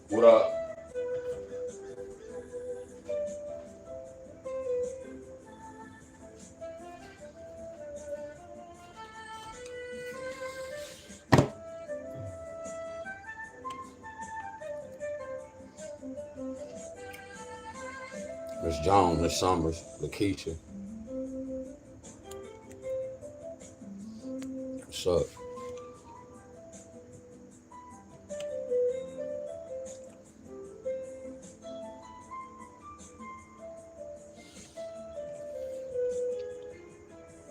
What up? Miss Jones, Miss Summers, Lakeisha. What's up?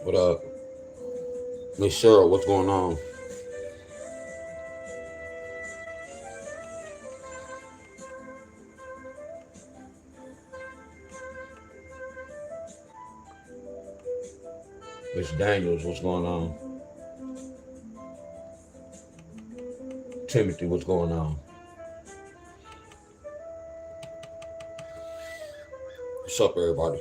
What up? Miss Cheryl, what's going on? Miss Daniels, what's going on? Timothy, what's going on? What's up, everybody?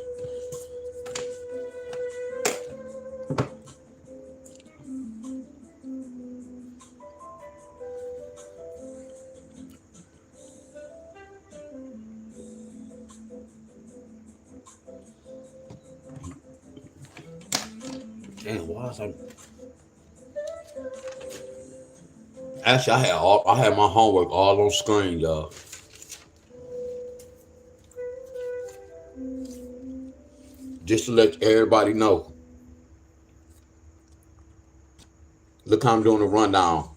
Damn, why is I? Actually, I had my homework all on screen, y'all. Just to let everybody know. Look how I'm doing the rundown.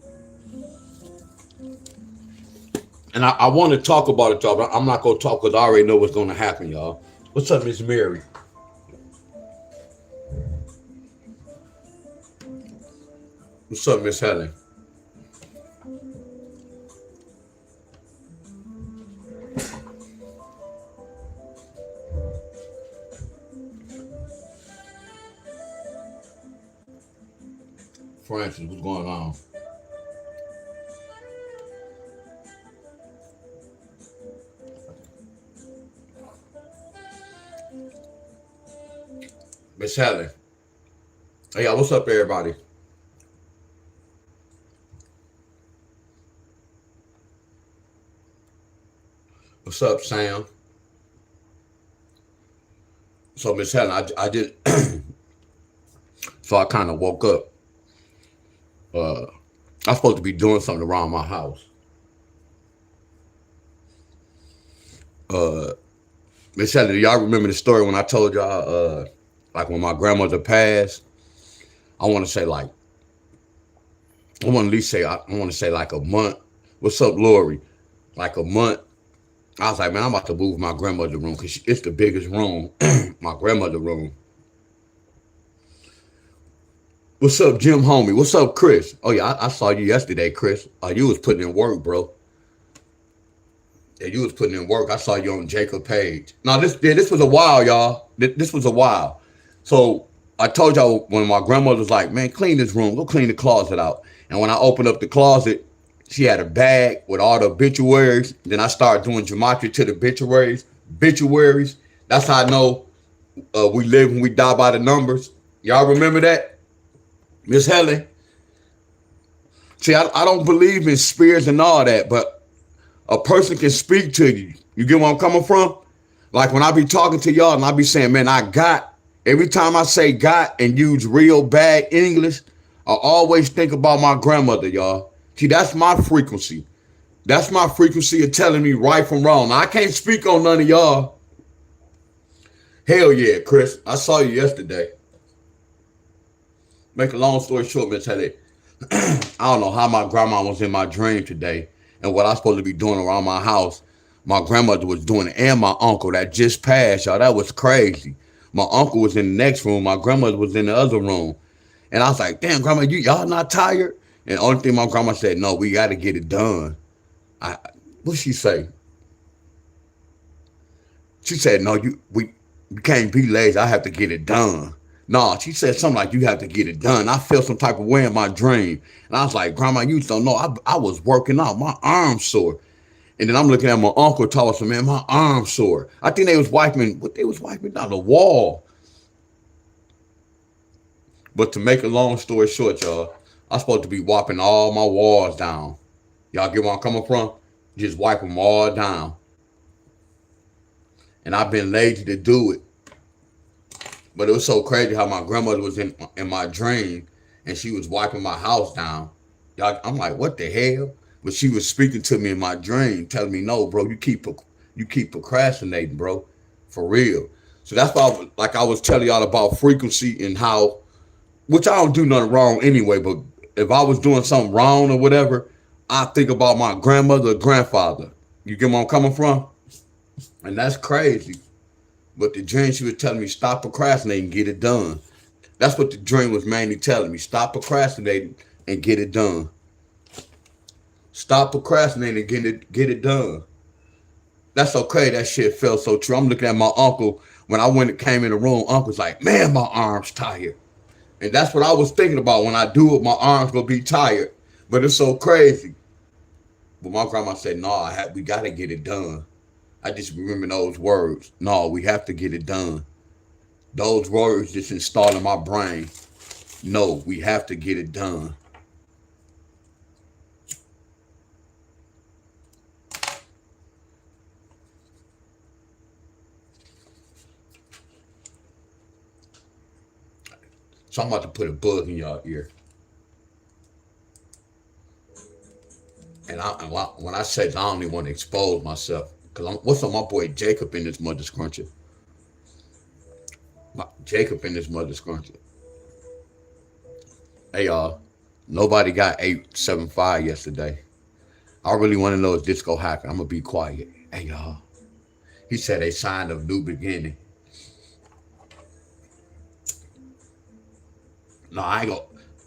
And I want to talk about it, y'all, but I'm not going to talk because I already know what's going to happen, y'all. What's up, Miss Mary? What's up, Miss Helen? Francis, what's going on? Miss Helen. Hey, y'all, what's up, everybody? What's up, Sam? So, Miss Helen, I did. So I kind of woke up. I'm supposed to be doing something around my house. Uh, Miss Helen, do y'all remember the story when I told y'all, like when my grandmother passed? I want to say like, I want to at least say, I want to say like a month. What's up, Lori? Like a month. I was like, man, I'm about to move my grandmother room because it's the biggest room, my grandmother room. What's up, Jim Homie? What's up, Chris? Oh yeah, I saw you yesterday, Chris. You was putting in work, bro. Yeah, you was putting in work. I saw you on Jacob Page. Now this was a while, y'all. This was a while. So I told y'all when my grandmother was like, man, clean this room, go clean the closet out. And when I opened up the closet, she had a bag with all the obituaries. Then I started doing gematria to the obituaries. Obituaries. That's how I know we live and we die by the numbers. Y'all remember that, Miss Helen? See, I don't believe in spirits and all that, but a person can speak to you. You get where I'm coming from? Like when I be talking to y'all and I be saying, man, I got, every time I say got and use real bad English, I always think about my grandmother, y'all. See, that's my frequency. That's my frequency of telling me right from wrong. Now, I can't speak on none of y'all. Hell yeah, Chris. I saw you yesterday. Make a long story short, Miss Haley. I don't know how my grandma was in my dream today and what I was supposed to be doing around my house. My grandmother was doing it and my uncle that just passed, y'all. That was crazy. My uncle was in the next room. My grandmother was in the other room. And I was like, damn, grandma, y'all not tired? And the only thing my grandma said, no, we got to get it done. What she say? She said, no, you can't be lazy. I have to get it done. No, she said something like, you have to get it done. I felt some type of way in my dream. And I was like, grandma, you don't know. I was working out. My arm's sore. And then I'm looking at my uncle talking, man, my arm's sore. I think they was wiping down the wall. But to make a long story short, y'all, I'm supposed to be wiping all my walls down. Y'all get where I'm coming from? just wipe them all down. And I've been lazy to do it. But it was so crazy how my grandmother was in my dream and she was wiping my house down. I'm like, what the hell? But she was speaking to me in my dream, telling me, no, bro, you keep procrastinating, bro, for real. So that's why, I was telling y'all about frequency and how, which I don't do nothing wrong anyway. But if I was doing something wrong or whatever, I think about my grandmother or grandfather. You get where I'm coming from? And that's crazy. But the dream, she was telling me, stop procrastinating, get it done. That's what the dream was mainly telling me. Stop procrastinating and get it done. Stop procrastinating and get it done. That's okay. That shit felt so true. I'm looking at my uncle when I went and came in the room. Uncle's like, man, my arm's tired. And that's what I was thinking about when I do it. My arm's gonna be tired. But it's so crazy. But my grandma said, no, we gotta get it done. I just remember those words. No, we have to get it done. Those words just installed in my brain. No, we have to get it done. So I'm about to put a bug in y'all ear. And when I say I don't even want to expose myself, because what's on my boy Jacob in this mother scruncher? Jacob in this mother scruncher. Hey y'all, nobody got 875 yesterday. I really want to know if this gonna happen. I'm gonna be quiet. Hey y'all, he said a sign of new beginning. No, I ain't gonna.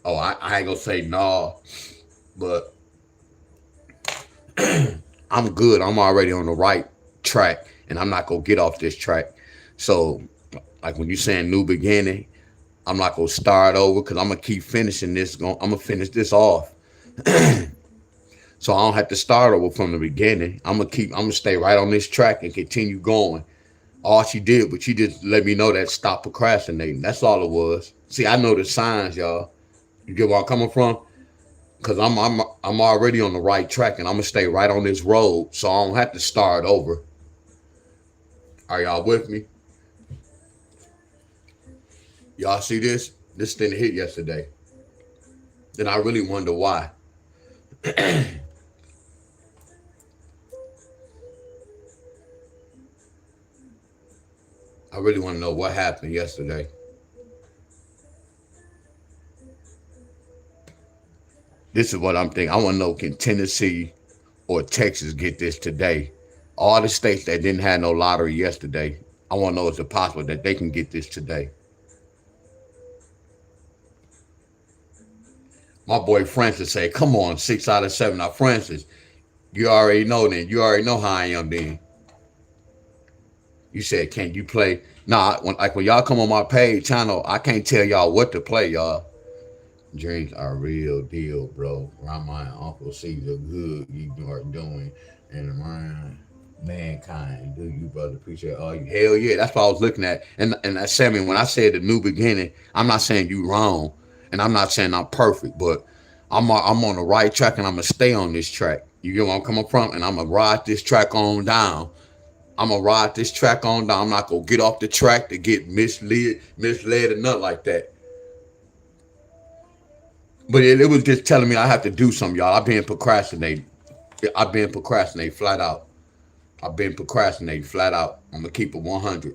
Oh, I ain't gonna say no, but I'm good. I'm already on the right track, and I'm not gonna get off this track. So, like when you saying new beginning, I'm not gonna start over because I'm gonna keep finishing this. I'm gonna finish this off, so I don't have to start over from the beginning. I'm gonna stay right on this track and continue going. All she did, but she just let me know that stop procrastinating. That's all it was. See, I know the signs, y'all. You get where I'm coming from? Cause I'm already on the right track and I'm gonna stay right on this road, so I don't have to start over. Are y'all with me? Y'all see this? This didn't hit yesterday. Then I really wonder why. I really want to know what happened yesterday. This is what I'm thinking. I want to know, can Tennessee or Texas get this today? All the states that didn't have no lottery yesterday, I want to know, is it possible that they can get this today? My boy Francis said, come on, 6 out of 7. Now, Francis, you already know then. You already know how I am then. You said, can you play? Nah, when y'all come on my page channel, I can't tell y'all what to play, y'all. Dreams are real deal, bro. Rama and Uncle see the good you are doing and around mankind. Do you, brother? Appreciate all you. Hell yeah, that's what I was looking at. And that's Sammy. When I said the new beginning, I'm not saying you wrong, and I'm not saying I'm perfect, but I'm on the right track, and I'm gonna stay on this track. You get where I'm coming from, and I'm gonna ride this track on down. I'm gonna ride this track on down. I'm not gonna get off the track to get misled, or nothing like that. But it was just telling me I have to do something, y'all. I've been procrastinating. I've been procrastinating flat out. I've been procrastinating flat out. I'm gonna keep it 100.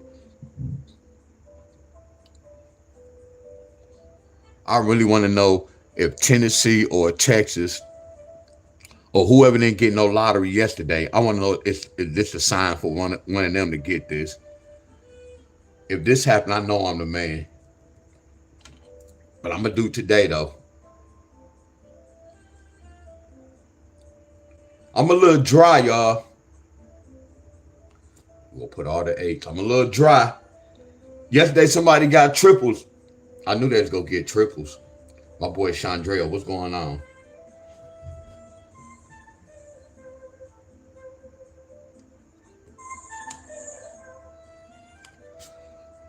I really want to know if Tennessee or Texas or whoever didn't get no lottery yesterday. I want to know, is this a sign for one of them to get this? If this happened, I know I'm the man. But I'm gonna do today though. I'm a little dry, y'all. We'll put all the 8s. I'm a little dry. Yesterday somebody got triples. I knew they was gonna get triples. My boy Chandrea, what's going on?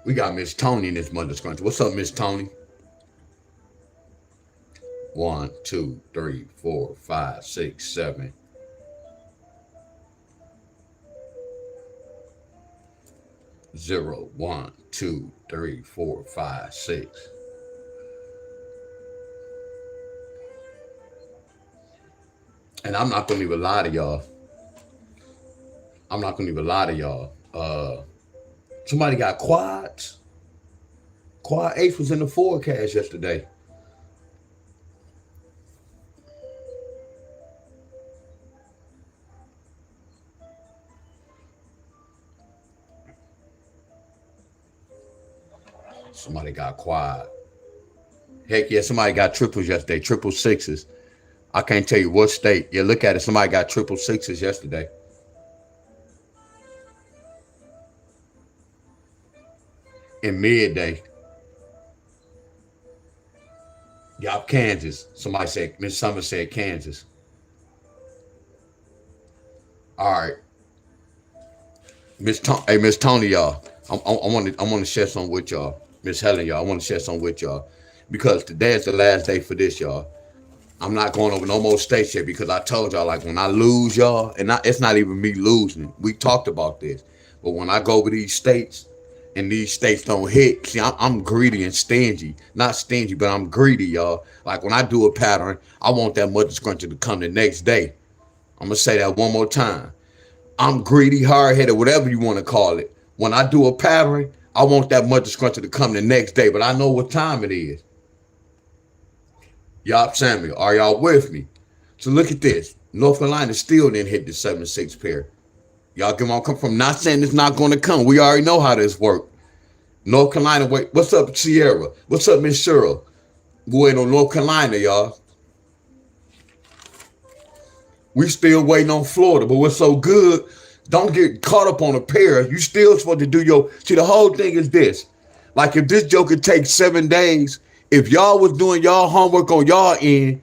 We got Miss Tony in this mother's country. What's up, Miss Tony? 1, 2, 3, 4, 5, 6, 7. 0, 1, 2, 3, 4, 5, 6. And I'm not gonna even lie to y'all. I'm not gonna even lie to y'all. Somebody got quads. Quad Ace was in the forecast yesterday. Somebody got quad. Heck yeah, somebody got triples yesterday. Triple sixes. I can't tell you what state. Yeah, look at it. Somebody got triple sixes yesterday. In midday. Yup, Kansas. Somebody said, Miss Summer said Kansas. All right. Hey, Miss Tony, y'all. I want to share something with y'all. Miss Helen, y'all. I want to share something with y'all. Because today is the last day for this, y'all. I'm not going over no more states yet because I told y'all, like, when I lose, y'all, and it's not even me losing. We talked about this. But when I go over these states and these states don't hit, see, I'm greedy and stingy. Not stingy, but I'm greedy, y'all. Like, when I do a pattern, I want that mother scruncher to come the next day. I'm going to say that one more time. I'm greedy, hard-headed, whatever you want to call it. When I do a pattern, I want that mother scruncher to come the next day, but I know what time it is. Y'all, Samuel, are y'all with me? So look at this. North Carolina still didn't hit the 7-6 pair. Y'all get where I'm coming from. Not saying it's not going to come. We already know how this works. North Carolina, wait. What's up, Sierra? What's up, Miss Cheryl? We're waiting on North Carolina, y'all. We still waiting on Florida, but what's so good, don't get caught up on a pair. You still supposed to do your... See, the whole thing is this. Like, if this joker takes 7 days, if y'all was doing y'all homework on y'all end,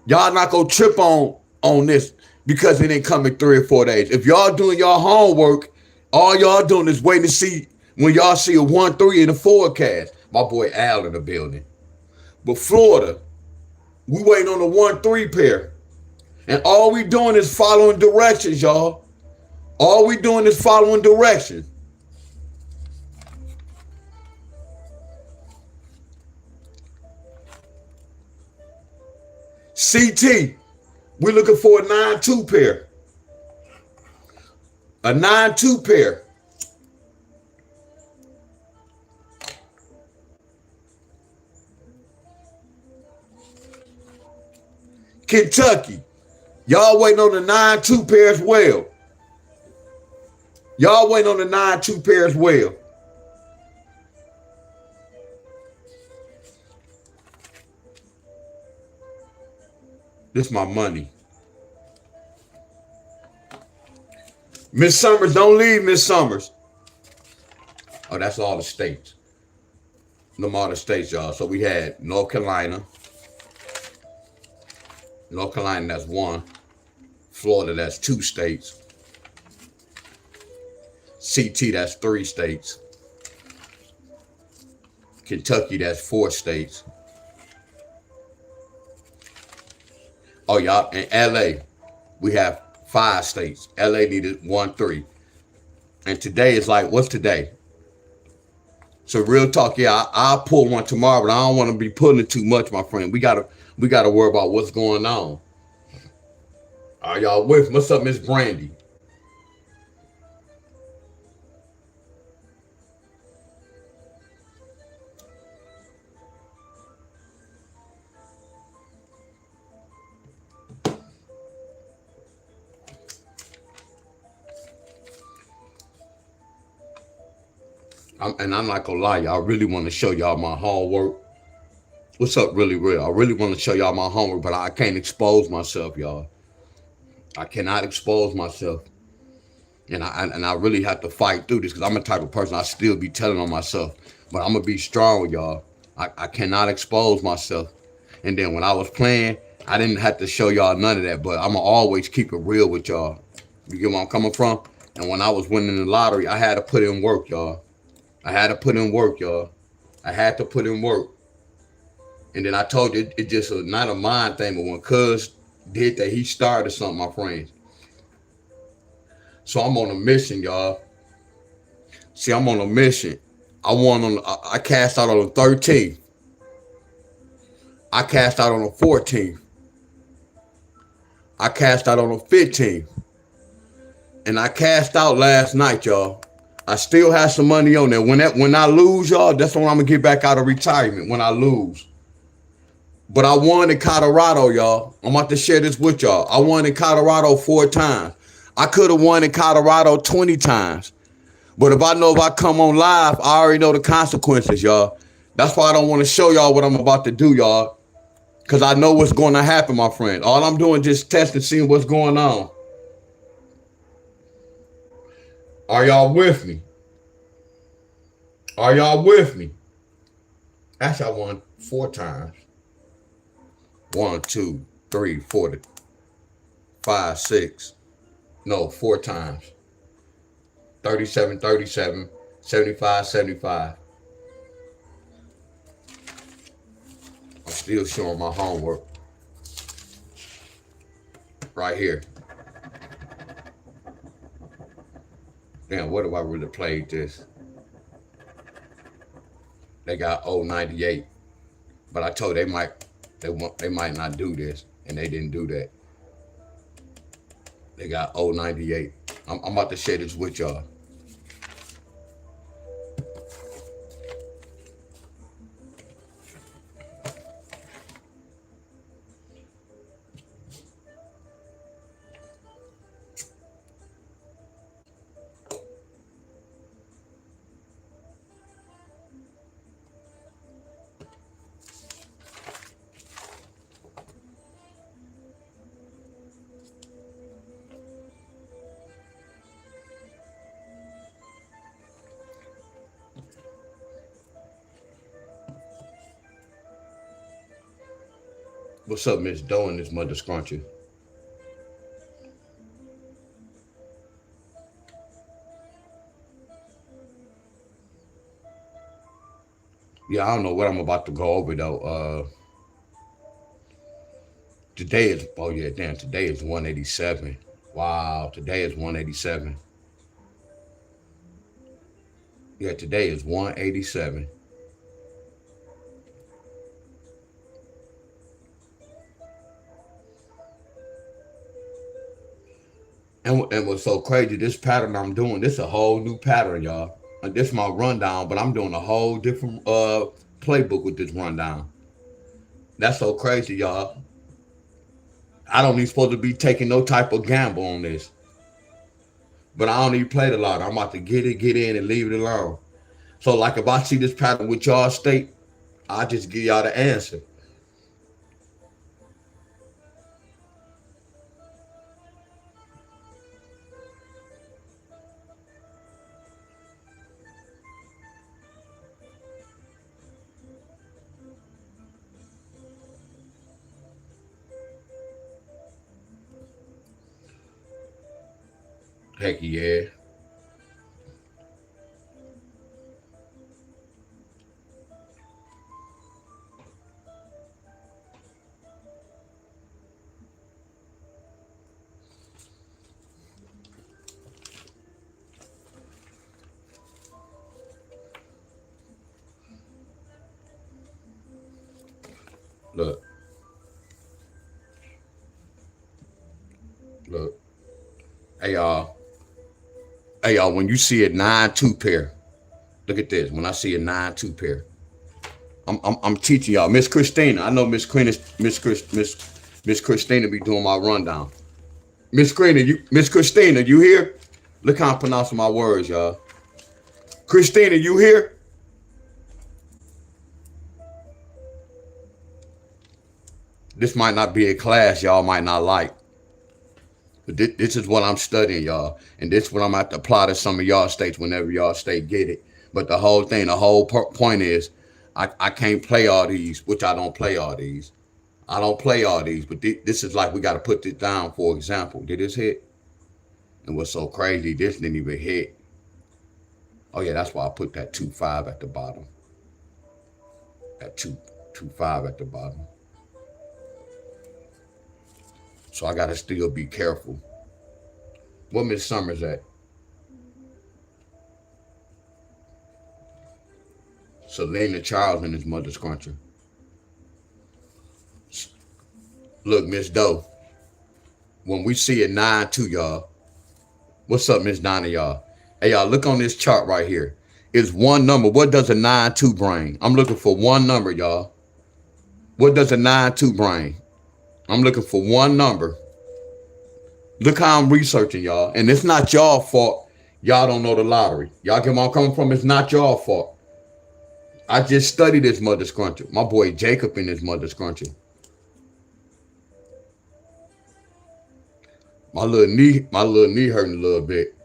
y'all not gonna trip on this because it ain't coming 3 or 4 days. If y'all doing y'all homework, all y'all doing is waiting to see when y'all see a 1-3 in the forecast. My boy Al in the building. But Florida, we waiting on a 1-3 pair. And all we doing is following directions, y'all. All we doing is following directions. CT, we're looking for a 9-2 pair. A 9-2 pair. Kentucky, y'all waiting on the 9-2 pair as well. Y'all waiting on the 9-2 pair as well. This is my money. Miss Summers, don't leave, Miss Summers. Oh, that's all the states. Them all the states, y'all. So we had North Carolina. North Carolina, that's 1. Florida, that's 2 states. CT, that's 3 states. Kentucky, that's 4 states. Oh, y'all, in LA, we have 5 states. LA needed 1-3. And today is like, what's today? So real talk, yeah, I'll pull one tomorrow, but I don't want to be pulling it too much, my friend. We gotta worry about what's going on. Are y'all with me? What's up, Miss Brandy? I'm not gonna lie, y'all. I really want to show y'all my homework. What's up, really real? I really want to show y'all my homework, but I can't expose myself, y'all. I cannot expose myself. And I really have to fight through this because I'm the type of person I still be telling on myself. But I'm gonna be strong with y'all. I cannot expose myself. And then when I was playing, I didn't have to show y'all none of that. But I'm gonna always keep it real with y'all. You get where I'm coming from? And when I was winning the lottery, I had to put in work, y'all. I had to put in work, y'all. I had to put in work. And then I told you it just was not a mind thing, but when Cuz did that, he started something, my friends. So I'm on a mission, y'all. See, I'm on a mission. I cashed out on the 13th. I cashed out on the 14th. I cashed out on the 15th. And I cashed out last night, y'all. I still have some money on there. When I lose, y'all, that's when I'm gonna get back out of retirement. When I lose. But I won in Colorado, y'all. I'm about to share this with y'all. I won in Colorado 4 times. I could have won in Colorado 20 times. But if I come on live, I already know the consequences, y'all. That's why I don't want to show y'all what I'm about to do, y'all. Because I know what's going to happen, my friend. All I'm doing is just testing, seeing what's going on. Are y'all with me? Are y'all with me? Actually, I won 4 times. 1, 2, 3, 4, 5, 6. No, 4 times. 37, 37, 75, 75. I'm still showing my homework. Right here. Damn, what if I really played this? They got 098. But I told they might not do this. And they didn't do that. They got 098. I'm about to share this with y'all. What's up, Miss Doe and this mother scrunchie? Yeah, I don't know what I'm about to go over though. Today is today is 187. Wow, today is 187. Yeah, today is 187. And what's so crazy, this pattern I'm doing, this is a whole new pattern, y'all. And this is my rundown, but I'm doing a whole different playbook with this rundown. That's so crazy, y'all. I don't even supposed to be taking no type of gamble on this. But I don't even play the lot. I'm about to get in and leave it alone. So like if I see this pattern with y'all state, I just give y'all the answer. Heck yeah. Look, look. Hey y'all. Hey y'all, when you see a 9-2 pair, look at this. When I see a 9-2 pair, I'm teaching y'all. Miss Christina, I know Miss Christina be doing my rundown. Miss Christina, you here? Look how I'm pronouncing my words, y'all. Christina, you here? This might not be a class y'all might not like. But this is what I'm studying, y'all. And this is what I'm going to apply to some of y'all states whenever y'all state get it. But the whole point is, I can't play all these, which I don't play all these. I don't play all these, but this is like we got to put this down. For example, did this hit? And what's so crazy, this didn't even hit. Oh yeah, that's why I put that 2-5 at the bottom. That 2-5 at the bottom. So I gotta still be careful. What Miss Summers at? Selena Charles and his mother scruncher. Look, Miss Doe, when we see a 9-2, y'all, what's up, Miss Donna, y'all? Hey, y'all, look on this chart right here. It's one number. What does a 9-2 bring? I'm looking for one number, y'all. What does a 9-2 bring? I'm looking for one number. Look how I'm researching, y'all. And it's not y'all fault. Y'all don't know the lottery. Y'all get where I'm coming from? It's not y'all fault. I just studied this mother scruncher. My boy Jacob in his mother scruncher. My little knee hurting a little bit.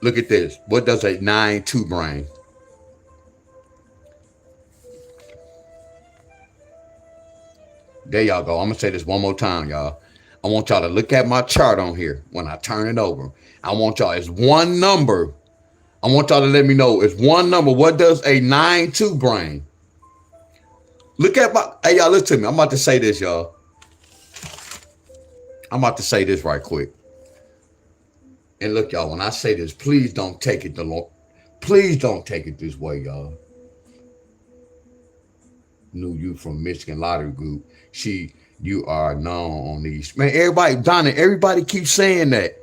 Look at this. What does a 9-2 bring? There y'all go. I'm gonna say this one more time, y'all. I want y'all to look at my chart on here when I turn it over. I want y'all, it's one number. I want y'all to let me know, it's one number. What does a 9-2 bring? Look at my, hey y'all, listen to me. I'm about to say this, y'all. I'm about to say this right quick. And look, y'all, when I say this, please don't take it the long. Please don't take it this way, y'all. Knew you from Michigan Lottery Group. You are known on these. Man, everybody, Donna, everybody keeps saying that.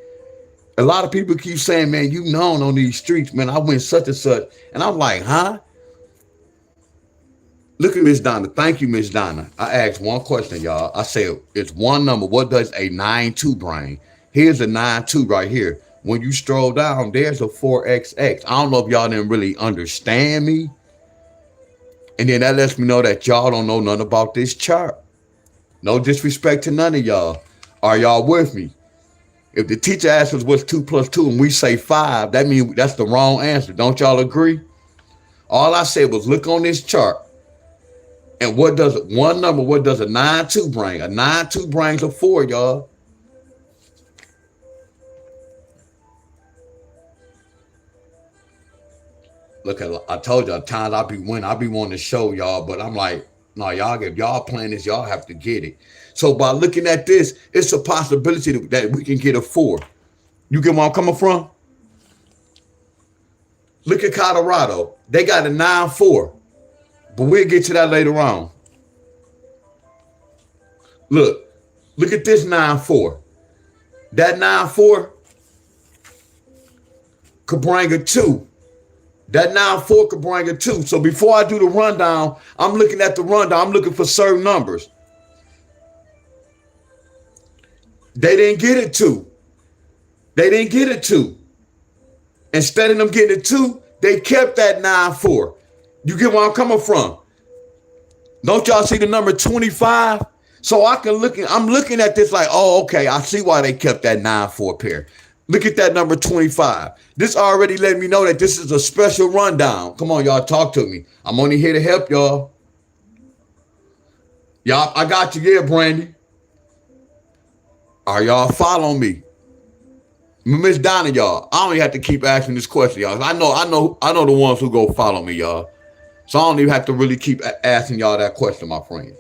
A lot of people keep saying, man, you known on these streets, man. I went such and such. And I'm like, huh? Look at Miss Donna. Thank you, Miss Donna. I asked one question, y'all. I said, it's one number. What does a 9-2 bring? Here's a 9-2 right here. When you stroll down, there's a 4XX. I don't know if y'all didn't really understand me. And then that lets me know that y'all don't know nothing about this chart. No disrespect to none of y'all. Are y'all with me? If the teacher asks us what's 2 plus 2 and we say 5, that means that's the wrong answer. Don't y'all agree? All I said was look on this chart. And what does one number, what does a 9-2 bring? A 9-2 brings a 4, y'all. Look, I told y'all, times I be wanting to show y'all, but I'm like, no, y'all, if y'all playing this, y'all have to get it. So by looking at this, it's a possibility that we can get a 4. You get where I'm coming from? Look at Colorado. They got a 9-4. But we'll get to that later on. Look at this 9-4. That 9-4 could bring a 2. That 9-4 could bring a 2. So before I do the rundown, I'm looking at the rundown. I'm looking for certain numbers. They didn't get it 2. They didn't get it 2. Instead of them getting a 2, they kept that 9-4. You get where I'm coming from? Don't y'all see the number 25? So I'm looking at this like, oh, okay, I see why they kept that 9-4 pair. Look at that number 25. This already let me know that this is a special rundown. Come on, y'all, talk to me. I'm only here to help y'all. Y'all, I got you here, Brandy. Are y'all following me? Miss Donna, y'all, I don't even have to keep asking this question, y'all. I know the ones who go follow me, y'all. So I don't even have to really keep asking y'all that question, my friends.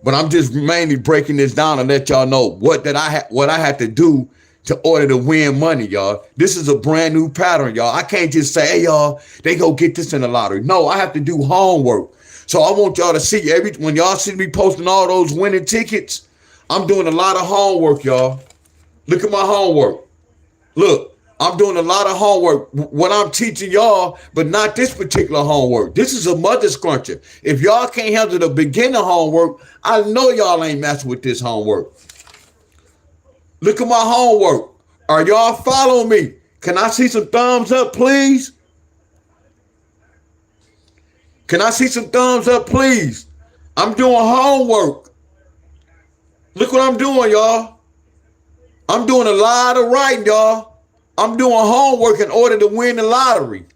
But I'm just mainly breaking this down and let y'all know what I had to do to order to win money, y'all. This is a brand new pattern, y'all. I can't just say, hey, y'all, they go get this in the lottery. No, I have to do homework. So I want y'all to see when y'all see me posting all those winning tickets, I'm doing a lot of homework, y'all. Look at my homework. Look, I'm doing a lot of homework. What I'm teaching y'all, but not this particular homework. This is a mother scruncher. If y'all can't handle the beginner homework, I know y'all ain't messing with this homework. Look at my homework. Are y'all following me? Can I see some thumbs up, please? Can I see some thumbs up, please? I'm doing homework. Look what I'm doing, y'all. I'm doing a lot of writing, y'all. I'm doing homework in order to win the lottery.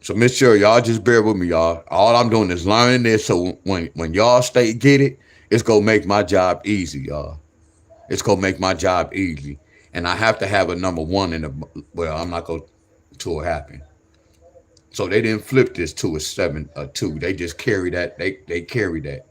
So make sure y'all just bear with me, y'all. All I'm doing is learning this, so when y'all get it, it's gonna make my job easy, y'all. It's gonna make my job easy. and I have to have a number one in the. Well, I'm not going to happen. So they didn't flip this to a 7 or 2. They just carry that. They carry that.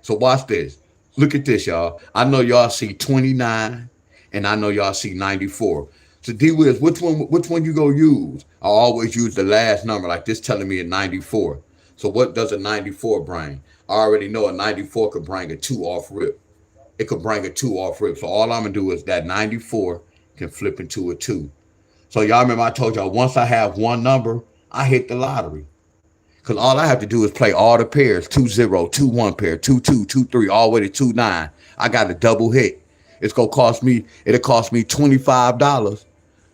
So watch this. Look at this, y'all. I know y'all see 29, and I know y'all see 94. So D Wiz, which one you go use? I always use the last number, like this telling me a 94. So what does a 94 bring? I already know a 94 could bring a 2 off rip. It could bring a 2 off rip. So all I'm gonna do is that 94 can flip into a 2. So y'all remember I told y'all once I have one number, I hit the lottery. Because all I have to do is play all the pairs, 2-0, 2-1 pair, 2-2, 2-3, all the way to 2-9. I got a double hit. It'll cost me $25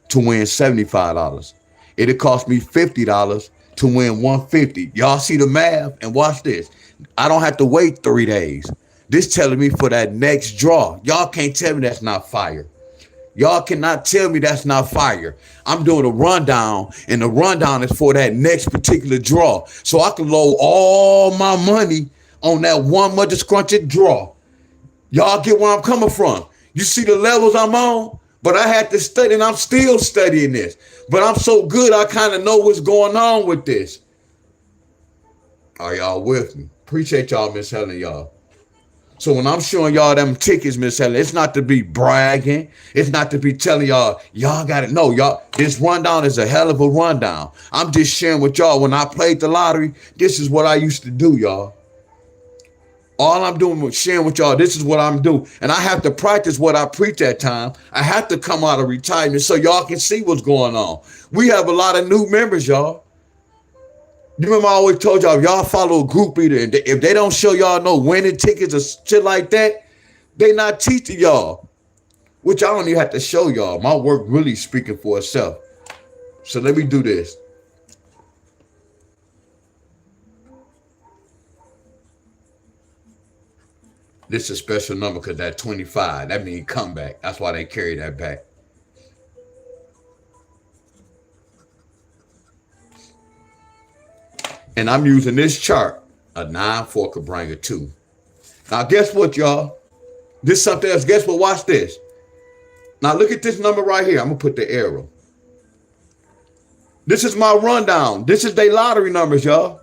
to win $75. It'll cost me $50 to win $150. Y'all see the math? And watch this. I don't have to wait 3 days. This telling me for that next draw. Y'all can't tell me that's not fire. Y'all cannot tell me that's not fire. I'm doing a rundown, and the rundown is for that next particular draw. So I can load all my money on that one mother scrunched draw. Y'all get where I'm coming from. You see the levels I'm on? But I had to study, and I'm still studying this. But I'm so good, I kind of know what's going on with this. Are y'all with me? Appreciate y'all, Miss Helen, y'all. So when I'm showing y'all them tickets, Miss Helen, it's not to be bragging. It's not to be telling y'all got it. No, y'all, this rundown is a hell of a rundown. I'm just sharing with y'all. When I played the lottery, this is what I used to do, y'all. All I'm doing is sharing with y'all, this is what I'm doing. And I have to practice what I preach at time. I have to come out of retirement so y'all can see what's going on. We have a lot of new members, y'all. You remember I always told y'all, if y'all follow a group leader, and if they don't show y'all no winning tickets or shit like that, they not teaching y'all. Which I don't even have to show y'all. My work really speaking for itself. So let me do this. This is a special number because that 25, that means comeback. That's why they carry that back. And I'm using this chart. A 9-4 could bring a 2. Now, guess what, y'all? This something else. Guess what? Watch this. Now, look at this number right here. I'm going to put the arrow. This is my rundown. This is their lottery numbers, y'all.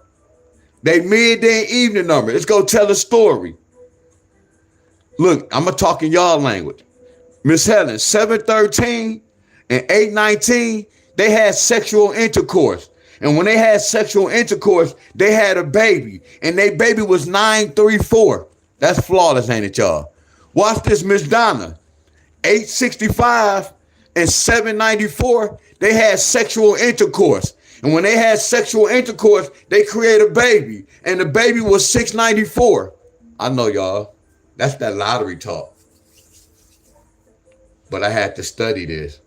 They midday and evening number. It's going to tell a story. Look, I'm going to talk in y'all language. Miss Helen, 713 and 819, they had sexual intercourse. And when they had sexual intercourse, they had a baby. And their baby was 934. That's flawless, ain't it, y'all? Watch this, Miss Donna. 865 and 794, they had sexual intercourse. And when they had sexual intercourse, they created a baby. And the baby was 694. I know, y'all. That's that lottery talk. But I had to study this.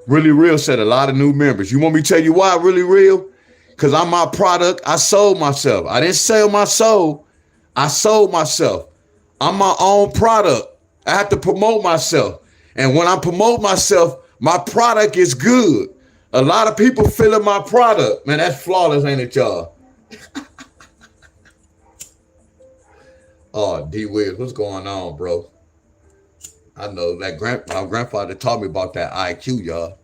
Really Real said a lot of new members. You want me to tell you why, Really Real? Because I'm my product. I sold myself. I didn't sell my soul. I sold myself. I'm my own product. I have to promote myself. And when I promote myself, my product is good. A lot of people feeling my product. Man, that's flawless, ain't it, y'all? Oh, D Wiz, what's going on, bro? I know that my grandfather taught me about that IQ, y'all.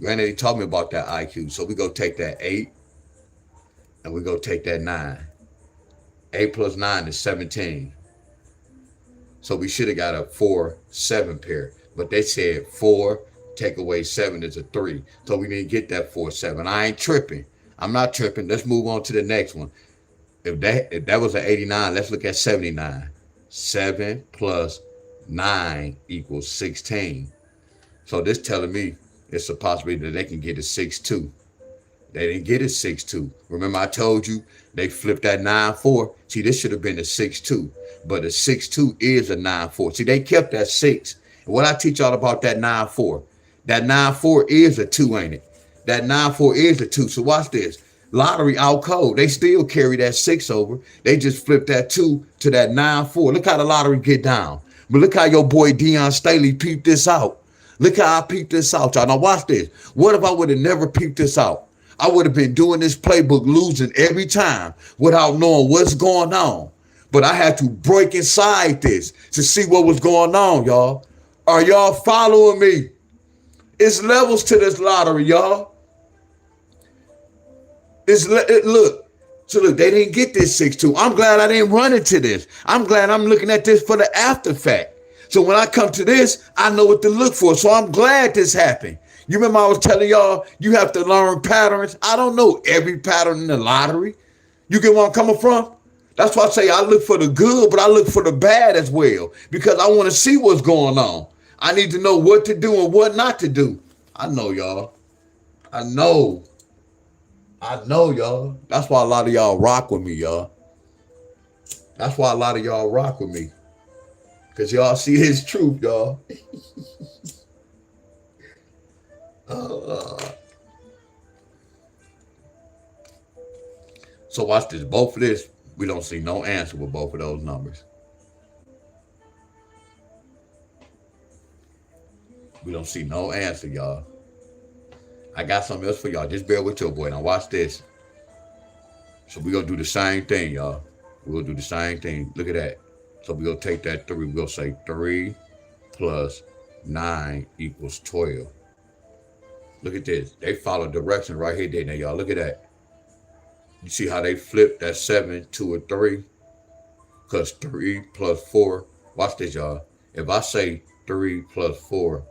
Granddaddy taught me about that IQ. So we go take that 8 and we go take that 9. 8 plus 9 is 17. So we should have got a 4-7 pair. But they said 4 take away 7 is a 3. So we didn't get that 4-7. I ain't tripping. I'm not tripping. Let's move on to the next one. If that was an 89, let's look at 79. 7 plus 9 equals 16. So this telling me it's a possibility that they can get a 6-2. They didn't get a 6-2. Remember I told you they flipped that 9-4. See, this should have been a 6-2. But a 6-2 is a 9-4. See, they kept that 6. And what I teach y'all about that 9-4, that 9-4 is a 2, ain't it? That 9-4 is a 2. So watch this. Lottery out cold. They still carry that 6 over. They just flipped that 2 to that 9-4. Look how the lottery get down. But look how your boy Deon Staley peeped this out. Look how I peeped this out, y'all. Now watch this. What if I would have never peeped this out? I would have been doing this playbook losing every time without knowing what's going on. But I had to break inside this to see what was going on, y'all. Are y'all following me? It's levels to this lottery, y'all. Look. So look, they didn't get this 6-2. I'm glad I didn't run into this. I'm glad I'm looking at this for the after fact. So when I come to this, I know what to look for. So I'm glad this happened. You remember I was telling y'all you have to learn patterns. I don't know every pattern in the lottery. You get where I'm coming from? That's why I say I look for the good, but I look for the bad as well, because I want to see what's going on. I need to know what to do and what not to do. I know, y'all. I know, y'all. That's why a lot of y'all rock with me, y'all. That's why a lot of y'all rock with me. Because y'all see his truth, y'all. So watch this. Both of this, we don't see no answer with both of those numbers. We don't see no answer, y'all. I got something else for y'all. Just bear with your boy. Now watch this. So we're going to do the same thing, y'all. We're going to do the same thing. Look at that. So we're going to take that 3. We're going to say 3 plus 9 equals 12. Look at this. They follow directions right here, didn't they, y'all? Look at that. You see how they flipped that 7 to a 3? Because 3 plus 4. Watch this, y'all. If I say 3 plus 4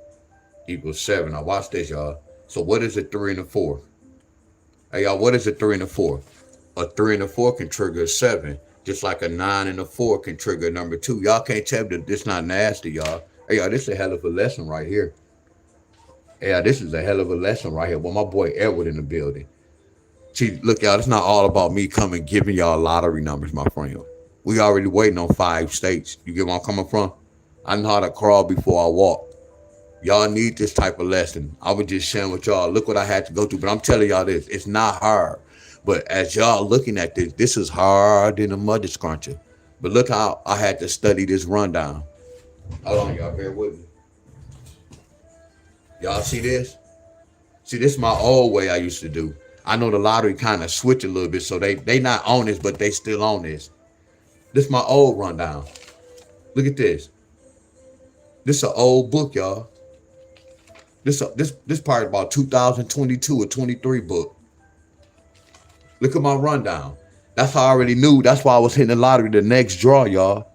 equals 7. Now watch this, y'all. So what is a 3 and a 4? Hey, y'all, what is a 3 and a 4? A 3 and a 4 can trigger a 7. Just like a 9 and a 4 can trigger number 2. Y'all can't tell me that this not nasty, y'all. Hey, y'all, this is a hell of a lesson right here. Yeah, this is a hell of a lesson right here. Well, my boy Edward in the building. See, look, y'all, it's not all about me coming giving y'all lottery numbers, my friend. We already waiting on 5 states. You get where I'm coming from? I know how to crawl before I walk. Y'all need this type of lesson. I was just sharing with y'all. Look what I had to go through. But I'm telling y'all this. It's not hard. But as y'all looking at this, this is hard than a mother scruncher. But look how I had to study this rundown. Hold on, y'all. Bear with me. Y'all see this? See, this is my old way I used to do. I know the lottery kind of switch a little bit, so they not on this, but they still on this. This is my old rundown. Look at this. This is an old book, y'all. This part about 2022 or 23 book. Look at my rundown. That's how I already knew. That's why I was hitting the lottery the next draw, y'all.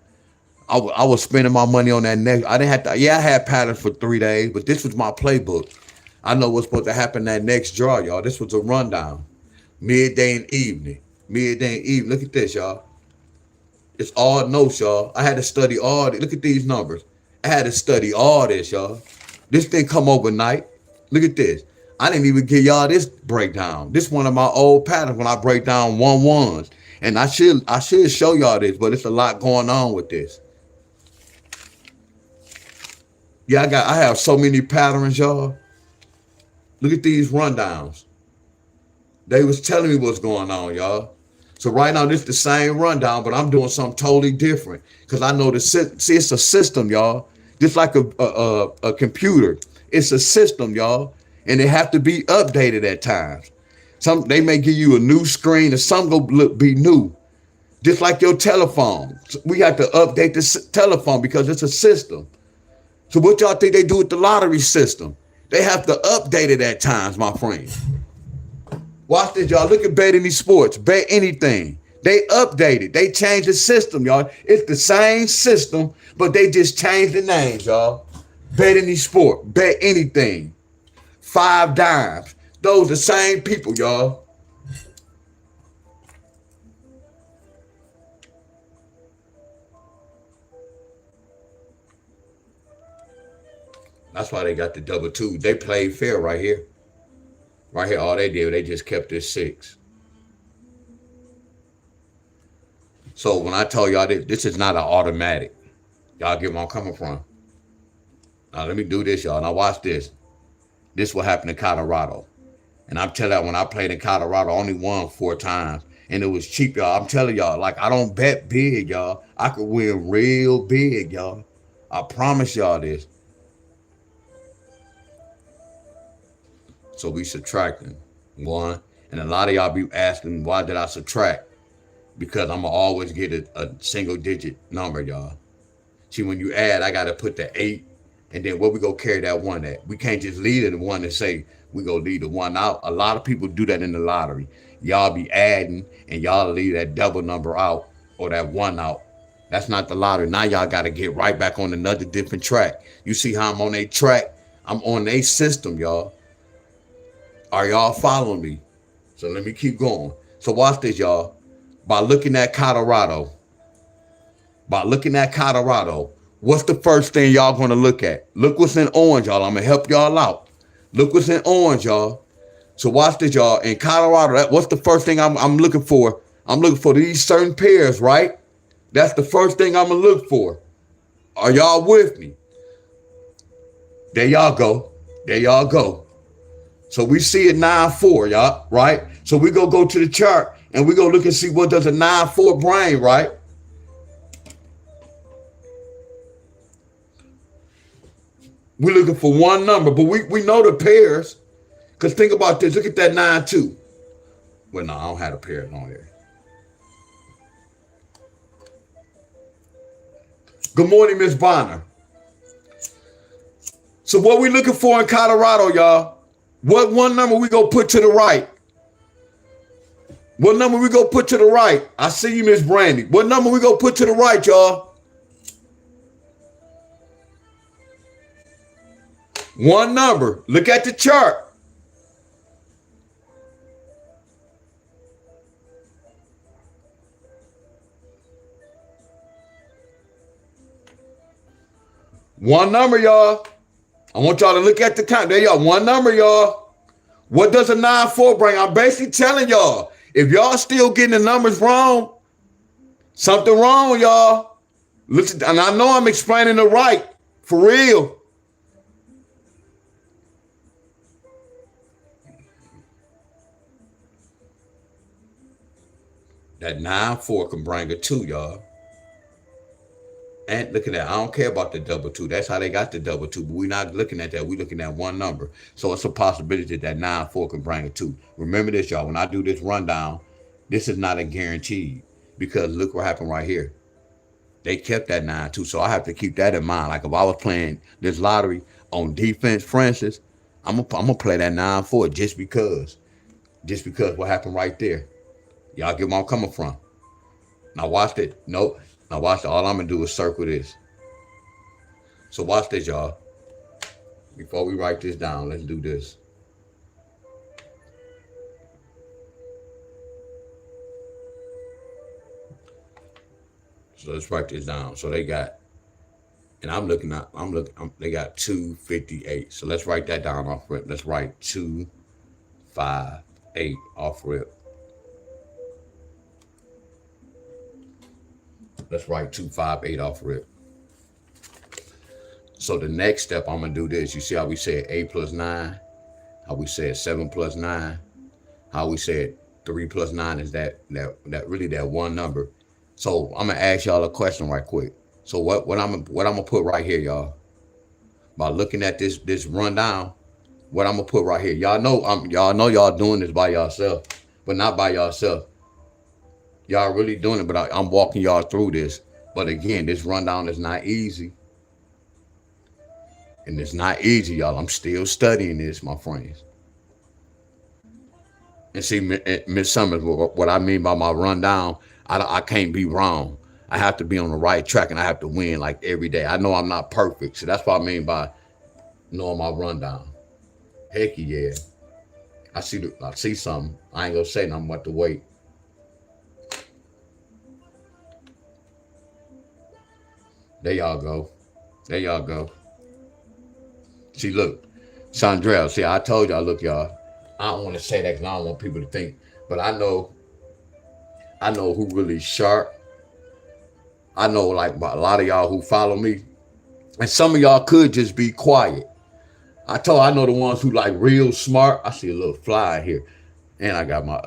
I was spending my money on that next. I didn't have to. Yeah, I had patterns for 3 days, but this was my playbook. I know what's supposed to happen that next draw, y'all. This was a rundown. Midday and evening. Midday and evening. Look at this, y'all. It's all notes, y'all. I had to study all this. Look at these numbers. I had to study all this, y'all. This didn't come overnight. Look at this. I didn't even give y'all this breakdown. This is one of my old patterns when I break down 1-1s. And I should show y'all this, but it's a lot going on with this. Yeah, I have so many patterns, y'all. Look at these rundowns. They was telling me what's going on, y'all. So right now, this is the same rundown, but I'm doing something totally different. Because I know it's a system, y'all. Just like a computer. It's a system, y'all. And it have to be updated at times. They may give you a new screen and some go be new. Just like your telephone. We have to update the telephone because it's a system. So what y'all think they do with the lottery system? They have to update it at times, my friend. Watch this, y'all. Look at Bet Any Sports. Bet anything. They update it. They change the system, y'all. It's the same system, but they just changed the names, y'all. Bet Any Sport. Bet anything. 5 dimes. Those the same people, y'all. That's why they got the double 2. They played fair right here. Right here, all they did, they just kept this 6. So when I tell y'all this is not an automatic. Y'all get where I'm coming from. Now let me do this, y'all. Now watch this. This will happen in Colorado. And I'm telling y'all, when I played in Colorado, I only won 4 times. And it was cheap, y'all. I'm telling y'all, like, I don't bet big, y'all. I could win real big, y'all. I promise y'all this. So we subtracting 1. And a lot of y'all be asking, why did I subtract? because I'm gonna always get a single digit number, y'all. See, when you add, I gotta put the 8, and then where we go carry that 1 at. We can't just leave it the 1 and say we go leave the 1 out. A lot of people do that in the lottery. Y'all be adding and y'all leave that double number out or that 1 out. That's not the lottery. Now y'all gotta get right back on another different track. You see how I'm on a track? I'm on a system, y'all. Are y'all following me? So let me keep going. So watch this, y'all. By looking at Colorado, what's the first thing y'all gonna look at? Look what's in orange, y'all. I'm gonna help y'all out. Look what's in orange, y'all. So watch this, y'all. In Colorado, what's the first thing I'm looking for? I'm looking for these certain pairs, right? That's the first thing I'm gonna look for. Are y'all with me? There y'all go. There y'all go. So we see it 9-4, y'all, right? So we go to the chart and we go look and see what does a 9-4 bring, right? We're looking for one number, but we know the pairs. Because think about this. Look at that 9-2. Well, no, I don't have the pairs on there. Good morning, Miss Bonner. So what we looking for in Colorado, y'all? What one number we go put to the right? What number we go put to the right? I see you, Miss Brandy. What number we go put to the right, y'all? One number. Look at the chart. One number, y'all. I want y'all to look at the count. There y'all. One number, y'all. What does a 9-4 bring? I'm basically telling y'all, if y'all still getting the numbers wrong, something wrong, y'all. Listen, and I know I'm explaining it right. For real. That 9-4 can bring a 2, y'all. And look at that. I don't care about the double 2. That's how they got the double 2. But we're not looking at that. We're looking at one number. So it's a possibility that 9-4 can bring a 2. Remember this, y'all. When I do this rundown, this is not a guarantee. Because look what happened right here. They kept that 9-2. So I have to keep that in mind. Like if I was playing this lottery on defense, for instance, I'm gonna play that 9-4 just because. Just because what happened right there. Y'all get where I'm coming from. Now watch it. Nope. Now watch it. All I'm going to do is circle this. So watch this, y'all. Before we write this down, let's do this. So let's write this down. So they got, and they got 258. So let's write that down off rip. Let's write 258 off rip. Let's write 258 off rip. So the next step, I'm going to do this. You see how we said 8 plus 9? How we said 7 plus 9? How we said 3 plus 9 is that really that one number. So I'm going to ask y'all a question right quick. So what I'm going to put right here, y'all, by looking at this rundown, what I'm going to put right here. Y'all know y'all doing this by yourself, but not by yourself. Y'all really doing it, but I'm walking y'all through this. But again, this rundown is not easy. And it's not easy, y'all. I'm still studying this, my friends. And see, Miss Summers, what I mean by my rundown, I can't be wrong. I have to be on the right track, and I have to win like every day. I know I'm not perfect. So that's what I mean by knowing my rundown. Heck yeah. I see something. I ain't going to say nothing but to wait. There y'all go. There y'all go. See, look. Sandrell, see, I told y'all, look, y'all. I don't want to say that because I don't want people to think. But I know who really sharp. I know, like, a lot of y'all who follow me. And some of y'all could just be quiet. I know the ones who, like, real smart. I see a little fly here. And I got my,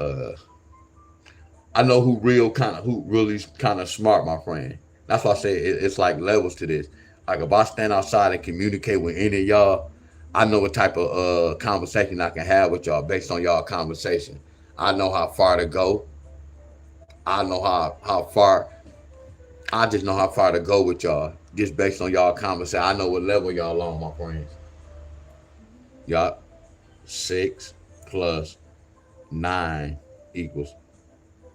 I know who really kind of smart, my friend. That's why I say it's like levels to this. Like if I stand outside and communicate with any of y'all, I know what type of conversation I can have with y'all based on y'all conversation. I know how far to go. I know how far. I just know how far to go with y'all, just based on y'all conversation. I know what level y'all on, my friends. Y'all 6 + 9 equals.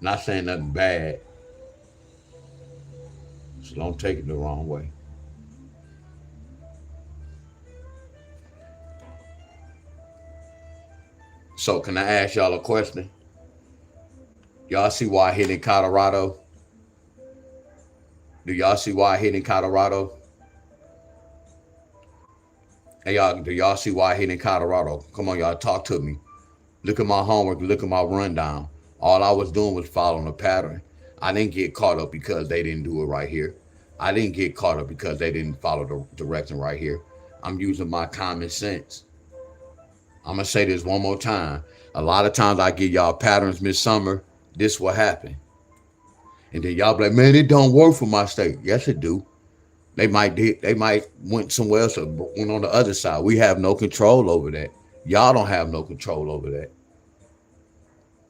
Not saying nothing bad, so don't take it the wrong way. So can I ask y'all a question? Y'all see why I hit in Colorado? Do y'all see why I hit in Colorado? Hey y'all, do y'all see why I hit in Colorado? Come on, y'all, talk to me. Look at my homework, look at my rundown. All I was doing was following a pattern. I didn't get caught up because they didn't do it right here. I didn't get caught up because they didn't follow the direction right here. I'm using my common sense. I'm gonna say this one more time. A lot of times I give y'all patterns, Miss Summer. This will happen, and then y'all be like, man, it don't work for my state. Yes, it do. They might went somewhere else or went on the other side. We have no control over that. Y'all don't have no control over that.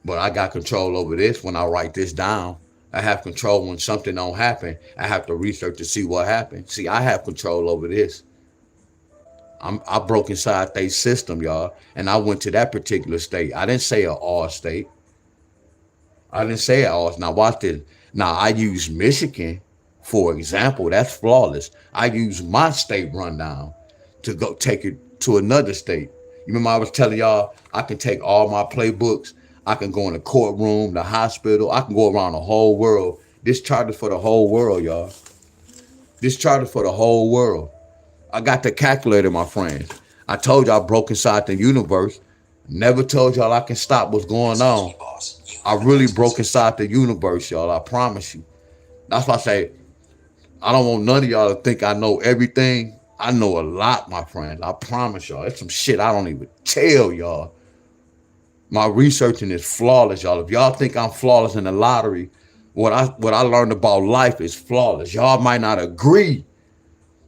But I got control over this when I write this down. I have control when something don't happen. I have to research to see what happened. See, I have control over this. I broke inside their system, y'all, and I went to that particular state. I didn't say a all state. I didn't say it all. Now watch this. Now I use Michigan, for example. That's flawless. I use my state rundown to go take it to another state. You remember I was telling y'all I can take all my playbooks. I can go in the courtroom, the hospital. I can go around the whole world. This chart is for the whole world, y'all. This chart is for the whole world. I got the calculator, my friends. I told y'all I broke inside the universe. Never told y'all I can stop what's going on. I really broke inside the universe, y'all. I promise you. That's why I say I don't want none of y'all to think I know everything. I know a lot, my friends. I promise y'all. It's some shit I don't even tell y'all. My researching is flawless, y'all. If y'all think I'm flawless in the lottery, what I learned about life is flawless. Y'all might not agree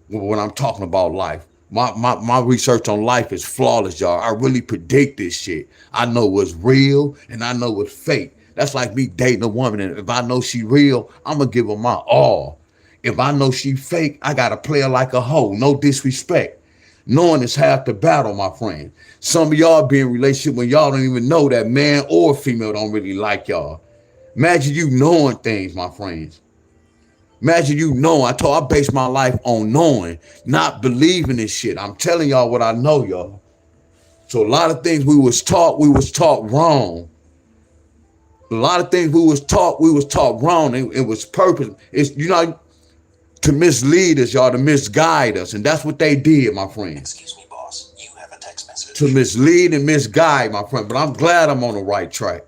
when I'm talking about life. My research on life is flawless, y'all. I really predict this shit. I know what's real and I know what's fake. That's like me dating a woman, and if I know she real, I'm gonna give her my all. If I know she fake, I gotta play her like a hoe. No disrespect. Knowing is half the battle, my friend. Some of y'all be in relationship when y'all don't even know that man or female don't really like y'all. Imagine you knowing things, my friends. Imagine you know. I base my life on knowing, not believing this shit. I'm telling y'all what I know, y'all. So a lot of things we was taught wrong. A lot of things we was taught wrong. It was purpose. It's to mislead us, y'all, to misguide us, and that's what they did, my friend. Excuse me, boss. You have a text message. To mislead and misguide, my friend. But I'm glad I'm on the right track.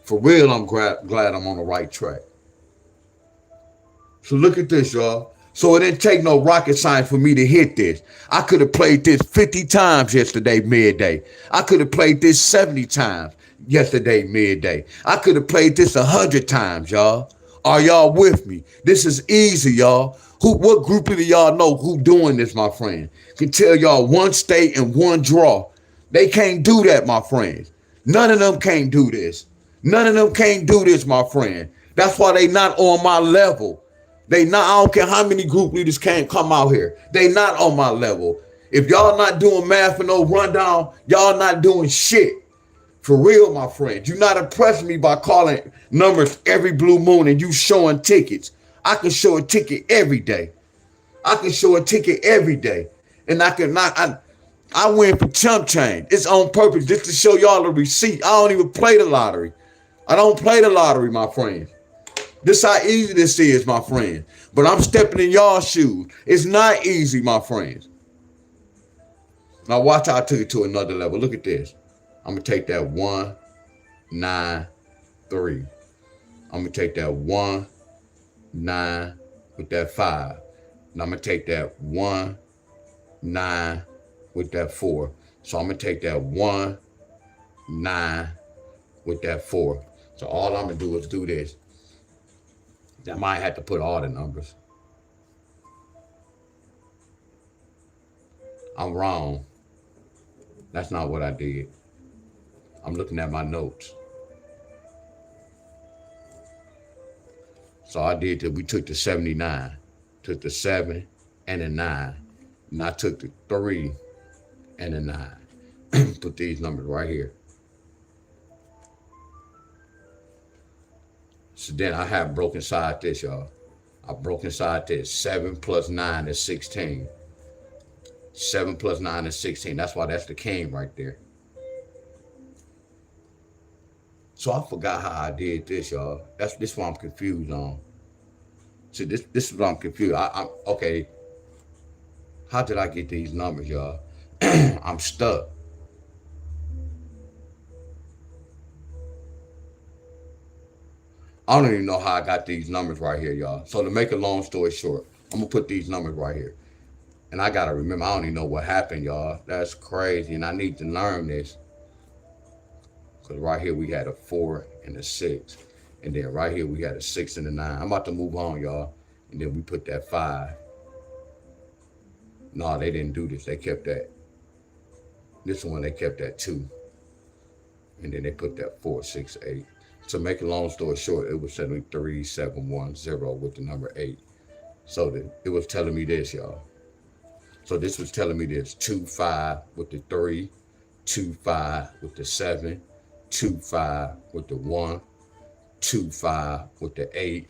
For real, I'm glad I'm on the right track. So look at this, y'all. So it didn't take no rocket science for me to hit this. I could have played this 50 times yesterday midday. I could have played this 70 times yesterday midday. I could have played this 100 times, y'all. Are y'all with me? This is easy, y'all. What group of y'all know who doing this, my friend? Can tell y'all one state and one draw. They can't do that, my friends. None of them can't do this. None of them can't do this, my friend. That's why they not on my level. They not, I don't care how many group leaders can't come out here. They not on my level. If y'all not doing math and no rundown, y'all not doing shit. For real, my friend. You not impressing me by calling numbers every blue moon and you showing tickets. I can show a ticket every day. I can show a ticket every day. And I win for chump change. It's on purpose just to show y'all the receipt. I don't even play the lottery. I don't play the lottery, my friend. This how easy this is, my friend. But I'm stepping in y'all shoes. It's not easy, my friends. Now watch how I took it to another level. Look at this. I'm gonna take that 1, 9, 3. I'm gonna take that 1, 9 with that 5. And I'm gonna take that 1, 9 with that 4. So I'm gonna take that 1, 9 with that 4. So all I'm gonna do is do this. I might have to put all the numbers. I'm wrong. That's not what I did. I'm looking at my notes. So I did that. We took the 79, took the 7 and the 9. And I took the 3 and the 9. Put these numbers right here. So then I have broken inside this, y'all. I broke inside this. 7 plus 9 is 16. 7 plus 9 is 16. That's why that's the king right there. So I forgot how I did this, y'all. This what I'm confused on. See, this is what I'm confused. I'm okay. How did I get these numbers, y'all? I'm stuck. I don't even know how I got these numbers right here, y'all. So to make a long story short, I'm gonna put these numbers right here. And I gotta remember, I don't even know what happened, y'all. That's crazy, and I need to learn this. Cause right here we had a 4 and a 6. And then right here we had a 6 and a 9. I'm about to move on, y'all. And then we put that 5. No, they didn't do this. They kept that. This one they kept that 2. And then they put that 4, 6, 8. To make a long story short, it was 73710 with the number 8. So it was telling me this, y'all. So this was telling me this: 2, 5 with the 3, 2, 5 with the 7, 2, 5 with the 1, 2, 5 with the 8.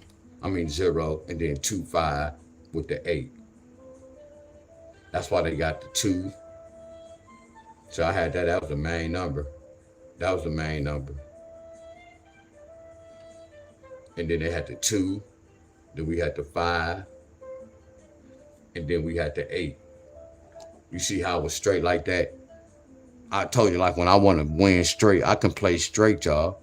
0, and then 2, 5 with the 8. That's why they got the 2. So I had that. That was the main number. That was the main number. And then they had the 2. Then we had the 5. And then we had the 8. You see how it was straight like that? I told you, like, when I want to win straight, I can play straight, y'all.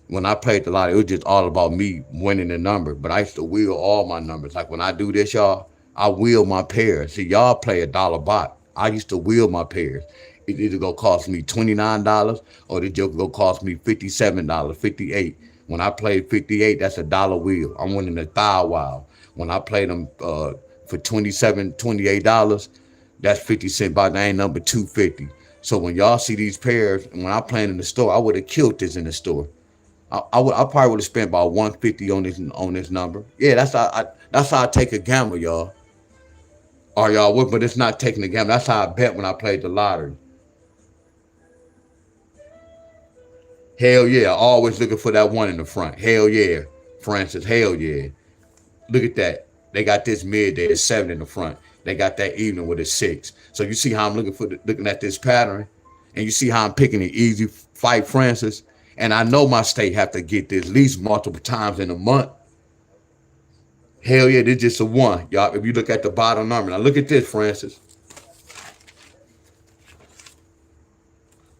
When I played the lottery, it was just all about me winning the number. But I used to wheel all my numbers. Like when I do this, y'all, I wheel my pairs. See, y'all play a dollar bot. I used to wheel my pairs. It either go cost me $29 or it just go cost me $57, 58. When I played 58, that's a dollar wheel. I'm winning a thou wow. When I played them for $27, $28, that's 50 cent by name number 250. So when y'all see these pairs, and when I played in the store, I would have killed this in the store. I probably would have spent about 150 on this number. Yeah, that's how I take a gamble, y'all. Or y'all would, but it's not taking a gamble. That's how I bet when I played the lottery. Hell yeah, always looking for that one in the front. Hell yeah, Francis. Hell yeah. Look at that. They got this midday, a 7 in the front. They got that evening with a 6. So you see how I'm looking at this pattern, and you see how I'm picking an easy fight, Francis. And I know my state have to get this at least multiple times in a month. Hell yeah, this just a 1, y'all. If you look at the bottom number, now look at this, Francis.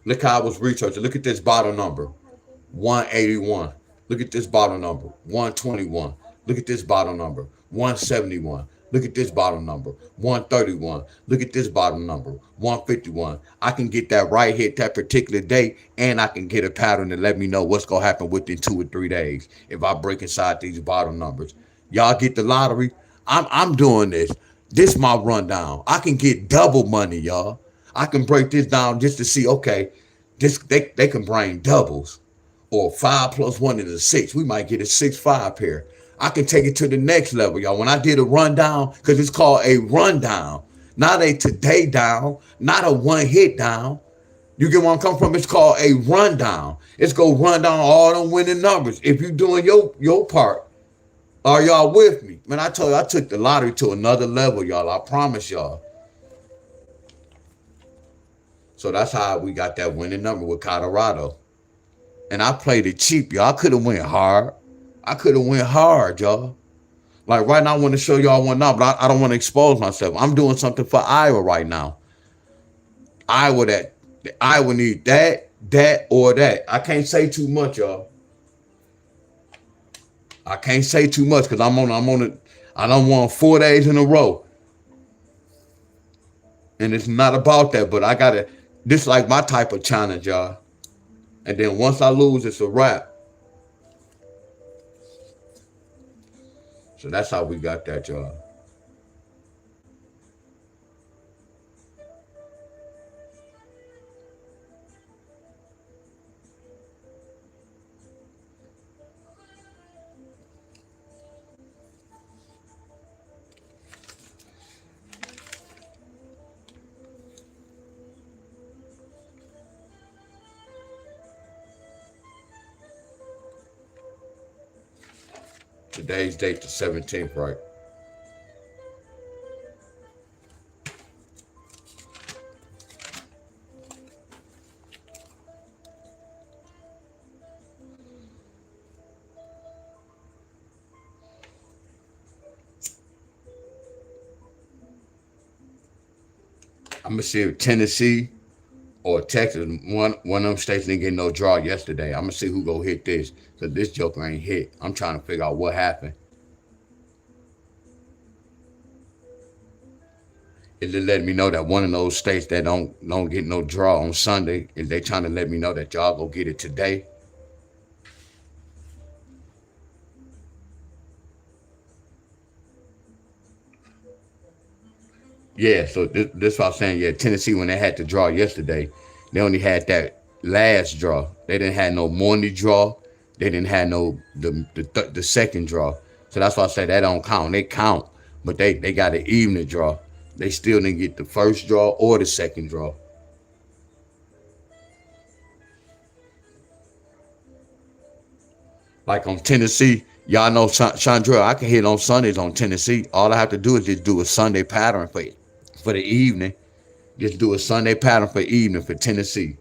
Look how I was researching. Look at this bottom number, 181. Look at this bottom number, 121. Look at this bottom number, 171. Look at this bottom number, 131. Look at this bottom number, 151. I can get that right hit that particular day, and I can get a pattern to let me know what's going to happen within 2 or 3 days if I break inside these bottom numbers. Y'all get the lottery. I'm doing this. This my rundown. I can get double money, y'all. I can break this down just to see, okay, they can bring doubles. Or 5 plus 1 is a 6. We might get a 6-5 pair. I can take it to the next level, y'all. When I did a rundown, because it's called a rundown, not a today down, not a one hit down. You get where I'm coming from? It's called a rundown. It's gonna run down all them winning numbers. If you doing your part, are y'all with me? Man, I told you I took the lottery to another level, y'all. I promise y'all. So that's how we got that winning number with Colorado. And I played it cheap, y'all. I could have went hard. I could have went hard, y'all. Like right now, I want to show y'all one now, but I don't want to expose myself. I'm doing something for Iowa right now. Iowa need that, or that. I can't say too much, y'all. I can't say too much because I'm on it. I don't want 4 days in a row. And it's not about that, but I gotta, this like my type of challenge, y'all. And then once I lose, it's a wrap. So that's how we got that, y'all. Today's date the 17th, right? I'm gonna see if Tennessee or Texas, one of them states didn't get no draw yesterday. I'm gonna see who go hit this, cause this joker ain't hit. I'm trying to figure out what happened. It just let me know that one of those states that don't get no draw on Sunday, is they trying to let me know that y'all go get it today. Yeah, so this what I'm saying. Yeah, Tennessee, when they had the draw yesterday, they only had that last draw. They didn't have no morning draw. They didn't have no the second draw. So that's why I say that don't count. They count, but they got an evening draw. They still didn't get the first draw or the second draw. Like on Tennessee, y'all know Chandra, I can hit on Sundays on Tennessee. All I have to do is just do a Sunday pattern for the evening. Just do a Sunday pattern for evening for Tennessee.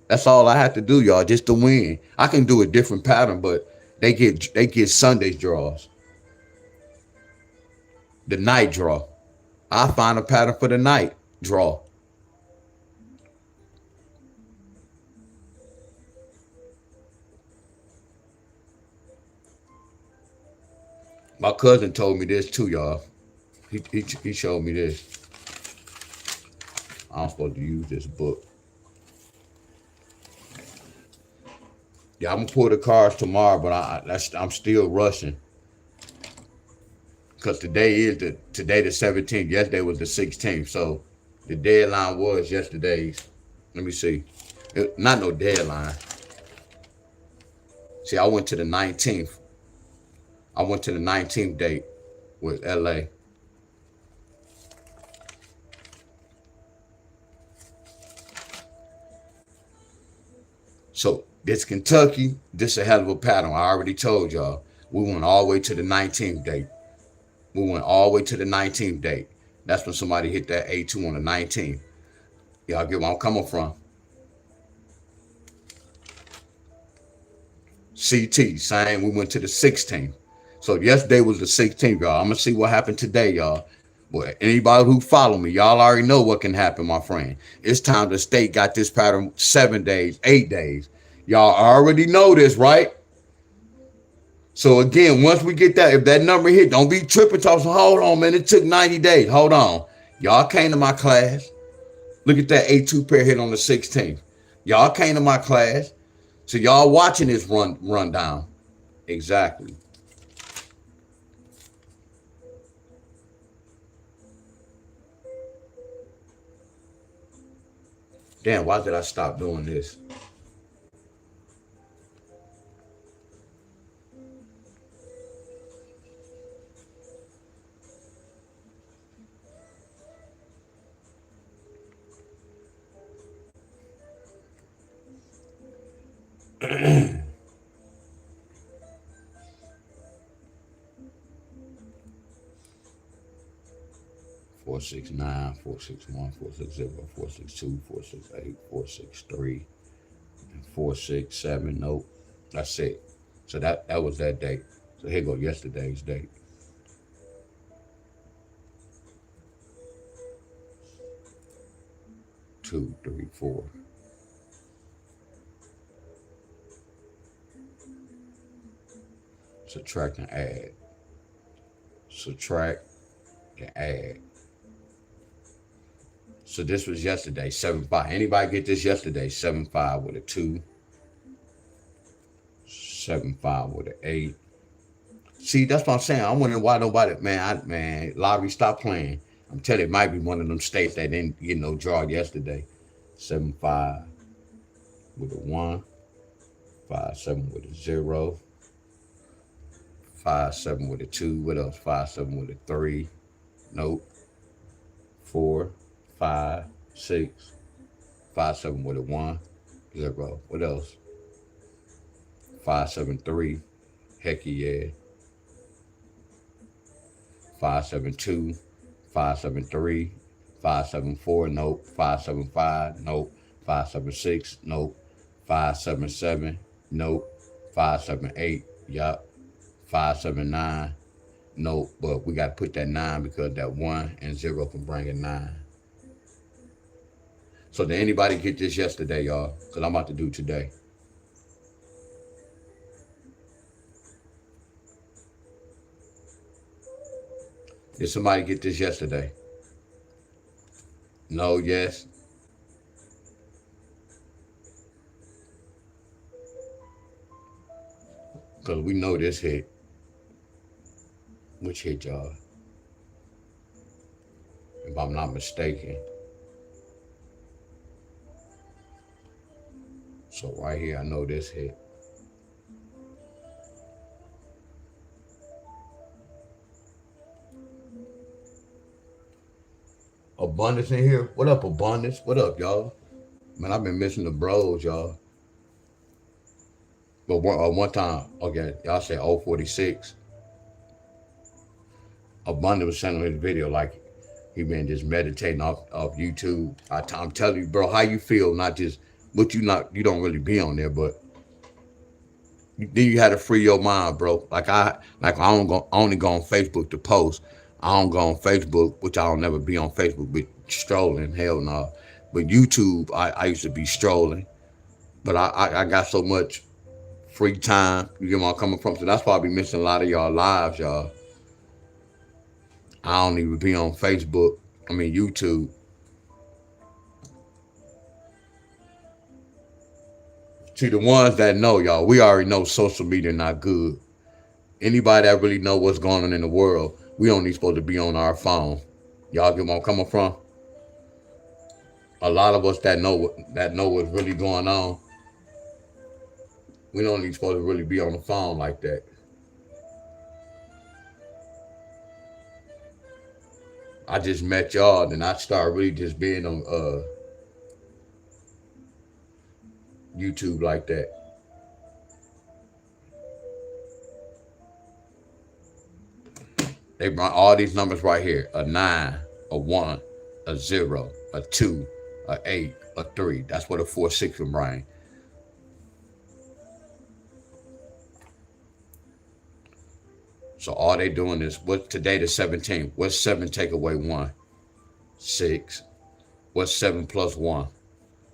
That's all I have to do, y'all, just to win. I can do a different pattern, but they get Sunday draws, the night draw. I find a pattern for the night draw. My cousin told me this too, y'all. He showed me this. I'm supposed to use this book. Yeah, I'm gonna pull the cards tomorrow, but I'm still rushing because today the 17th. Yesterday was the 16th, so the deadline was yesterday's. Let me see. Not no deadline. See, I went to the 19th. I went to the 19th date with LA. So this Kentucky, this a hell of a pattern. I already told y'all. We went all the way to the 19th date. We went all the way to the 19th date. That's when somebody hit that A2 on the 19th. Y'all get where I'm coming from. CT, same. We went to the 16th. So yesterday was the 16th, y'all. I'm gonna see what happened today, y'all. But anybody who follow me, y'all already know what can happen, my friend. It's time the state got this pattern 7 days, 8 days. Y'all already know this, right? So again, once we get that, if that number hit, don't be tripping. Talk. So hold on, man. It took 90 days. Hold on. Y'all came to my class. Look at that A2 pair hit on the 16th. Y'all came to my class. So y'all watching this rundown. Exactly. Damn, why did I stop doing this? Four six nine, 461, 460, 462, 468, 463, and 467. Nope. That's it. So that was that date. So here go yesterday's date. 2, 3, 4. Subtract and add. Subtract and add. So this was yesterday, 7-5. Anybody get this yesterday? 7-5 with a 2. 7-5 with an 8. See, that's what I'm saying. I'm wondering why nobody, man, lottery, stop playing. I'm telling you, it might be one of them states that didn't get no draw yesterday. 7-5 with a 1. 5-7 with a 0. 5-7 with a 2. What else? 5-7 with a 3. Nope. 4, 5, 6. 5-7 with a 1. 0. What else? 5-7-3. Heck yeah. 572, 573, 574, nope. 575, nope. 576, nope. 577, nope. 578, yup. 579, nope. But we got to put that 9 because that 1 and 0 can bring a 9. So did anybody get this yesterday, y'all? Because I'm about to do today. Did somebody get this yesterday? No, yes. Because we know this hit. Which hit, y'all? If I'm not mistaken. So right here, I know this hit. Abundance in here. What up, Abundance? What up, y'all? Man, I've been missing the bros, y'all. But one time, okay, y'all say 046. Abundance was sending his video like he been just meditating off YouTube. I'm telling you, bro, how you feel, not just what you don't really be on there, but then you had to free your mind, bro. I only go on Facebook to post. I don't go on Facebook, which I don't never be on Facebook, but strolling, hell no. But YouTube, I used to be strolling. But I got so much free time. You get where I'm coming from? So that's why I be missing a lot of y'all lives, y'all. I don't even be on Facebook. I mean YouTube. See, the ones that know, y'all, we already know social media not good. Anybody that really know what's going on in the world, we only supposed to be on our phone. Y'all get where I'm coming from? A lot of us that know what's really going on, we don't even supposed to really be on the phone like that. I just met y'all, then I started really just being on YouTube like that. They brought all these numbers right here: a 9, a 1, a 0, a 2, a 8, a 3. That's what a 4, 6 can bring. So all they doing is, what today the 17th? What's 7 take away 1? 6. What's 7 plus 1?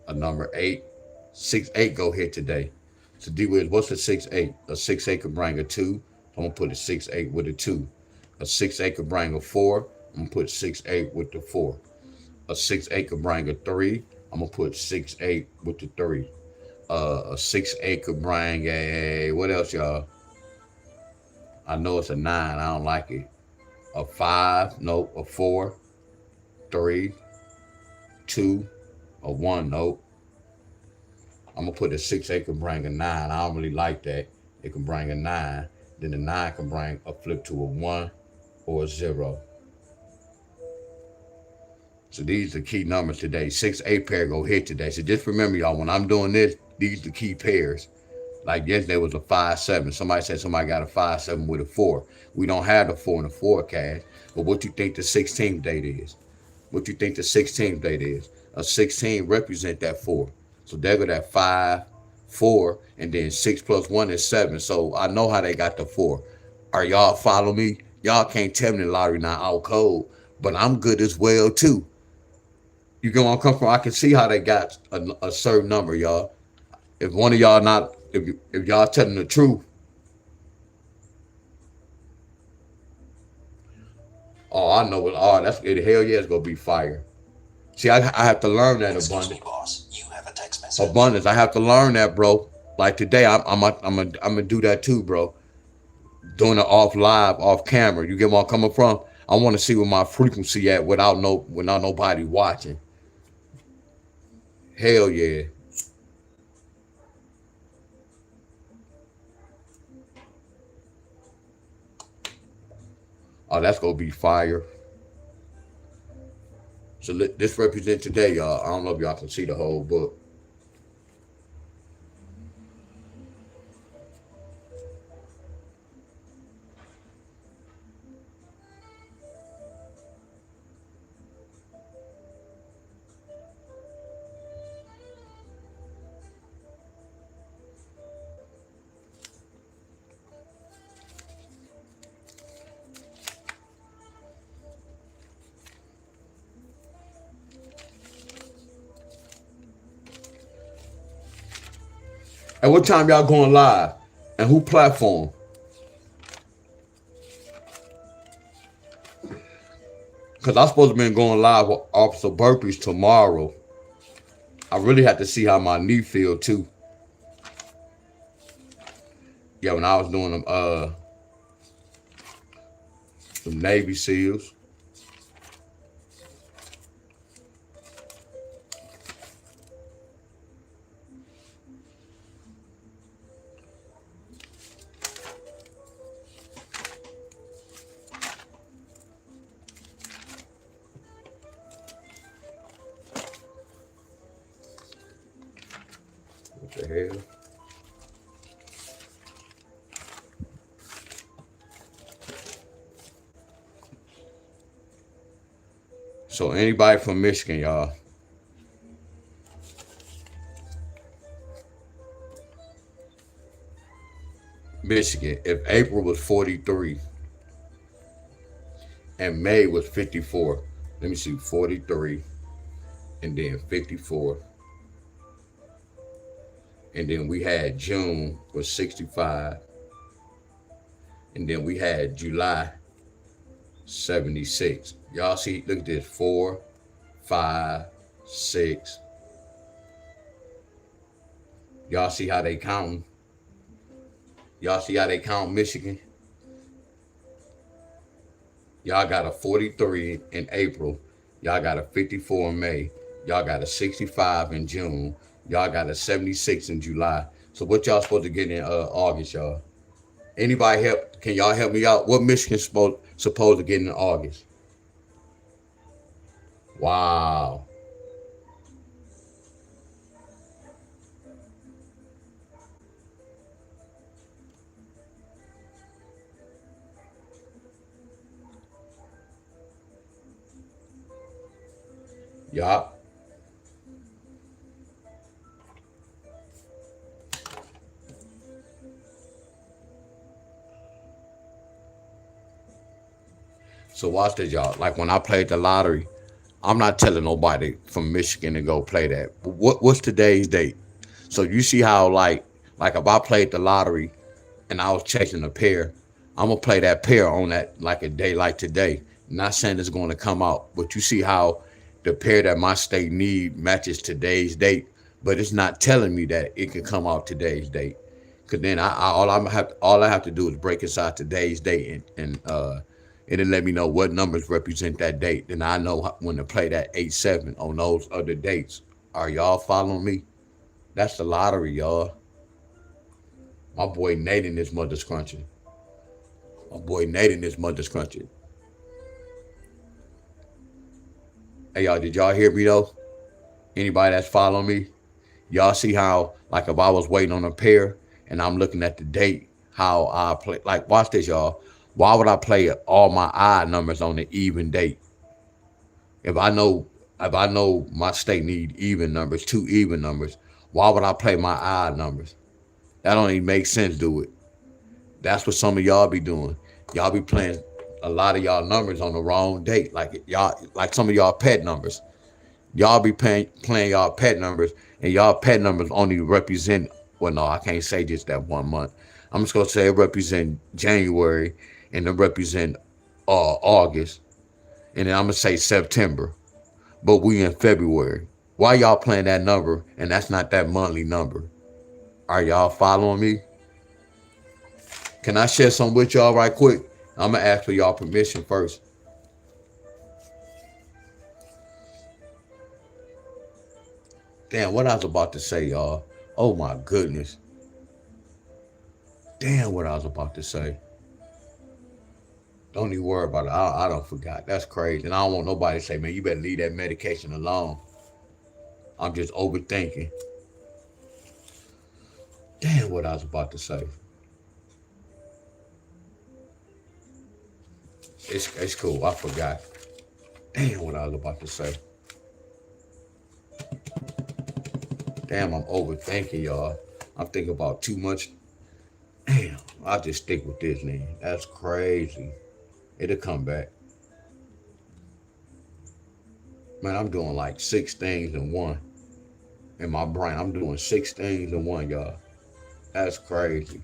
A number 8. 6, 8 go here today. So D with what's a 6, 8? A 6, 8 could bring a 2. I'm gonna put a 6, 8 with a 2. A 6, 8 could bring a 4. I'm gonna put 6, 8 with the 4. A 6, 8 could bring a 3. I'm gonna put 6, 8 with the 3. A 6, 8 could bring a, what else, y'all? I know it's a 9. I don't like it. A 5. Nope. A 4. 3. 2. A 1. Nope. I'm gonna put a 6, 8 can bring a 9. I don't really like that. It can bring a 9. Then the 9 can bring a flip to a 1 or a 0. So these are the key numbers today. 6, 8 pair go hit today. So just remember, y'all, when I'm doing this, these are the key pairs. Like yesterday was a 5, 7. Somebody said somebody got a 5, 7 with a 4. We don't have the 4 in the forecast. But what you think the 16th date is? What you think the 16th date is? A 16 represent that 4. So there go that 5, 4, and then 6 plus 1 is 7. So I know how they got the 4. Are y'all follow me? Y'all can't tell me the lottery not out cold, but I'm good as well too. You get where I'm coming from? I can see how they got a certain number, y'all. If one of y'all not, if y'all telling the truth, oh, I know it. Oh, that's it. Hell yeah, it's gonna be fire. See, I have to learn that. Excuse Abundance. me, boss. You have a text message. Abundance. I have to learn that, bro. Like today, I'm gonna do that too, bro. Doing it off live, off camera. You get where I'm coming from? I want to see where my frequency at without nobody watching. Hell yeah. Oh, that's gonna be fire. So this represent today, y'all. I don't know if y'all can see the whole book. At what time y'all going live? And who platform? Because I'm supposed to be going live with Officer Burpees tomorrow. I really have to see how my knee feel too. Yeah, when I was doing some Navy SEALs. What the hell? So anybody from Michigan, y'all? Michigan, if April was 43 and May was 54, let me see, 43 and then 54. And then we had June was 65. And then we had July 76. Y'all see, look at this, 4, 5, 6. Y'all see how they counting? Y'all see how they count Michigan? Y'all got a 43 in April. Y'all got a 54 in May. Y'all got a 65 in June. Y'all got a 76 in July. So what y'all supposed to get in August, y'all? Anybody help? Can y'all help me out? What Michigan supposed to get in August? Wow. Y'all. So watch this, y'all. Like when I played the lottery, I'm not telling nobody from Michigan to go play that. But what's today's date? So you see how like if I played the lottery and I was chasing a pair, I'm gonna play that pair on that like a day like today. Not saying it's gonna come out, but you see how the pair that my state need matches today's date, but it's not telling me that it can come out today's date. Cause then all I have to do is break inside today's date and it'll let me know what numbers represent that date. Then I know when to play that 8-7 on those other dates. Are y'all following me? That's the lottery, y'all. My boy Nate in this mother scrunching. My boy Nate in this mother scrunching. Hey y'all, did y'all hear me though? Anybody that's following me? Y'all see how, like if I was waiting on a pair and I'm looking at the date, how I play, like watch this y'all. Why would I play all my odd numbers on the even date? If I know my state need even numbers, 2 even numbers, why would I play my odd numbers? That don't even make sense, do it? That's what some of y'all be doing. Y'all be playing a lot of y'all numbers on the wrong date. Like some of y'all pet numbers. Y'all be playing y'all pet numbers, and y'all pet numbers only represent, well, no, I can't say just that 1 month. I'm just gonna say it represent January, and it represent August, and then I'm gonna say September. But we in February. Why y'all playing that number, and that's not that monthly number? Are y'all following me? Can I share something with y'all right quick? I'm gonna ask for y'all permission first. Damn, what I was about to say, y'all. Oh my goodness. Damn, what I was about to say. Don't even worry about it. I don't forgot. That's crazy. And I don't want nobody to say, man, you better leave that medication alone. I'm just overthinking. Damn, what I was about to say. It's cool. I forgot. Damn, what I was about to say. Damn, I'm overthinking, y'all. I'm thinking about too much. Damn, I'll just stick with this, man. That's crazy. It'll come back. Man, I'm doing like 6 things in one. In my brain, I'm doing 6 things in one, y'all. That's crazy.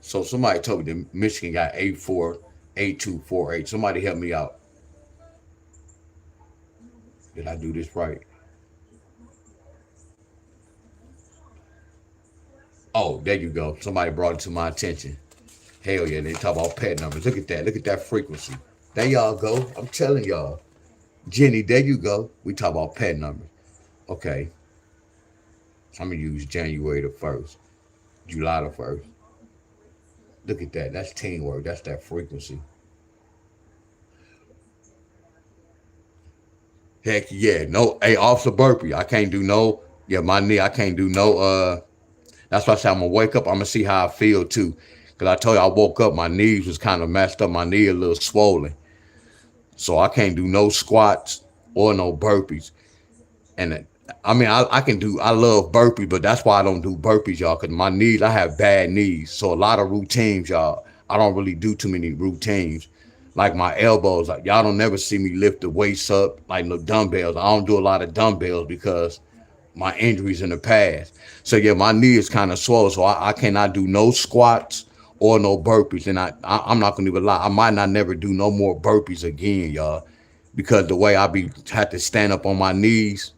So somebody told me that Michigan got 848248. Somebody help me out. Did I do this right? Oh, there you go. Somebody brought it to my attention. Hell yeah, they talk about pet numbers. Look at that. Look at that frequency. There y'all go. I'm telling y'all. Jenny, there you go. We talk about pet numbers. Okay. I'm going to use January the 1st, July the 1st. Look at that. That's teamwork. That's that frequency. Heck yeah. No, hey, Officer Burpee. I can't do no, yeah, my knee. I can't do no, that's why I said I'm going to wake up. I'm going to see how I feel too. Because I told you I woke up, my knees was kind of messed up. My knee a little swollen. So I can't do no squats or no burpees. And I mean, I can do, I love burpees, but that's why I don't do burpees, y'all, because my knees, I have bad knees. So a lot of routines, y'all, I don't really do too many routines. Like my elbows, like y'all don't never see me lift the weights up, like no dumbbells. I don't do a lot of dumbbells because my injuries in the past. So yeah, my knee is kind of swollen, so I cannot do no squats or no burpees. And I'm not gonna even lie, I might not never do no more burpees again, y'all, because the way I had to stand up on my knees.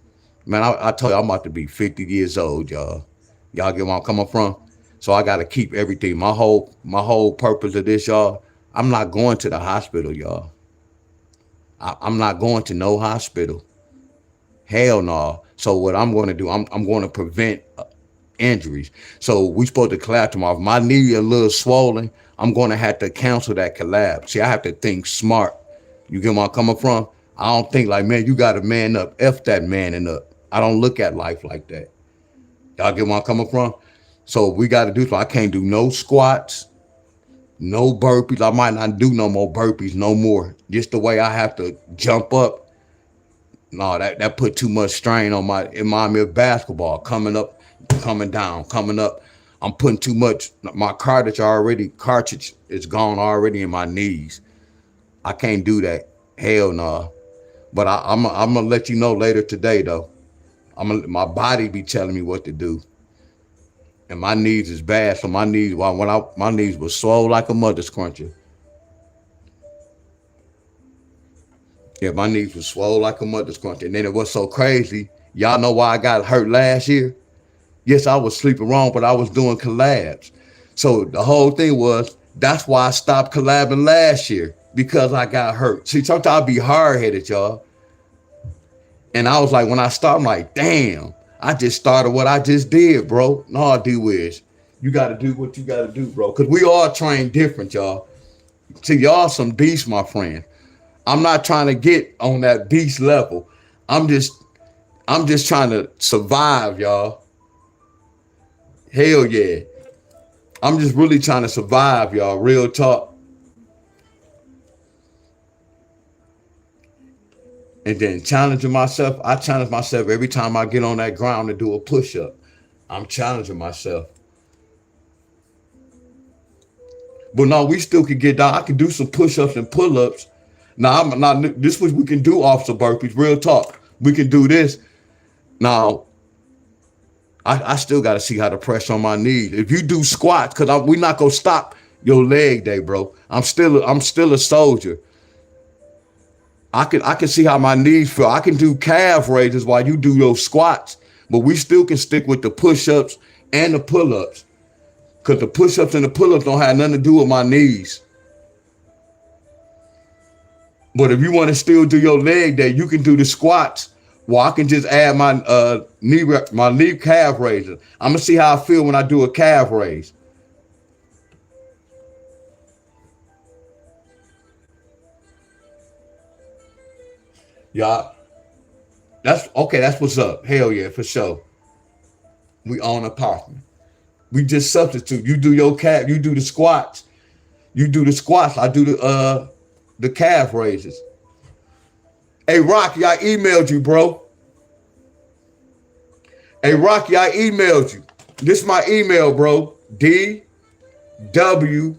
Man, I told you I'm about to be 50 years old, y'all. Y'all get where I'm coming from? So I gotta keep everything. My whole purpose of this, y'all, I'm not going to the hospital, y'all. I'm not going to no hospital. Hell no. So what I'm going to do, I'm going to prevent injuries. So we supposed to collab tomorrow. If my knee a little swollen, I'm going to have to cancel that collab. See, I have to think smart. You get where I'm coming from? I don't think like, man, you got to man up. F that manning up. I don't look at life like that. Y'all get where I'm coming from? So we got to do so. I can't do no squats, no burpees. I might not do no more burpees no more. Just the way I have to jump up. No, that put too much strain on my, it remind me of basketball, coming up, coming down, coming up. I'm putting too much, my cartridge is gone already in my knees. I can't do that. Hell no. But I'm gonna let you know later today though. My body be telling me what to do. And my knees is bad. So my knees, my knees was swole like a mother's cruncher. Yeah, my knees was swole like a mother's cruncher. And then it was so crazy. Y'all know why I got hurt last year? Yes, I was sleeping wrong, but I was doing collabs. So the whole thing was, that's why I stopped collabing last year, because I got hurt. See, sometimes I be hard-headed, y'all. And I was like, when I started, I'm like, damn, I just started what I just did, bro. No, do is, you got to do what you got to do, bro. Because we all train different, y'all. See, y'all some beasts, my friend. I'm not trying to get on that beast level. I'm just trying to survive, y'all. Hell yeah. I'm just really trying to survive, y'all. Real talk. And then challenging myself. I challenge myself every time I get on that ground to do a push-up. I'm challenging myself. But no, we still can get down. I can do some push-ups and pull-ups. Now, this is what we can do, Officer Burpees. Real talk. We can do this. Now, I still got to see how to press on my knees. If you do squats, because we not going to stop your leg day, bro. I'm still a soldier. I can see how my knees feel. I can do calf raises while you do those squats, but we still can stick with the push-ups and the pull-ups, because the push-ups and the pull-ups don't have nothing to do with my knees. But if you want to still do your leg day, you can do the squats. Well, I can just add my knee calf raises. I'm gonna see how I feel when I do a calf raise. Yeah, that's okay. That's what's up. Hell yeah, for sure. We own an apartment. We just substitute. You do your calf. You do the squats. You do the squats. I do the calf raises. Hey Rocky, I emailed you, bro. Hey Rocky, I emailed you. This is my email, bro. DWIZ7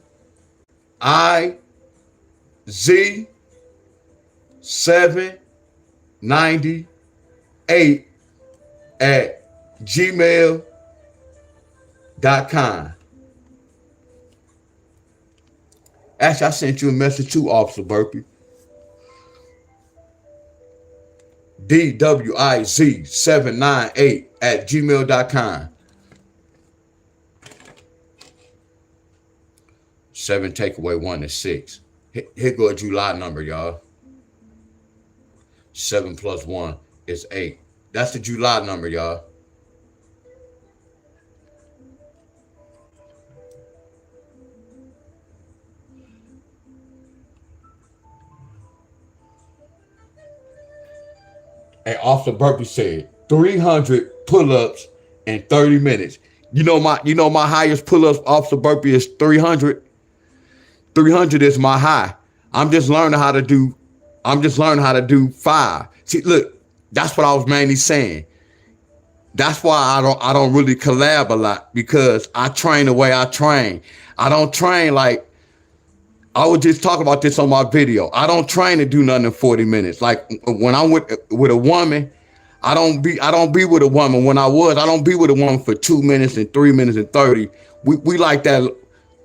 98 at gmail.com. Actually, I sent you a message too, Officer Burpee. DWIZ798 at gmail.com. 7 take away 1 is 6. Here go a July number, y'all. 7 plus 1 is 8. That's the July number, y'all. And Officer Burpee said 300 pull-ups in 30 minutes. You know my highest pull-ups, Officer Burpee, is 300. 300 is my high. I'm just learning how to do 5. See, look, that's what I was mainly saying. That's why I don't really collab a lot, because I train the way I train. I don't train like, I was just talking about this on my video. I don't train to do nothing in 40 minutes. Like when I'm with a woman, I don't be with a woman. When I don't be with a woman for 2 minutes and 3 minutes and 30. We like that.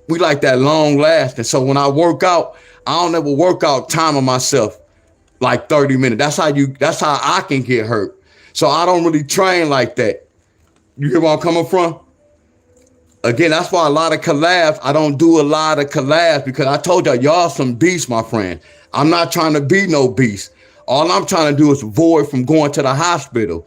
We like that long lasting. So when I work out, I don't ever work out timing myself like 30 minutes. That's how I can get hurt. So I don't really train like that. You hear where I'm coming from? Again, that's why a lot of collabs, I don't do a lot of collabs, because I told y'all some beasts, my friend. I'm not trying to be no beast. All I'm trying to do is avoid from going to the hospital.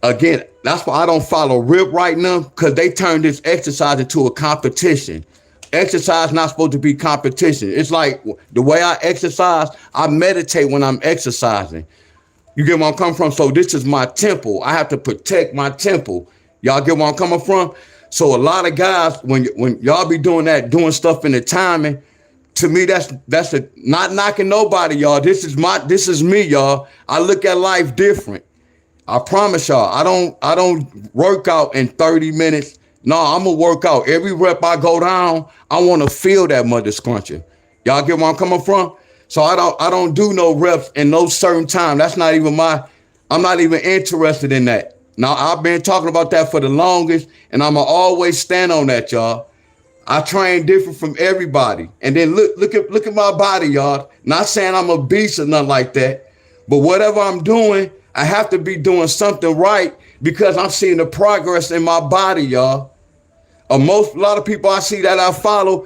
Again, that's why I don't follow Rip right now, because they turned this exercise into a competition. Exercise not supposed to be competition. It's like the way I exercise, I meditate when I'm exercising. You get where I'm coming from? So this is my temple. I have to protect my temple. Y'all get where I'm coming from? So a lot of guys, when y'all be doing that, doing stuff in the timing, to me, that's not knocking nobody, y'all. This is me, y'all. I look at life different. I promise y'all, I don't work out in 30 minutes. No, I'm gonna work out. Every rep I go down, I want to feel that mother scrunching. Y'all get where I'm coming from? So I don't do no reps in no certain time. That's not even I'm not even interested in that. Now, I've been talking about that for the longest, and I'm going to always stand on that, y'all. I train different from everybody. And then look at my body, y'all. Not saying I'm a beast or nothing like that, but whatever I'm doing, I have to be doing something right, because I'm seeing the progress in my body, y'all. A lot of people I see that I follow,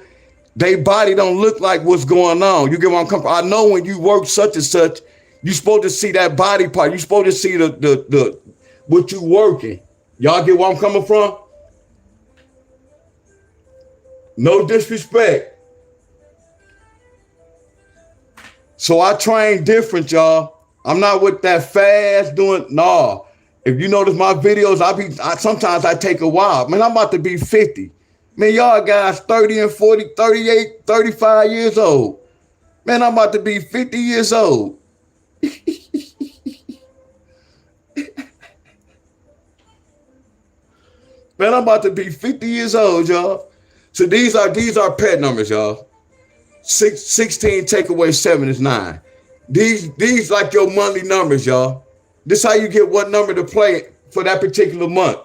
their body don't look like what's going on. You get where I'm coming from? I know when you work such and such, you're supposed to see that body part. You're supposed to see the what you working. Y'all get where I'm coming from? No disrespect. So I train different, y'all. I'm not with that fast doing, nah. If you notice my videos, sometimes I take a while. Man, I'm about to be 50. Man, y'all guys 30 and 40, 38, 35 years old. Man, I'm about to be 50 years old. Man, I'm about to be 50 years old, y'all. So these are pet numbers, y'all. 16 take away 7 is 9. These like your monthly numbers, y'all. This how you get what number to play for that particular month.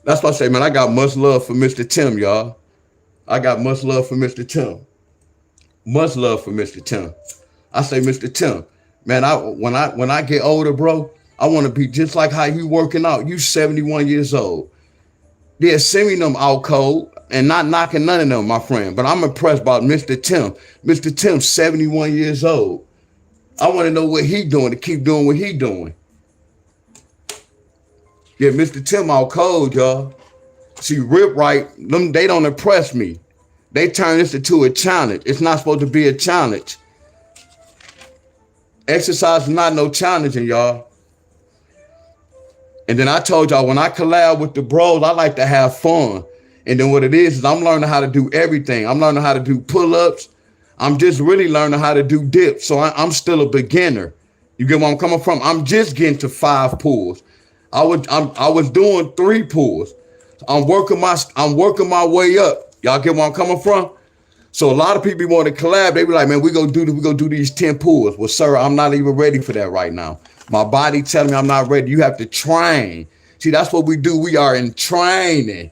That's why I say, man, I got much love for Mr. Tim, y'all. I got much love for Mr. Tim. Much love for Mr. Tim. I say, Mr. Tim, man, when I get older, bro, I want to be just like how you working out. You 71 years old. Yeah, send me them out cold and not knocking none of them, my friend. But I'm impressed by Mr. Tim. Mr. Tim, 71 years old. I want to know what he doing to keep doing what he doing. Yeah, Mr. Tim out cold, y'all. See, Rip right, them, they don't impress me. They turn this into a challenge. It's not supposed to be a challenge. Exercise is not no challenging, y'all. And then I told y'all, when I collab with the bros, I like to have fun. And then what it is I'm learning how to do everything. I'm learning how to do pull-ups. I'm just really learning how to do dips. So I'm still a beginner. You get where I'm coming from? I'm just getting to 5 pulls. I was doing 3 pulls. I'm working my way up. Y'all get where I'm coming from? So a lot of people want to collab. They be like, man, we gonna do this, we gonna do these 10 pulls. Well, sir, I'm not even ready for that right now. My body telling me I'm not ready. You have to train. See, that's what we do. We are in training.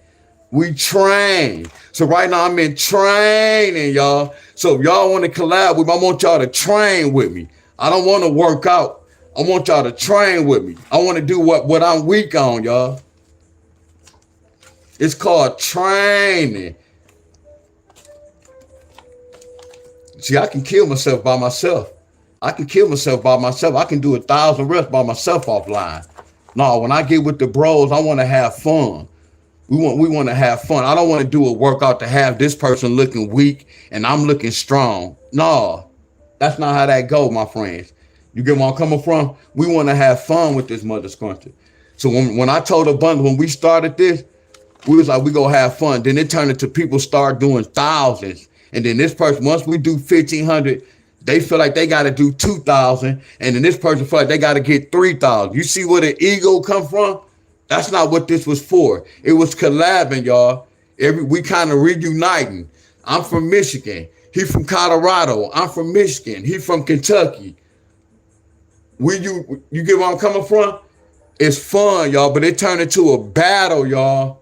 We train. So right now I'm in training, y'all. So if y'all want to collab with me, I want y'all to train with me. I don't want to work out. I want y'all to train with me. I want to do what I'm weak on, y'all. It's called training. See, I can kill myself by myself. I can kill myself by myself. I can do 1,000 reps by myself offline. No, when I get with the bros, I want to have fun. We want to have fun. I don't want to do a workout to have this person looking weak and I'm looking strong. No, that's not how that go, my friends. You get where I'm coming from? We want to have fun with this mother scruncher. So when I told a bundle, when we started this, we was like, we gonna have fun. Then it turned into people start doing thousands. And then this person, once we do 1,500, they feel like they gotta do 2,000. And then this person feel like they gotta get 3,000. You see where the ego come from? That's not what this was for. It was collabing, y'all. We kind of reuniting. I'm from Michigan. He from Colorado. I'm from Michigan. He from Kentucky. You get where I'm coming from? It's fun, y'all, but it turned into a battle, y'all.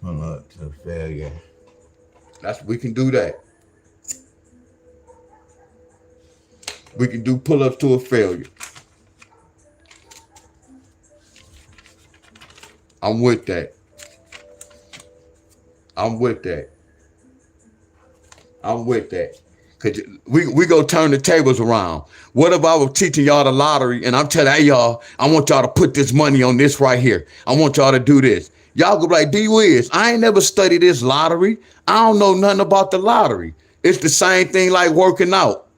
Come up to failure. We can do that. We can do pull-ups to a failure. I'm with that. I'm with that. I'm with that. Cause we go turn the tables around. What if I was teaching y'all the lottery and I'm telling, hey y'all, I want y'all to put this money on this right here. I want y'all to do this. Y'all go be like, D-Wiz, I ain't never studied this lottery. I don't know nothing about the lottery. It's the same thing like working out.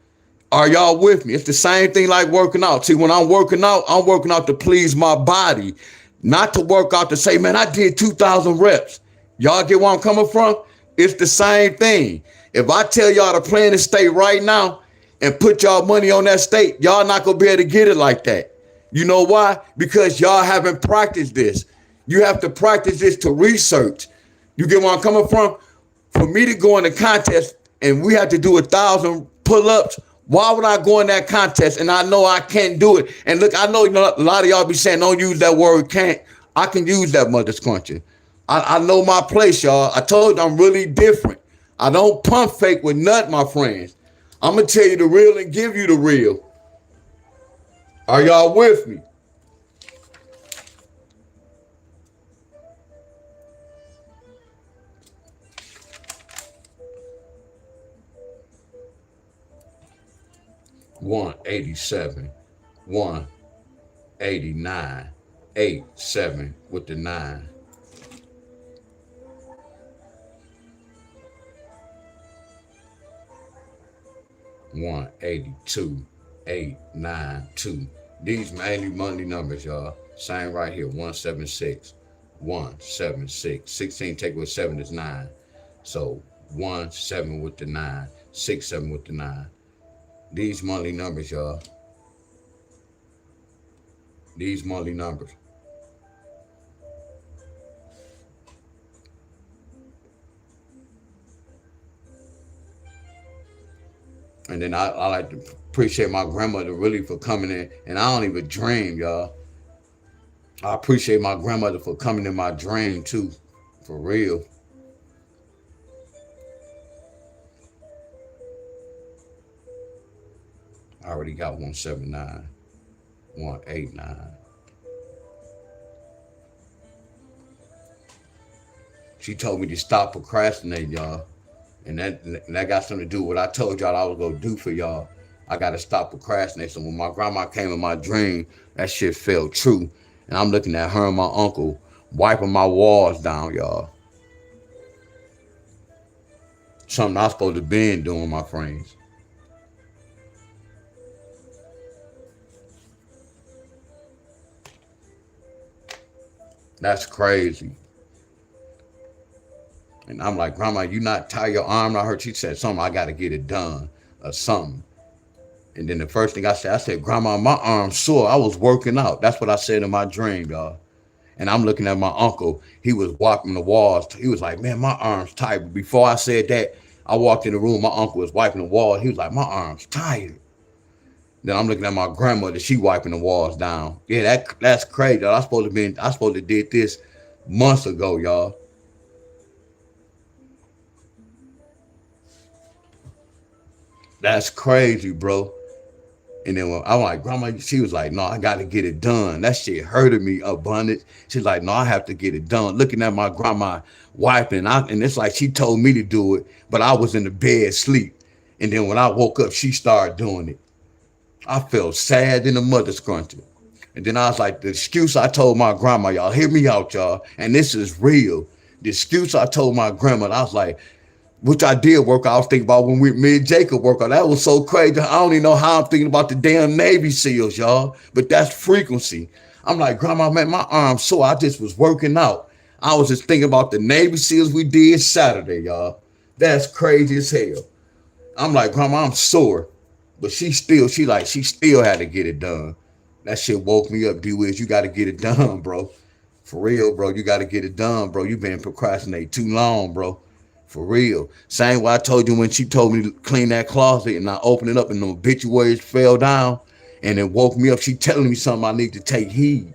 Are y'all with me? It's the same thing like working out. See, when I'm working out to please my body, not to work out to say, man, I did 2,000 reps. Y'all get where I'm coming from? It's the same thing. If I tell y'all to plan a state right now and put y'all money on that state, y'all not going to be able to get it like that. You know why? Because y'all haven't practiced this. You have to practice this to research. You get where I'm coming from? For me to go in a contest and we have to do 1,000 pull-ups, why would I go in that contest and I know I can't do it? And look, I know, a lot of y'all be saying don't use that word can't. I can use that mother scruncher. I know my place, y'all. I told you I'm really different. I don't pump fake with nothing, my friends. I'm going to tell you the real and give you the real. Are y'all with me? $187, 189, 87 with the 9. 182, 892. These mainly monthly numbers, y'all. Same right here. 176, 176. 16 take with 7 is 9. So 1, 7 with the 9, 6, 7 with the 9. These monthly numbers, y'all. These monthly numbers. And then I like to appreciate my grandmother really for coming in. And I don't even dream, y'all. I appreciate my grandmother for coming in my dream too. For real. I already got 179, 189. She told me to stop procrastinating, y'all. And that got something to do with what I told y'all I was going to do for y'all. I got to stop procrastinating. So when my grandma came in my dream, that shit felt true. And I'm looking at her and my uncle wiping my walls down, y'all. Something I supposed to been doing, my friends. That's crazy. And I'm like, Grandma, you not tie your arm not hurt? She said something, I got to get it done or something. And then the first thing I said, Grandma, my arm's sore. I was working out. That's what I said in my dream, y'all. And I'm looking at my uncle. He was wiping the walls. He was like, man, my arm's tight. But before I said that, I walked in the room. My uncle was wiping the wall. He was like, my arm's tired. Then I'm looking at my grandmother. She wiping the walls down. Yeah, that's crazy. I supposed to did this months ago, y'all. That's crazy, bro. And then when I'm like, Grandma, she was like, no, I got to get it done. That shit hurted me abundant. She's like, no, I have to get it done. Looking at my grandma wiping, and it's like she told me to do it, but I was in the bed sleep. And then when I woke up, she started doing it. I felt sad in the mother scrunchie. And then I was like, the excuse I told my grandma, y'all, hear me out, y'all. And this is real. The excuse I told my grandma, I was like, which I did work out. I was thinking about when me and Jacob work out. That was so crazy. I don't even know how I'm thinking about the damn Navy SEALs, y'all. But that's frequency. I'm like, Grandma, man, my arm's sore. I just was working out. I was just thinking about the Navy SEALs we did Saturday, y'all. That's crazy as hell. I'm like, Grandma, I'm sore. But she still had to get it done. That shit woke me up, D-Wiz. You got to get it done, bro. For real, bro. You got to get it done, bro. You been procrastinating too long, bro. For real. Same way I told you when she told me to clean that closet and I opened it up and the obituaries fell down and it woke me up. She telling me something I need to take heed.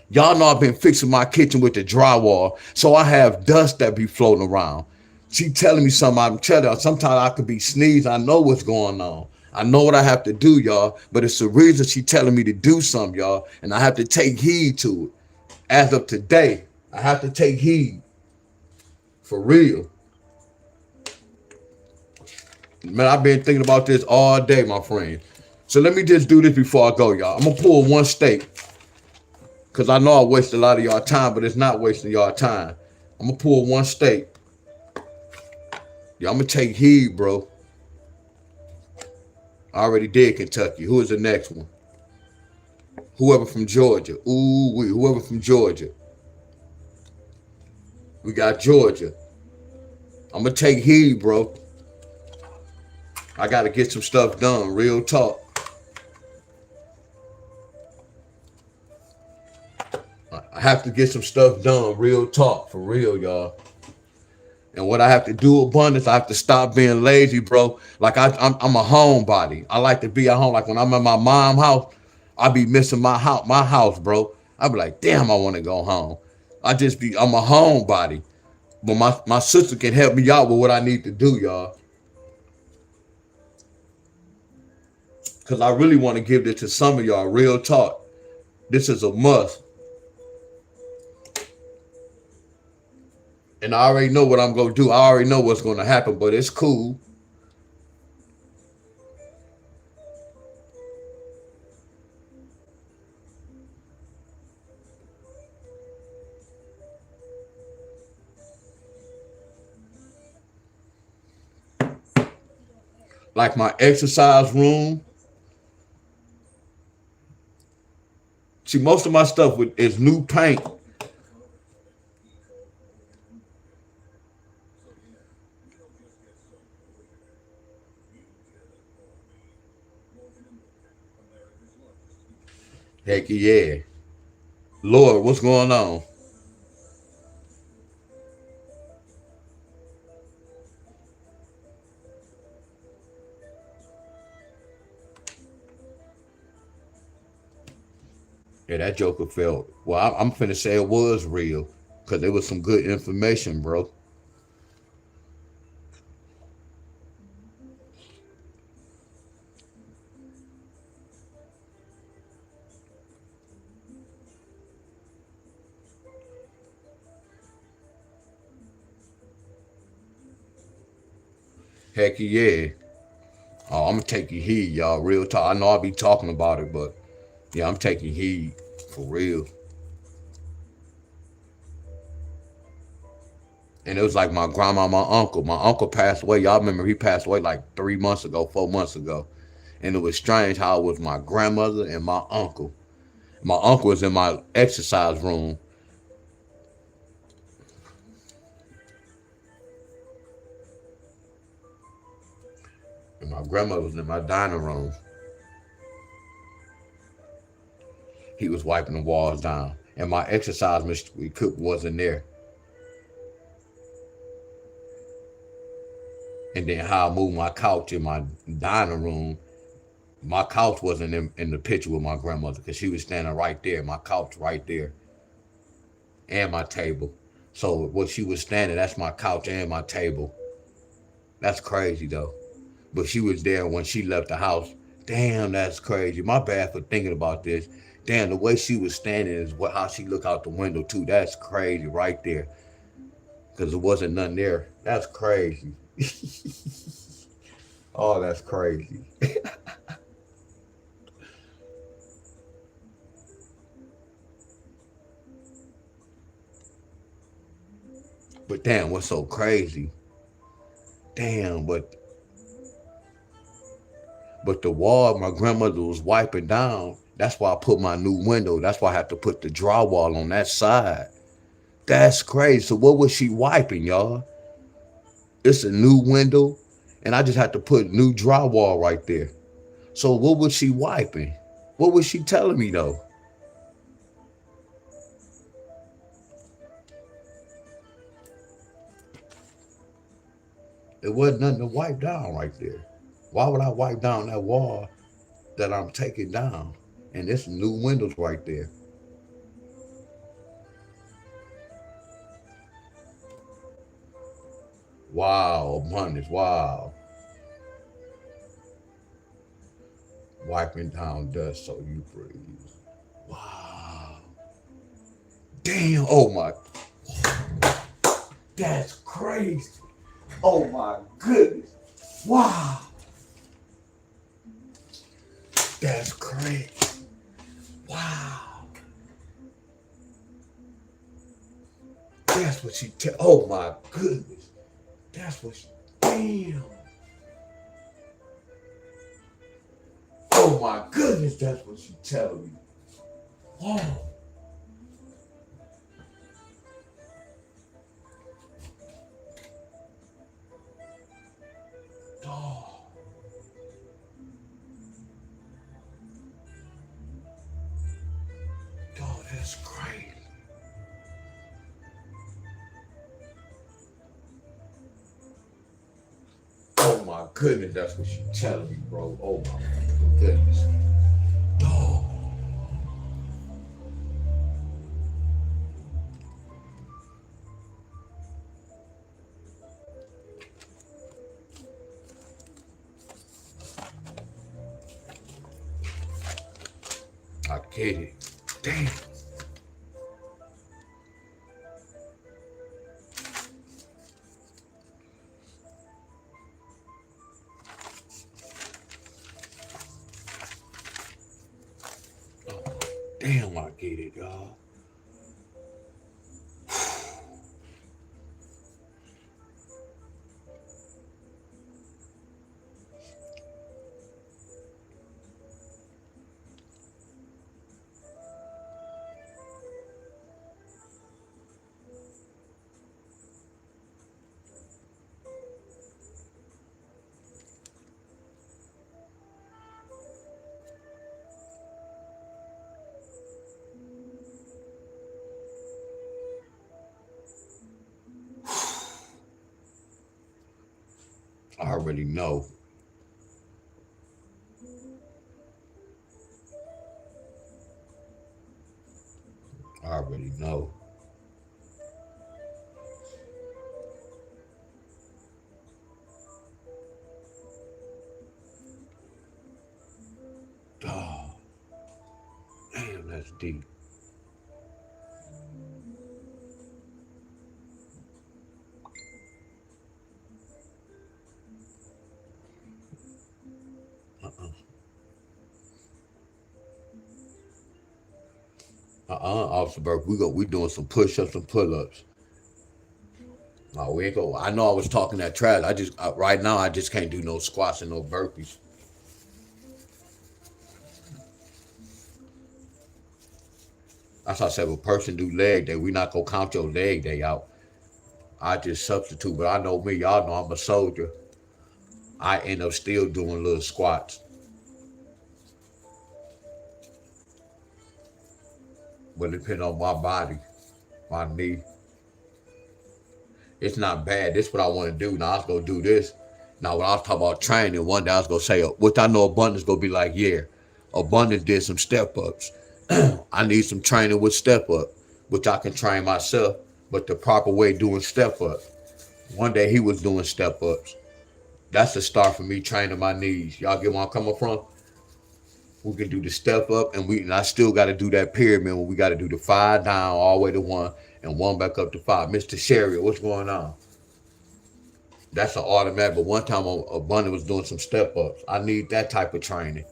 Y'all know I've been fixing my kitchen with the drywall, so I have dust that be floating around. She telling me something. I'm telling her, sometimes I could be sneezing. I know what's going on. I know what I have to do, y'all, but it's the reason she telling me to do something, y'all, and I have to take heed to it. As of today, I have to take heed. For real. Man, I've been thinking about this all day, my friend. So let me just do this before I go, y'all. I'm going to pull one steak. Because I know I waste a lot of y'all time, but it's not wasting y'all time. I'm going to pull one steak. Yeah, I'm going to take heed, bro. I already did Kentucky. Who is the next one? Whoever from Georgia. Whoever from Georgia. We got Georgia. I'm going to take heed, bro. I got to get some stuff done. Real talk. I have to get some stuff done. Real talk. For real, y'all. And what I have to do, abundance, I have to stop being lazy, bro. Like I'm a homebody. I like to be at home. Like when I'm at my mom's house, I be missing my house, bro. I be like, damn, I want to go home. I'm a homebody. But my sister can help me out with what I need to do, y'all. Because I really want to give this to some of y'all. Real talk. This is a must. And I already know what I'm going to do. I already know what's going to happen, but it's cool. Like my exercise room. See, most of my stuff is new paint. Heck yeah. Lord, what's going on? Yeah, that Joker felt. Well, I'm finna say it was real. Because there was some good information, bro. Heck yeah. Oh, I'm gonna take you heed, y'all. Real talk. I know I'll be talking about it, but yeah, I'm taking heed for real. And it was like my grandma, my uncle. My uncle passed away. Y'all remember he passed away like 3 months ago, 4 months ago. And it was strange how it was my grandmother and my uncle. My uncle was in my exercise room. And my grandmother was in my dining room. He was wiping the walls down. and my exercise equipment wasn't there. And then how I moved my couch in my dining room, my couch wasn't in the picture with my grandmother because she was standing right there, my couch right there, and my table. So what she was standing, that's my couch and my table. That's crazy though. But she was there when she left the house. Damn, that's crazy. My bad for thinking about this. Damn, the way she was standing is how she looked out the window too. That's crazy right there. Because there wasn't nothing there. That's crazy. Oh, that's crazy. But damn, what's so crazy? Damn, but the wall my grandmother was wiping down. That's why I put my new window. That's why I had to put the drywall on that side. That's crazy. So what was she wiping, y'all? It's a new window, and I just had to put new drywall right there. So what was she wiping? What was she telling me though? It wasn't nothing to wipe down right there. Why would I wipe down that wall that I'm taking down? And there's new windows right there. Wow, abundance, wow. Wiping down dust so you breathe. Wow. Damn, oh my, that's crazy. Oh my goodness. Wow. That's crazy. Wow. That's what she oh my goodness. That's what she, damn. Oh my goodness, that's what she telling me. Oh. Oh. Oh, that's crazy. Oh my goodness, that's what she telling me, bro. Oh my goodness. Oh. I get it. Damn. Oh, damn, I get it, y'all. I already know. I already know. Oh, damn, that's deep. Officer Burke, we doing some push-ups and pull-ups. No, we ain't go. I know I was talking that trash. Right now I just can't do no squats and no burpees. That's why I said, if a person do leg day, we not gonna count your leg day out. I just substitute, but I know me, y'all know I'm a soldier. I end up still doing little squats. But depending on my body, my knee, it's not bad. This is what I want to do. Now I was gonna do this. Now when I was talking about training, one day I was gonna say, which I know Abundance gonna be like, yeah, Abundance did some step ups. I need some training with step up, which I can train myself, but the proper way doing step up. One day he was doing step ups. That's the start for me training my knees. Y'all get where I'm coming from? We can do the step up, and I still got to do that pyramid when we got to do the 5 down all the way to 1 and 1 back up to 5. Mr. Sherry, what's going on? That's an automatic. But one time a bunny was doing some step ups. I need that type of training.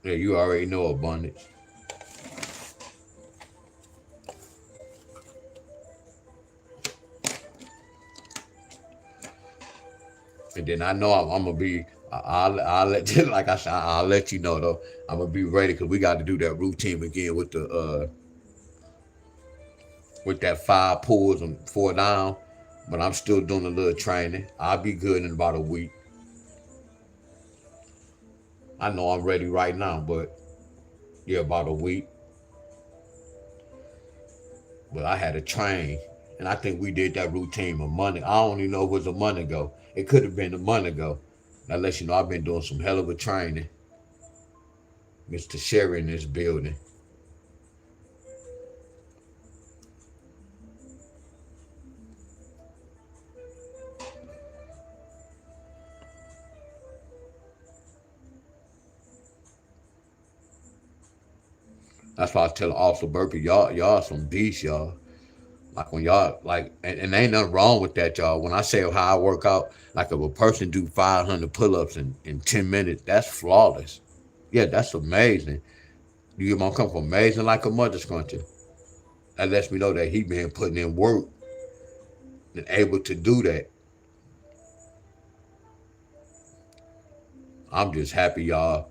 Yeah, you already know abundance. And then I know I'm gonna be. I'll let you, like I said, I'll let you know though. I'm gonna be ready because we got to do that routine again with that 5 pulls and 4 down. But I'm still doing a little training. I'll be good in about a week. I know I'm ready right now, but yeah, about a week. But I had to train, and I think we did that routine a month. I don't even know if it was a month ago. It could have been a month ago. That lets you know I've been doing some hell of a training. Mr. Sherry in this building. That's why I tell Officer Burpee, y'all some beasts, y'all. Like when y'all like, and ain't nothing wrong with that, y'all. When I say how I work out, like if a person do 500 pull-ups in 10 minutes, that's flawless. Yeah, that's amazing. You get my come from amazing like a mother scruncher. That lets me know that he been putting in work and able to do that. I'm just happy, y'all.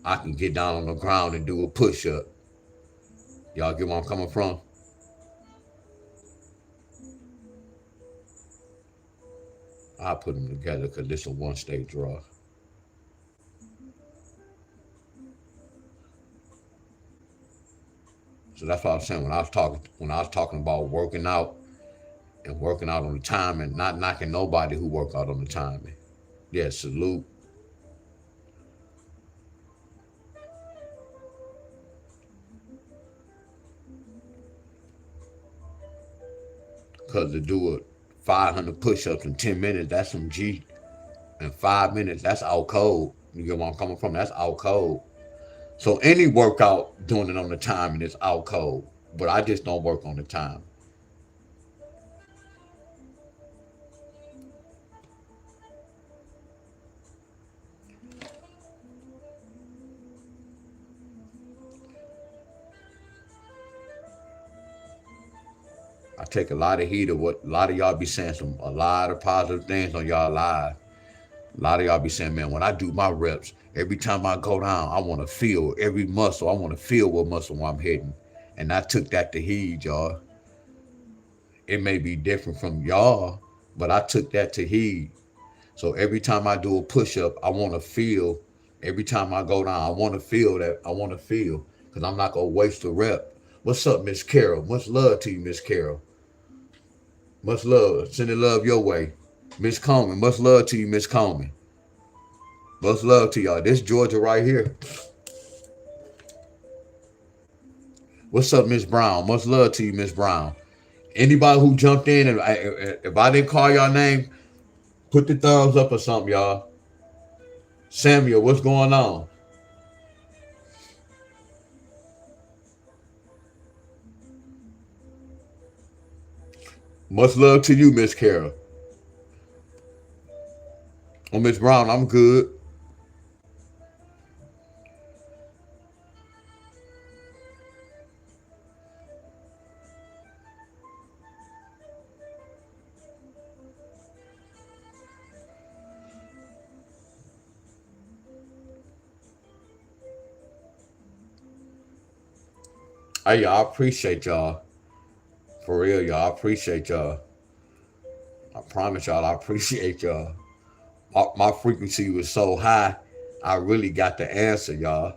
I can get down on the ground and do a push-up. Y'all get where I'm coming from? I put them together because this is a one-state draw. So that's what I was saying when I was talking about working out and working out on the time and not knocking nobody who work out on the timing. Yeah, salute. Cause to do a 500 push-ups in 10 minutes, that's some G. In 5 minutes, that's out cold. You get where I'm coming from? That's out cold. So any workout doing it on the timing is out cold. But I just don't work on the time. I take a lot of heat of what a lot of y'all be saying a lot of positive things on y'all live. A lot of y'all be saying, man, when I do my reps, every time I go down, I want to feel every muscle. I want to feel what muscle I'm hitting. And I took that to heed, y'all. It may be different from y'all, but I took that to heed. So every time I do a push-up, I want to feel. Every time I go down, I want to feel that. I want to feel because I'm not going to waste a rep. What's up, Miss Carol? Much love to you, Miss Carol. Much love. Sending love your way. Miss Coleman, much love to you, Miss Coleman. Much love to y'all. This Georgia right here. What's up, Miss Brown? Much love to you, Miss Brown. Anybody who jumped in, and if I didn't call your name, put the thumbs up or something, y'all. Samuel, what's going on? Much love to you, Miss Carol. Oh, Miss Brown, I'm good. Hey, y'all, I appreciate y'all. For real, y'all. I appreciate y'all. I promise y'all, I appreciate y'all. My frequency was so high, I really got the answer, y'all.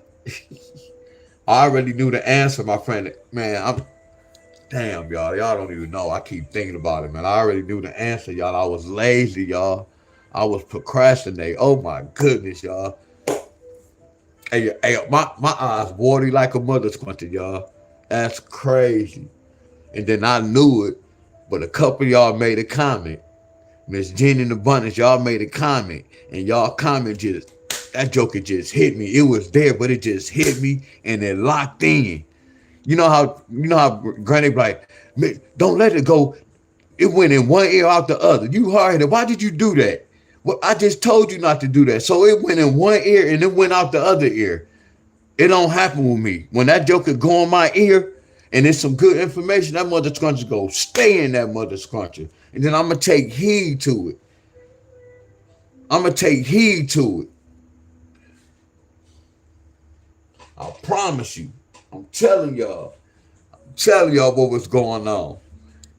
I already knew the answer, my friend. Man, I'm damn, y'all. Y'all don't even know. I keep thinking about it, man. I already knew the answer, y'all. I was lazy, y'all. I was procrastinating. Oh my goodness, y'all. Hey, my eyes watery like a mother squinted, y'all. That's crazy. And then I knew it, but a couple of y'all made a comment. Miss Jenny and Abundance, y'all made a comment, and y'all comment just that joker just hit me. It was there, but it just hit me and it locked in. You know how Granny be like, don't let it go. It went in one ear out the other. You heard it. Why did you do that? Well, I just told you not to do that. So it went in one ear and it went out the other ear. It don't happen with me. When that joker go in my ear and it's some good information, that mother scruncher go stay in that mother scruncher. And then I'm gonna take heed to it. I'm gonna take heed to it. I promise you. I'm telling y'all. I'm telling y'all what was going on.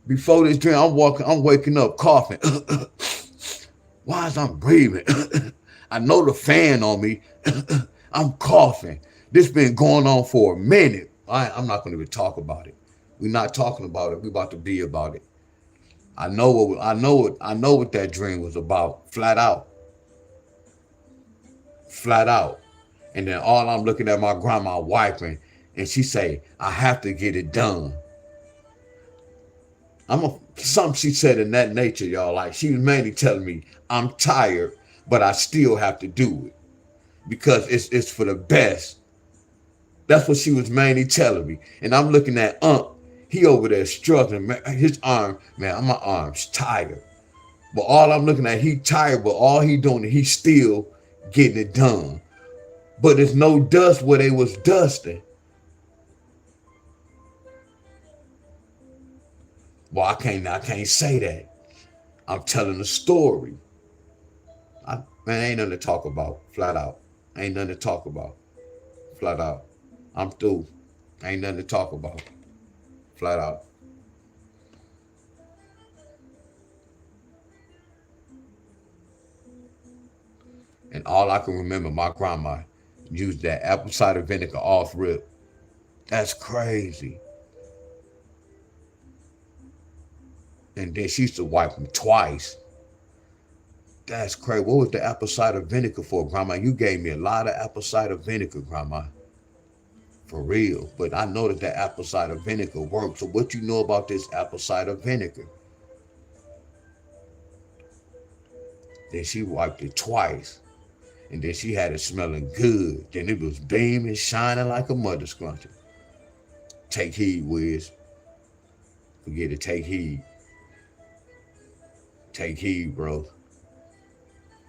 Before this dream, I'm waking up coughing. Why is I'm breathing? I know the fan on me. I'm coughing. This been going on for a minute. I'm not gonna even talk about it. We're not talking about it. We're about to be about it. I know what that dream was about. Flat out. Flat out. And then all I'm looking at my grandma wiping, and she say, I have to get it done. Something she said in that nature, y'all. Like she was mainly telling me, I'm tired, but I still have to do it. Because it's for the best. That's what she was mainly telling me. And I'm looking at he over there struggling. Man, his arm, man, my arm's tired. But all I'm looking at, he tired, but all he doing, he still getting it done. But there's no dust where they was dusting. Well, I can't say that. I'm telling a story. Man, ain't nothing to talk about. Flat out. Ain't nothing to talk about. Flat out. I'm through. Ain't nothing to talk about. Flat out. And all I can remember, my grandma used that apple cider vinegar off rip. That's crazy. And then she used to wipe them twice. That's crazy. What was the apple cider vinegar for, Grandma? You gave me a lot of apple cider vinegar, Grandma. For real. But I know that apple cider vinegar works. So what you know about this apple cider vinegar? Then she wiped it twice. And then she had it smelling good. Then it was beaming, shining like a mother scruncher. Take heed, Wiz. Forget it. Take heed. Take heed, bro.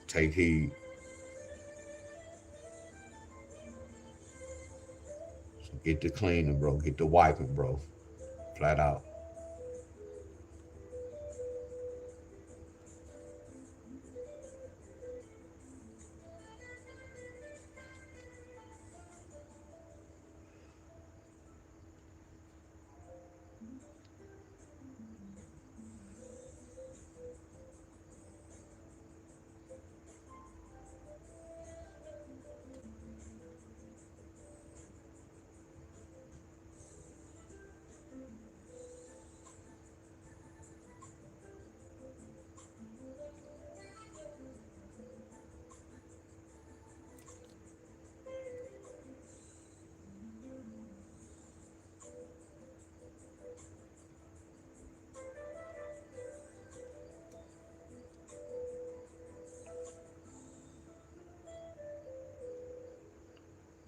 Take heed. So get the cleaning, bro. Get the wiping, bro. Flat out.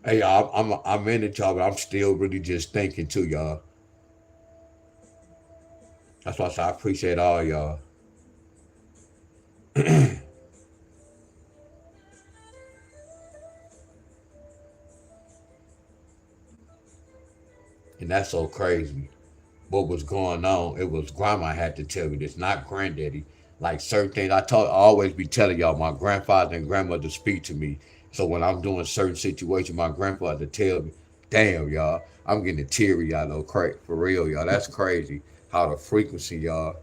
Hey, y'all, I'm in it, y'all, but I'm still really just thinking too, y'all. That's why I say I appreciate all y'all. And that's so crazy. What was going on? It was grandma had to tell me this, not granddaddy. Like certain things I always be telling y'all, my grandfather and grandmother speak to me. So when I'm doing certain situations, my grandfather tell me, Damn, y'all. I'm getting teary, y'all. Though, for real, y'all. That's crazy. How the frequency, y'all,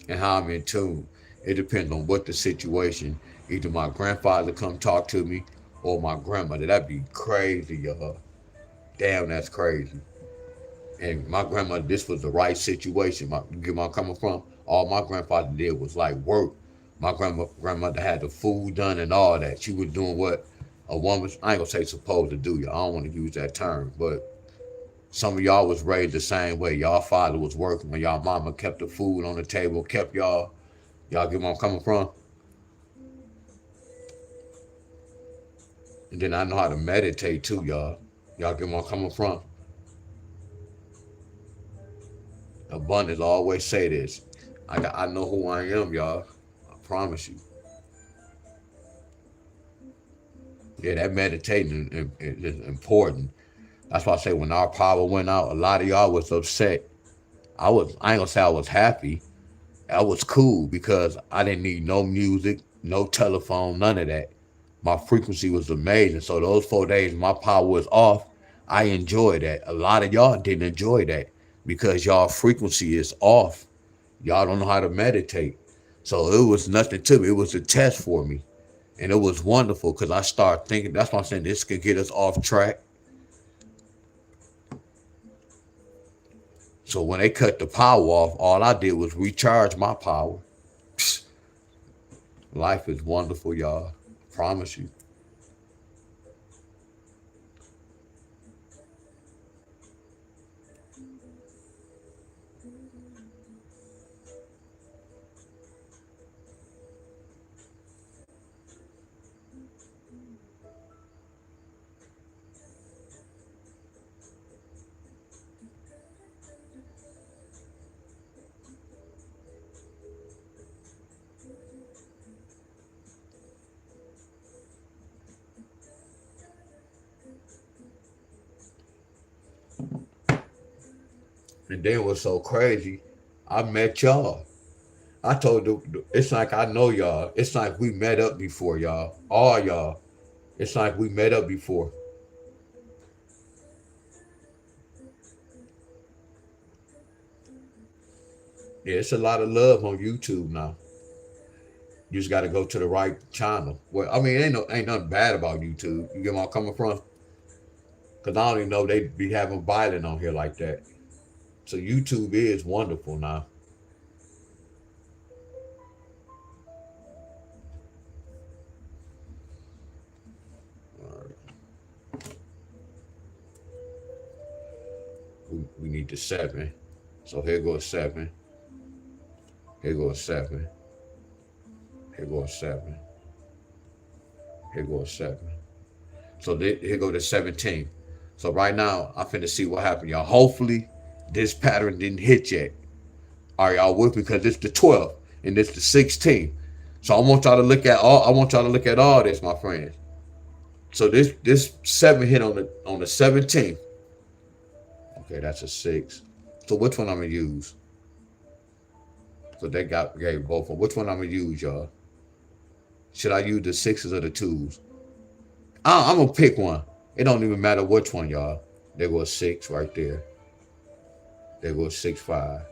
and how I'm in tune. It depends on what the situation. Either my grandfather come talk to me or my grandmother. That'd be crazy, y'all. Damn, that's crazy. And my grandmother, this was the right situation. You get where I'm coming from? All my grandfather did was like work. My grandmother had the food done and all that. She was doing what a woman, I ain't gonna say supposed to do, y'all. I don't want to use that term, but some of y'all was raised the same way. Y'all father was working when y'all mama kept the food on the table, kept y'all get where I'm coming from? And then I know how to meditate too, y'all. Y'all get where I'm coming from? Abundance, I always say this. I know who I am, y'all. I promise you. Yeah, that meditating is important. That's why I say when our power went out, a lot of y'all was upset. I ain't gonna say I was happy. I was cool because I didn't need no music, no telephone, none of that. My frequency was amazing. So those 4 days my power was off. I enjoyed that. A lot of y'all didn't enjoy that because y'all frequency is off. Y'all don't know how to meditate. So it was nothing to me. It was a test for me. And it was wonderful because I started thinking, that's why I'm saying this could get us off track. So when they cut the power off, all I did was recharge my power. Psst, life is wonderful, y'all. I promise you. And then what's so crazy, I met y'all. I told you, it's like I know y'all. It's like we met up before, y'all. All y'all. It's like we met up before. Yeah, it's a lot of love on YouTube now. You just got to go to the right channel. Well, I mean, ain't nothing bad about YouTube. You get where I'm coming from? Cause I don't even know they be having violence on here like that. So YouTube is wonderful now. All right. We need the 7. So here goes 7. Here goes 7. Here goes 7. Here goes 7. So here go the 17. So right now, I'm finna see what happened, y'all. Hopefully, this pattern didn't hit yet. Are y'all with me? Because it's the 12th and it's the 16th. So I want y'all to look at all. I want y'all to look at all this, my friends. So this 7 hit on the 17th. Okay, that's a 6. So which one I'm gonna use? So they gave both of them. Which one I'm gonna use, y'all? Should I use the 6s or the 2s? I'm gonna pick one. It don't even matter which one, y'all. There go a 6 right there. There go a 6-5.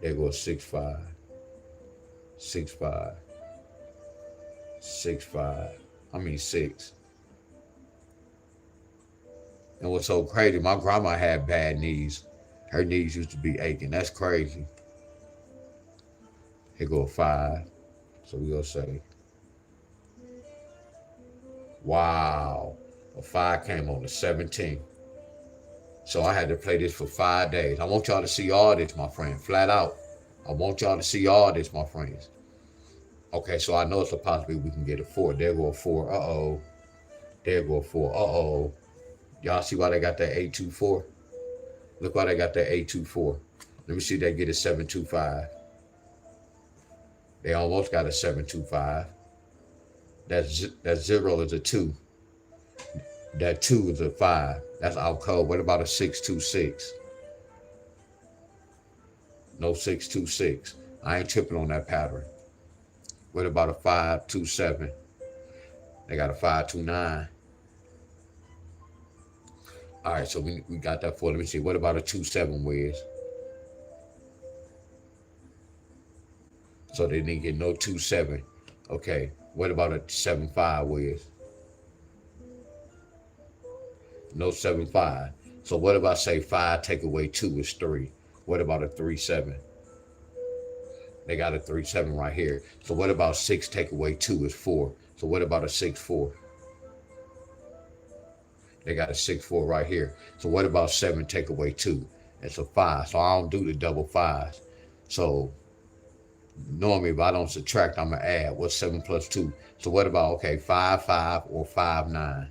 There go a 6-5. 6-5. 6-5. I mean 6. And what's so crazy, my grandma had bad knees. Her knees used to be aching. That's crazy. Here go a 5. So we gonna say, wow. A 5 came on the 17th. So I had to play this for 5 days. I want y'all to see all this, my friend. Flat out. I want y'all to see all this, my friends. Okay, so I know it's a possibility we can get a 4. There go a 4. Uh-oh. There go a 4. Uh-oh. Y'all see why they got that 824? Look why they got that 824. Let me see if they get a 725. They almost got a 725. That 0 is a 2. That 2 is a 5. That's out cold. What about a 626? No 626. I ain't tripping on that pattern. What about a 527? They got a 529. All right, so we got that 4. Let me see. What about a 2-7, Wiz? So they didn't get no 2-7. Okay. What about a 7-5, Wiz? No 7-5. So what about say 5 take away 2 is 3? What about a 3-7? They got a 3-7 right here. So what about 6 take away 2 is 4? So what about a 6-4? They got a 6-4 right here. So what about 7 take away 2? It's a 5. So I don't do the double 5s. So normally if I don't subtract, I'm going to add. What's 7 plus 2? So what about, okay, 5-5 or 5-9?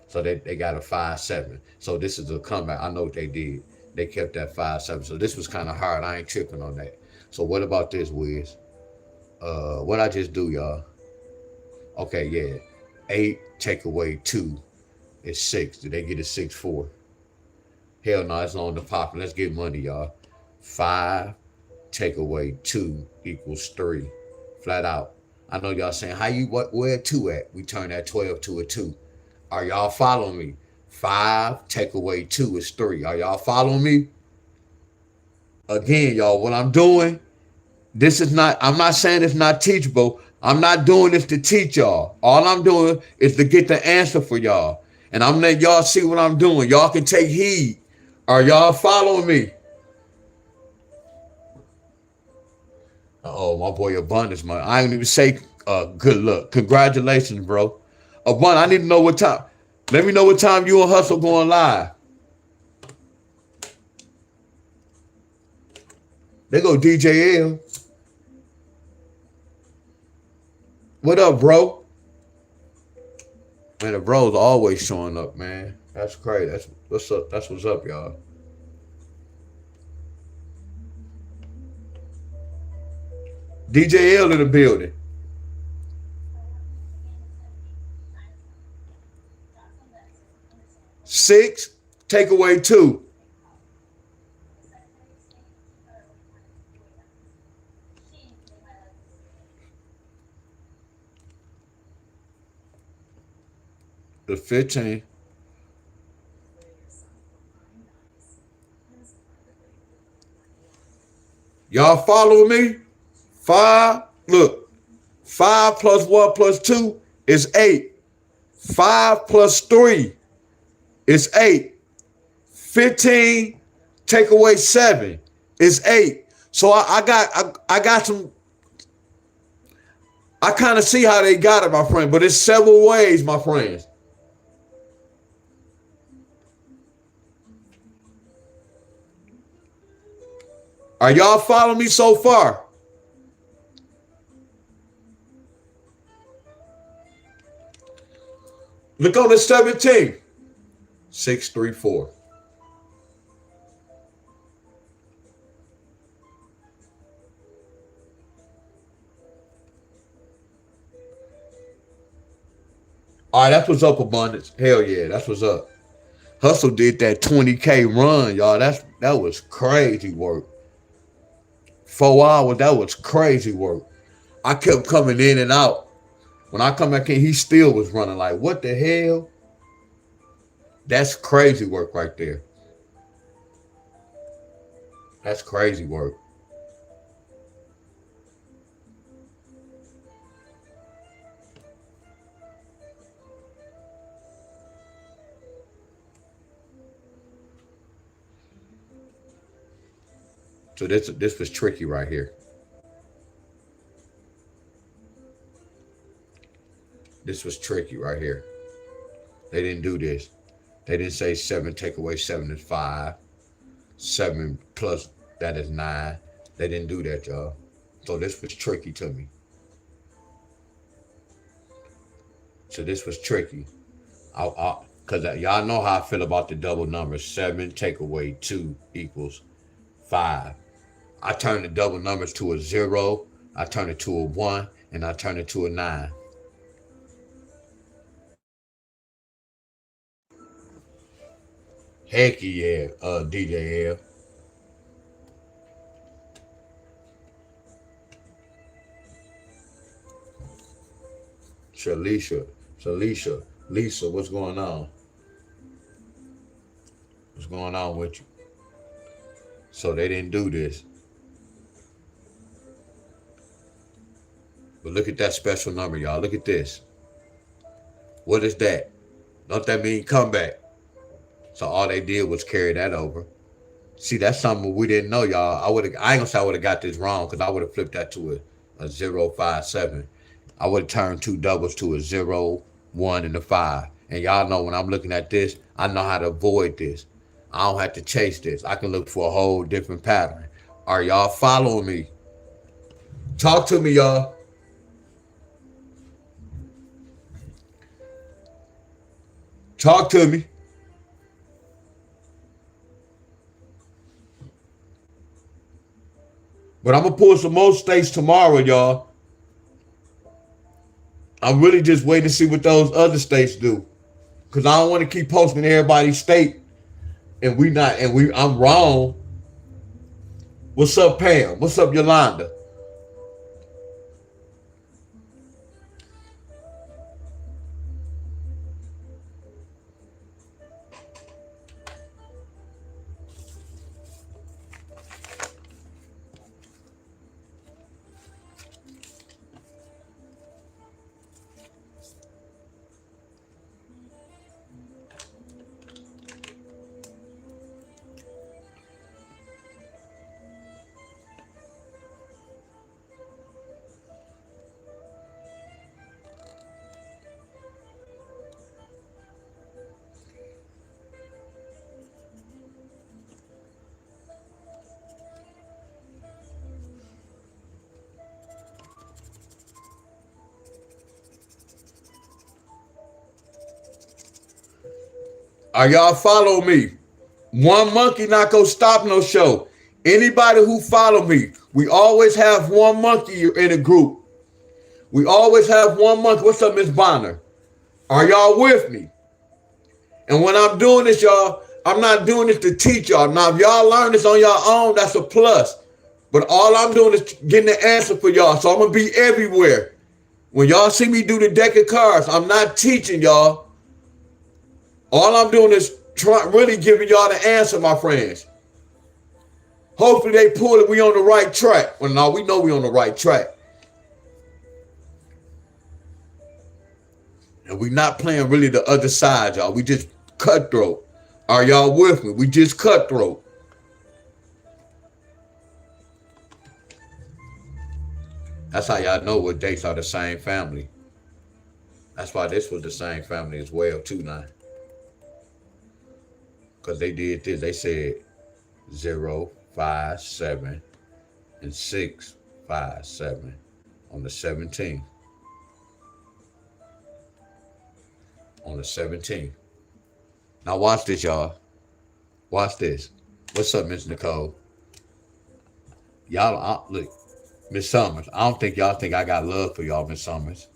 So they got a 5-7. So this is a comeback. I know what they did. They kept that 5-7. So this was kind of hard. I ain't tripping on that. So what about this, Wiz? What I just do, y'all? Okay, yeah. 8 take away 2 is 6. Did they get a 6-4? Hell no, it's on the popping. Let's get money, y'all. 5 take away 2 equals 3. Flat out. I know y'all saying, how you, where 2 at? We turn that 12 to a 2. Are y'all following me? 5 take away 2 is 3. Are y'all following me? Again, y'all, what I'm doing, this is not, I'm not saying it's not teachable. I'm not doing this to teach y'all. All I'm doing is to get the answer for y'all. And I'm letting y'all see what I'm doing. Y'all can take heed. Are y'all following me? Oh, my boy Abundance, man. I ain't even say good luck. Congratulations, bro. Abundance, I need to know what time. Let me know what time you and Hustle going live. They go DJ L. What up, bro? Man, the bros always showing up, man. That's crazy. That's what's up. That's what's up, y'all. DJ L in the building. Six, take away 2. The 15. Y'all follow me? 5, look. 5 plus 1 plus 2 is 8. 5 plus 3 is 8. 15 take away 7 is 8. So I got some. I kind of see how they got it, my friend, but it's several ways, my friends. Are y'all following me so far? Look on the 17. 634. All right, that's what's up, Abundance. Hell yeah, that's what's up. Hustle did that 20K run, y'all. That was crazy work. 4 hours, that was crazy work. I kept coming in and out. When I come back in, he still was running. Like, what the hell? That's crazy work right there. That's crazy work. So this was tricky right here. This was tricky right here. They didn't do this. They didn't say 7 take away 7 is 5. 7 plus that is 9. They didn't do that, y'all. So this was tricky to me. So this was tricky. Because y'all know how I feel about the double numbers. 7 take away 2 equals 5. I turn the double numbers to a 0. I turn it to a 1. And I turn it to a 9. Heck yeah, DJ L. Shalisha, Lisa, what's going on? What's going on with you? So they didn't do this. But look at that special number, y'all. Look at this. What is that? Don't that mean comeback? So all they did was carry that over. See, that's something we didn't know, y'all. I ain't gonna say I would have got this wrong because I would have flipped that to a 057. I would have turned two doubles to a 0, 1, and a 5. And y'all know when I'm looking at this, I know how to avoid this. I don't have to chase this. I can look for a whole different pattern. Are y'all following me? Talk to me, y'all. Talk to me. But I'm going to pull some more states tomorrow, y'all. I'm really just waiting to see what those other states do. Because I don't want to keep posting everybody's state and I'm wrong. What's up, Pam? What's up, Yolanda? Are y'all follow me? One monkey not gonna stop no show. Anybody who follow me, we always have one monkey in a group. We always have one monkey. What's up, Miss Bonner? Are y'all with me? And when I'm doing this, y'all, I'm not doing this to teach y'all. Now, if y'all learn this on your own, that's a plus. But all I'm doing is getting the answer for y'all. So I'm gonna be everywhere. When y'all see me do the deck of cards, I'm not teaching y'all. All I'm doing is really giving y'all the answer, my friends. Hopefully they pull it. We on the right track. Well, no, we know we on the right track. And we not playing really the other side, y'all. We just cutthroat. Are y'all with me? We just cutthroat. That's how y'all know what dates are the same family. That's why this was the same family as well, too, now. Because they did this. They said 0, 5, 7, and 6, 5, 7 on the 17th. On the 17th. Now watch this, y'all. Watch this. What's up, Miss Nicole? Y'all, look, Miss Summers. I don't think y'all think I got love for y'all, Miss Summers.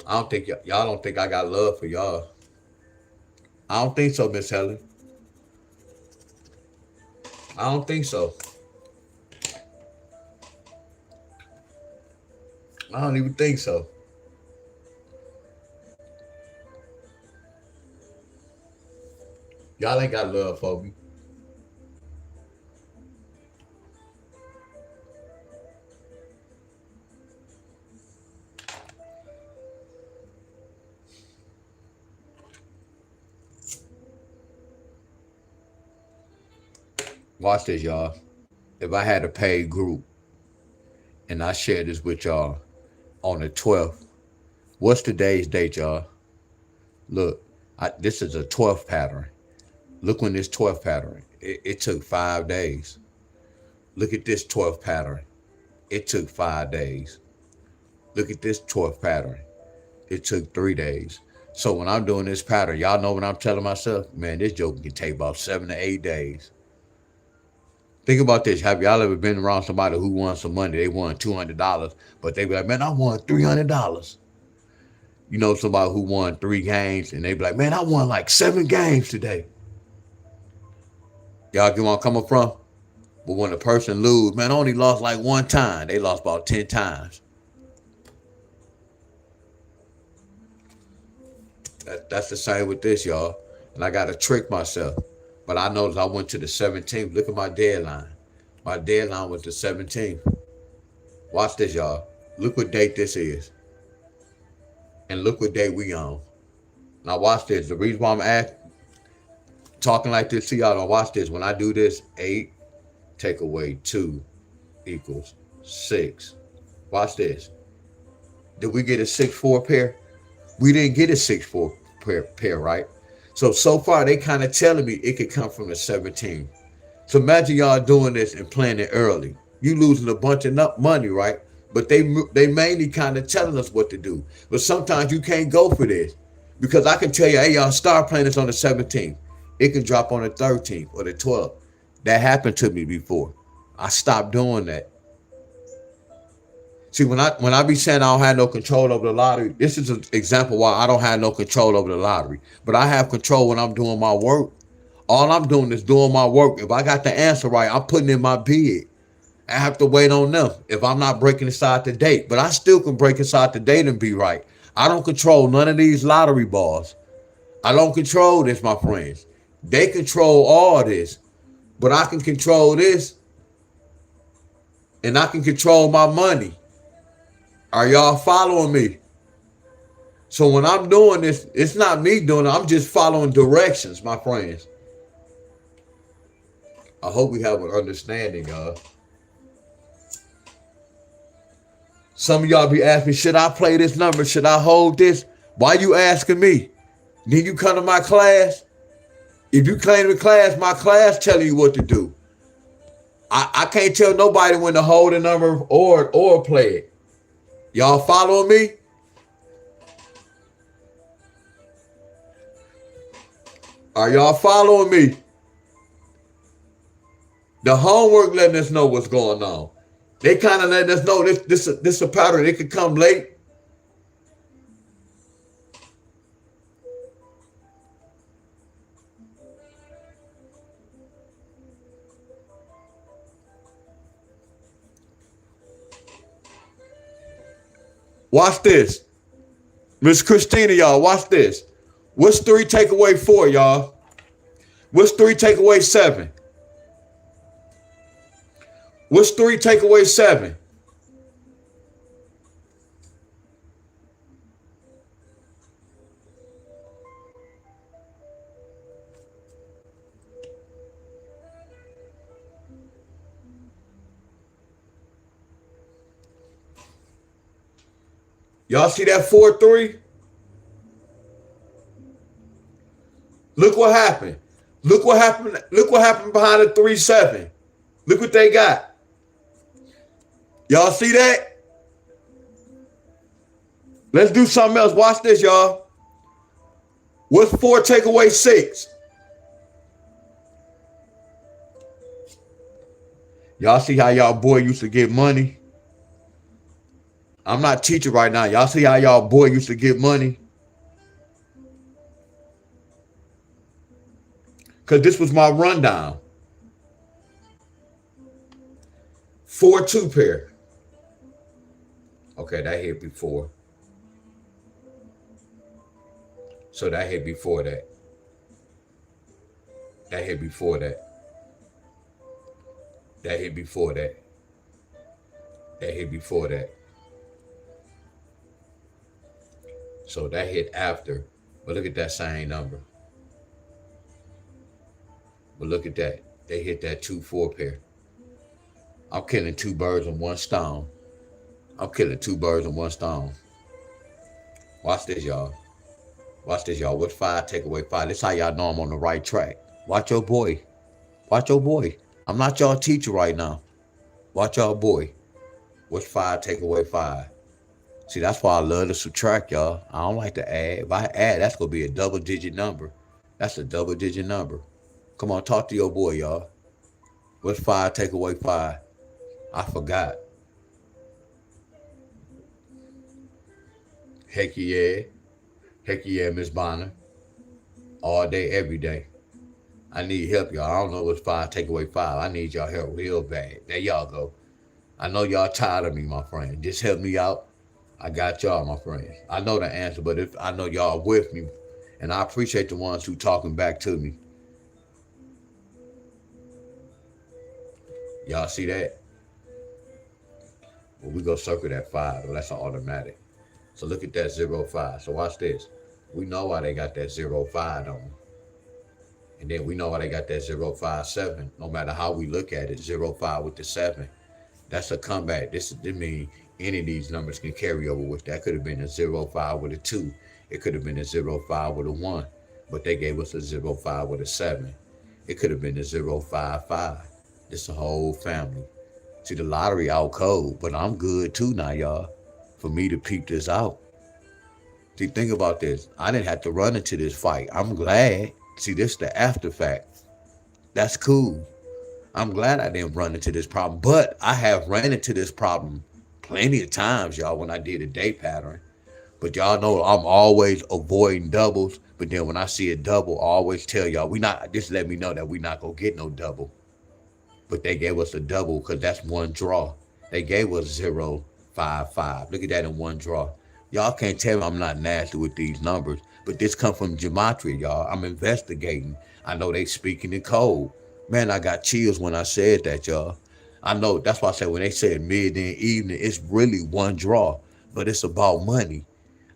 I don't think y'all don't think I got love for y'all. I don't think so, Miss Helen. I don't think so. I don't even think so. Y'all ain't got love for me. Watch this, y'all. If I had a paid group and I shared this with y'all on the 12th, what's today's date, y'all? Look, this is a 12th pattern. Look when this 12th pattern. It took 5 days. Look at this 12th pattern. It took 5 days. Look at this 12th pattern. It took 3 days. So when I'm doing this pattern, y'all know what I'm telling myself? Man, this joke can take about 7 to 8 days. Think about this. Have y'all ever been around somebody who won some money? They won $200, but they be like, man, I won $300. You know somebody who won 3 games, and they be like, man, I won like 7 games today. Y'all get where I'm coming from? But when a person lose, man, I only lost like 1 time. They lost about 10 times. That's the same with this, y'all. And I got to trick myself. But I noticed I went to the 17th. Look at my deadline. My deadline was the 17th. Watch this, y'all. Look what date this is. And look what day we on. Now watch this. The reason why I'm talking like this to y'all, don't watch this. When I do this, 8 take away 2 equals 6. Watch this. Did we get a 6-4 pair? We didn't get a 6-4 pair, right? So far, they kind of telling me it could come from the 17. So imagine y'all doing this and playing it early. You losing a bunch of money, right? But they mainly kind of telling us what to do. But sometimes you can't go for this. Because I can tell you, hey, y'all start playing this on the 17th. It can drop on the 13th or the 12th. That happened to me before. I stopped doing that. See, when I be saying I don't have no control over the lottery, this is an example why I don't have no control over the lottery. But I have control when I'm doing my work. All I'm doing is doing my work. If I got the answer right, I'm putting in my bid. I have to wait on them if I'm not breaking inside the date. But I still can break inside the date and be right. I don't control none of these lottery balls. I don't control this, my friends. They control all this. But I can control this. And I can control my money. Are y'all following me? So when I'm doing this, it's not me doing it. I'm just following directions, my friends. I hope we have an understanding, y'all. Some of y'all be asking me, should I play this number? Should I hold this? Why you asking me? Then you come to my class. If you claim the class, my class telling you what to do. I can't tell nobody when to hold a number or play it. Y'all following me? Are y'all following me? The homework letting us know what's going on. They kind of letting us know this a pattern. It could come late. Watch this. Miss Christina, y'all, watch this. What's 3 take away 4, y'all? What's 3 take away 7? What's 3 take away 7? Y'all see that 4-3? Look what happened. Look what happened. Look what happened behind the 3-7. Look what they got. Y'all see that? Let's do something else. Watch this, y'all. What's 4 take away 6? Y'all see how y'all boy used to get money? I'm not teaching right now. Y'all see how y'all boy used to get money? Because this was my rundown. 4-2 pair. Okay, that hit before. So that hit before that. That hit before that. That hit before that. That hit before that. So that hit after. But look at that same number. But look at that. They hit that 2-4 pair. I'm killing 2 birds with 1 stone. I'm killing 2 birds with 1 stone. Watch this, y'all. Watch this, y'all. What's 5 take away 5? This how y'all know I'm on the right track. Watch your boy. Watch your boy. I'm not y'all teacher right now. Watch y'all boy. What's 5 take away 5? See, that's why I love to subtract, y'all. I don't like to add. If I add, that's going to be a double-digit number. That's a double-digit number. Come on, talk to your boy, y'all. What's 5 take away 5? I forgot. Heck yeah. Heck yeah, Miss Bonner. All day, every day. I need help, y'all. I don't know what's 5 take away 5. I need y'all help real bad. There y'all go. I know y'all tired of me, my friend. Just help me out. I got y'all, my friends. I know the answer, but if I know y'all with me, and I appreciate the ones who talking back to me. Y'all see that? Well, we go circle that 5. Well, that's an automatic. So look at that 0, 5. So watch this. We know why they got that 0, 5 on them. And then we know why they got that 0, 5, 7. No matter how we look at it, 0, 5 with the 7. That's a comeback. This means any of these numbers can carry over with that. Could have been a 0, 5 with a 2. It could have been a 0, 5 with a 1. But they gave us a 0, 5 with a 7. It could have been a 0, 5, 5. It's a whole family. See, the lottery out cold, but I'm good too now, y'all. For me to peep this out. See, think about this. I didn't have to run into this fight. I'm glad. See, this is the after fact. That's cool. I'm glad I didn't run into this problem. But I have ran into this problem plenty of times, y'all, when I did a day pattern. But y'all know I'm always avoiding doubles. But then when I see a double, I always tell y'all, just let me know that we not going to get no double. But they gave us a double because that's one draw. They gave us 0, 5, 5. Look at that in one draw. Y'all can't tell me I'm not nasty with these numbers. But this come from gematria, y'all. I'm investigating. I know they speaking in code. Man, I got chills when I said that, y'all. I know, that's why I said when they said mid and evening, it's really one draw. But it's about money.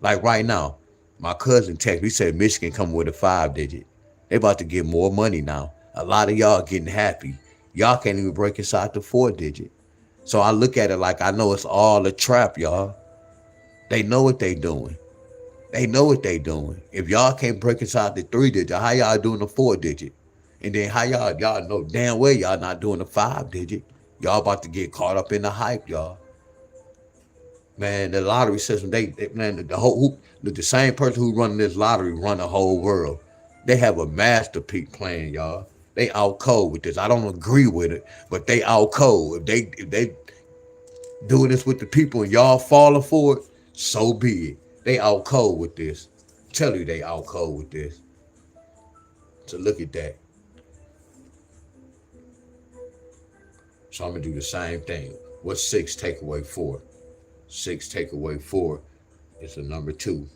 Like right now, my cousin texted me, he said Michigan coming with a 5-digit. They about to get more money now. A lot of y'all getting happy. Y'all can't even break inside the 4-digit. So I look at it like I know it's all a trap, y'all. They know what they doing. They know what they doing. If y'all can't break inside the 3-digit, how y'all doing the 4-digit? And then how y'all know damn well y'all not doing the 5-digit. Y'all about to get caught up in the hype, y'all. Man, the lottery system, the same person who running this lottery run the whole world. They have a masterpiece plan, y'all. They out cold with this. I don't agree with it, but they out cold. If they doing this with the people and y'all falling for it, so be it. They out cold with this. Tell you they out cold with this. So look at that. So I'm gonna do the same thing. What's 6 take away 4? 6 take away 4 is the number 2.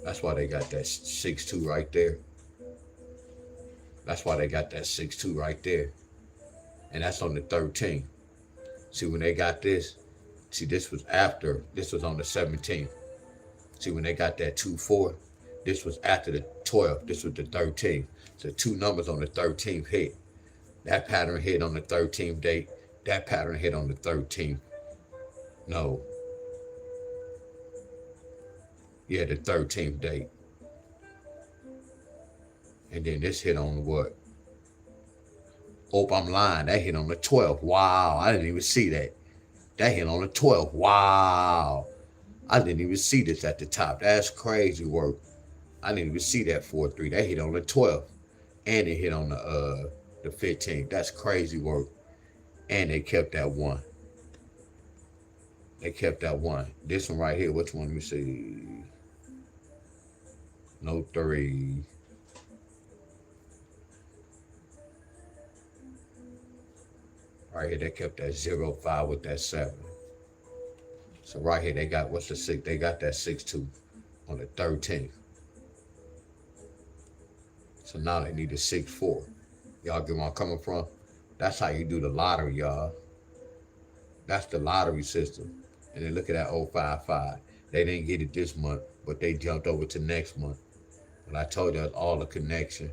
That's why they got that 6-2 right there. That's why they got that 6-2 right there. And that's on the 13th. See, when they got this, see, this was on the 17th. See, when they got that 2-4, this was after the 12th. This was the 13th. So 2 numbers on the 13th hit. That pattern hit on the 13th date. That pattern hit on the 13th. No. Yeah, the 13th date. And then this hit on what? Oh, I'm lying. That hit on the 12th. Wow. I didn't even see that. That hit on the 12th. Wow. I didn't even see this at the top. That's crazy work. I didn't even see that 4-3. That hit on the 12th. And it hit on the 15th. That's crazy work. And they kept that 1. They kept that 1. This one right here, which one? Let me see. No 3. Right here, they kept that 0-5 with that 7. So right here, they got, what's the 6? They got that 6-2 on the 13th. So now they need a 6-4. Y'all get where I'm coming from? That's how you do the lottery, y'all. That's the lottery system. And then look at that 0-5-5. They didn't get it this month, but they jumped over to next month. And I told you that's all a connection.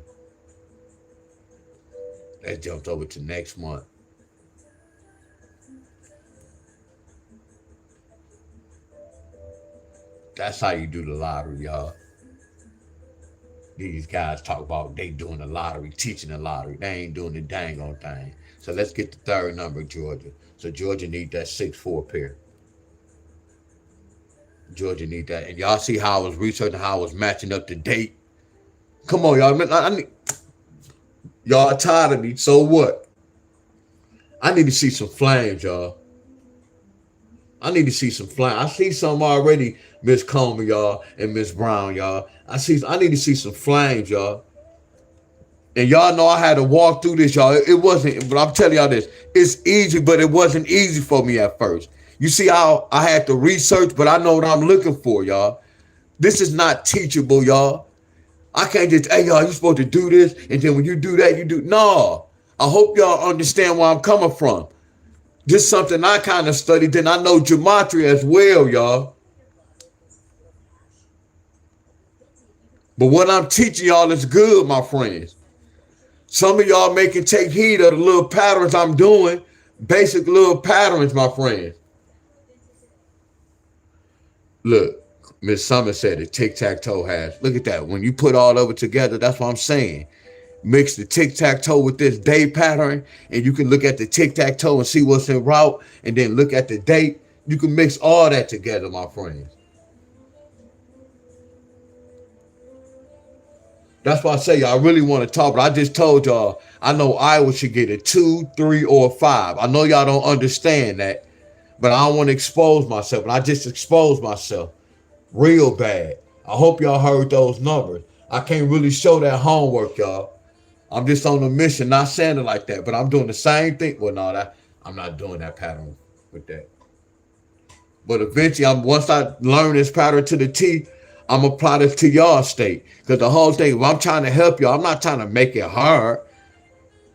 They jumped over to next month. That's how you do the lottery, y'all. These guys talk about they doing the lottery, teaching the lottery. They ain't doing the dang on thing. So let's get the third number, Georgia. So Georgia need that 6-4 pair. Georgia need that. And y'all see how I was researching, how I was matching up the date. Come on, y'all. Y'all tired of me. So what? I need to see some flames, y'all. I need to see some flames. I see some already, Miss Comer, y'all, and Miss Brown, y'all. I need to see some flames, y'all. And y'all know I had to walk through this, y'all. It wasn't, but I'm telling y'all this. It's easy, but it wasn't easy for me at first. You see how I had to research, but I know what I'm looking for, y'all. This is not teachable, y'all. I can't just, hey, y'all, you supposed to do this, and then when you do that, you do. No. I hope y'all understand where I'm coming from. This is something I kind of studied. Then I know gematria as well, y'all. But what I'm teaching y'all is good, my friends. Some of y'all may can take heed of the little patterns I'm doing. Basic little patterns, my friends. Look, Miss Summers said the tic-tac-toe has. Look at that. When you put all of it together, that's what I'm saying. Mix the tic-tac-toe with this day pattern, and you can look at the tic-tac-toe and see what's en route, and then look at the date. You can mix all that together, my friends. That's why I say y'all really want to talk, but I just told y'all I know Iowa should get a 2, 3, or 5. I know y'all don't understand that, but I don't want to expose myself, and I just exposed myself real bad. I hope y'all heard those numbers. I can't really show that homework, y'all. I'm just on a mission, not saying it like that, but I'm doing the same thing. Well, no, I'm not doing that pattern with that. But eventually, once I learn this pattern to the T, I'm gonna apply this to y'all state. Because the whole thing, if I'm trying to help y'all, I'm not trying to make it hard.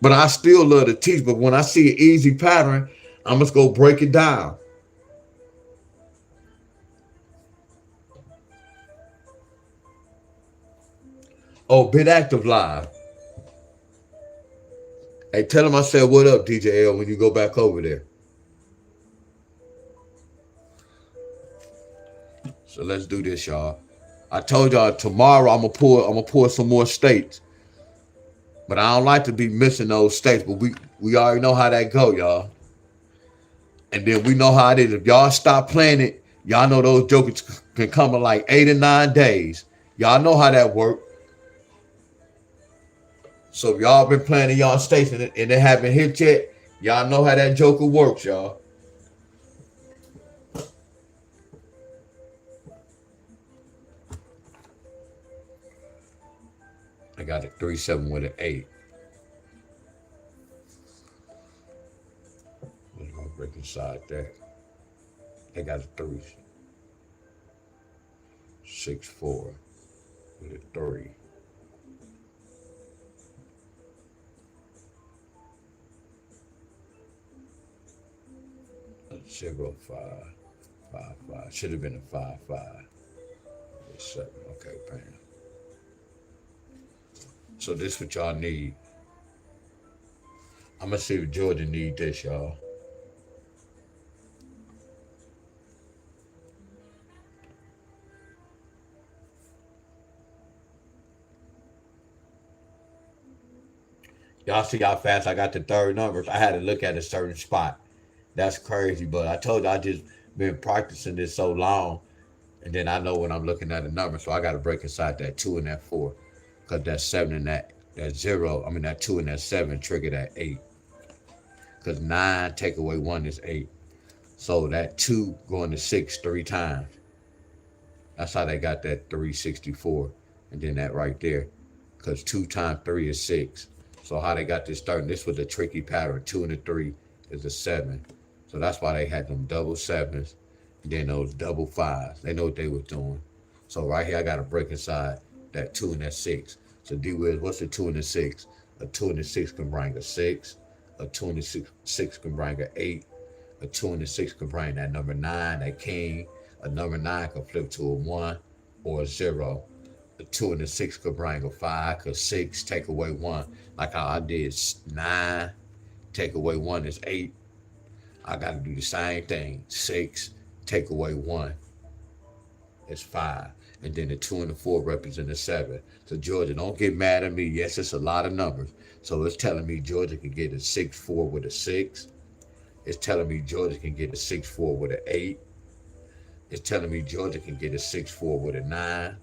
But I still love to teach. But when I see an easy pattern, I'm just gonna break it down. Oh, Bit Active Live. Hey, tell him I said what up, DJ L, when you go back over there. So let's do this, y'all. I told y'all tomorrow I'm gonna pull some more states. But I don't like to be missing those states. But we already know how that go, y'all. And then we know how it is. If y'all stop playing it, y'all know those jokers can come in like 8 or 9 days. Y'all know how that work. So if y'all been playing in y'all states and it haven't hit yet, y'all know how that joker works, y'all. I got a 3-7 with an 8. I'm gonna break inside that. I got a 3. 6-4 with a 3. A 0-5-5-5. Should have been a 5-5. 7. Okay, bam. So this what y'all need. I'm gonna see if Georgia need this, y'all. Y'all see how fast I got the third numbers? I had to look at a certain spot. That's crazy, but I told you I just been practicing this so long, and then I know when I'm looking at a number, so I got to break inside that 2 and that 4, because that 7 and that 0, I mean that 2 and that 7 trigger that 8, because 9 take away 1 is 8, so that 2 going to 6 3 times. That's how they got that 364, and then that right there, because 2 times 3 is 6. So how they got this starting? This was a tricky pattern. 2 and a 3 is a 7. So that's why they had them double 7s, and then those double 5s. They know what they were doing. So right here, I got to break inside that 2 and that 6. So D Wiz, what's a 2 and a 6? A 2 and a 6 can bring a 6. A 2 and a 6 can bring a 8. A 2 and a 6 can bring that number 9, that king. A number 9 can flip to a 1 or a 0. A 2 and a 6 could bring a 5, because 6 take away 1. Like how I did 9, take away 1 is 8. I got to do the same thing. 6, take away 1 is 5. And then the 2 and the 4 represent a 7. So Georgia, don't get mad at me. Yes, it's a lot of numbers. So it's telling me Georgia can get a 6-4 with a 6. It's telling me Georgia can get a 6-4 with an 8. It's telling me Georgia can get a 6-4 with a 9.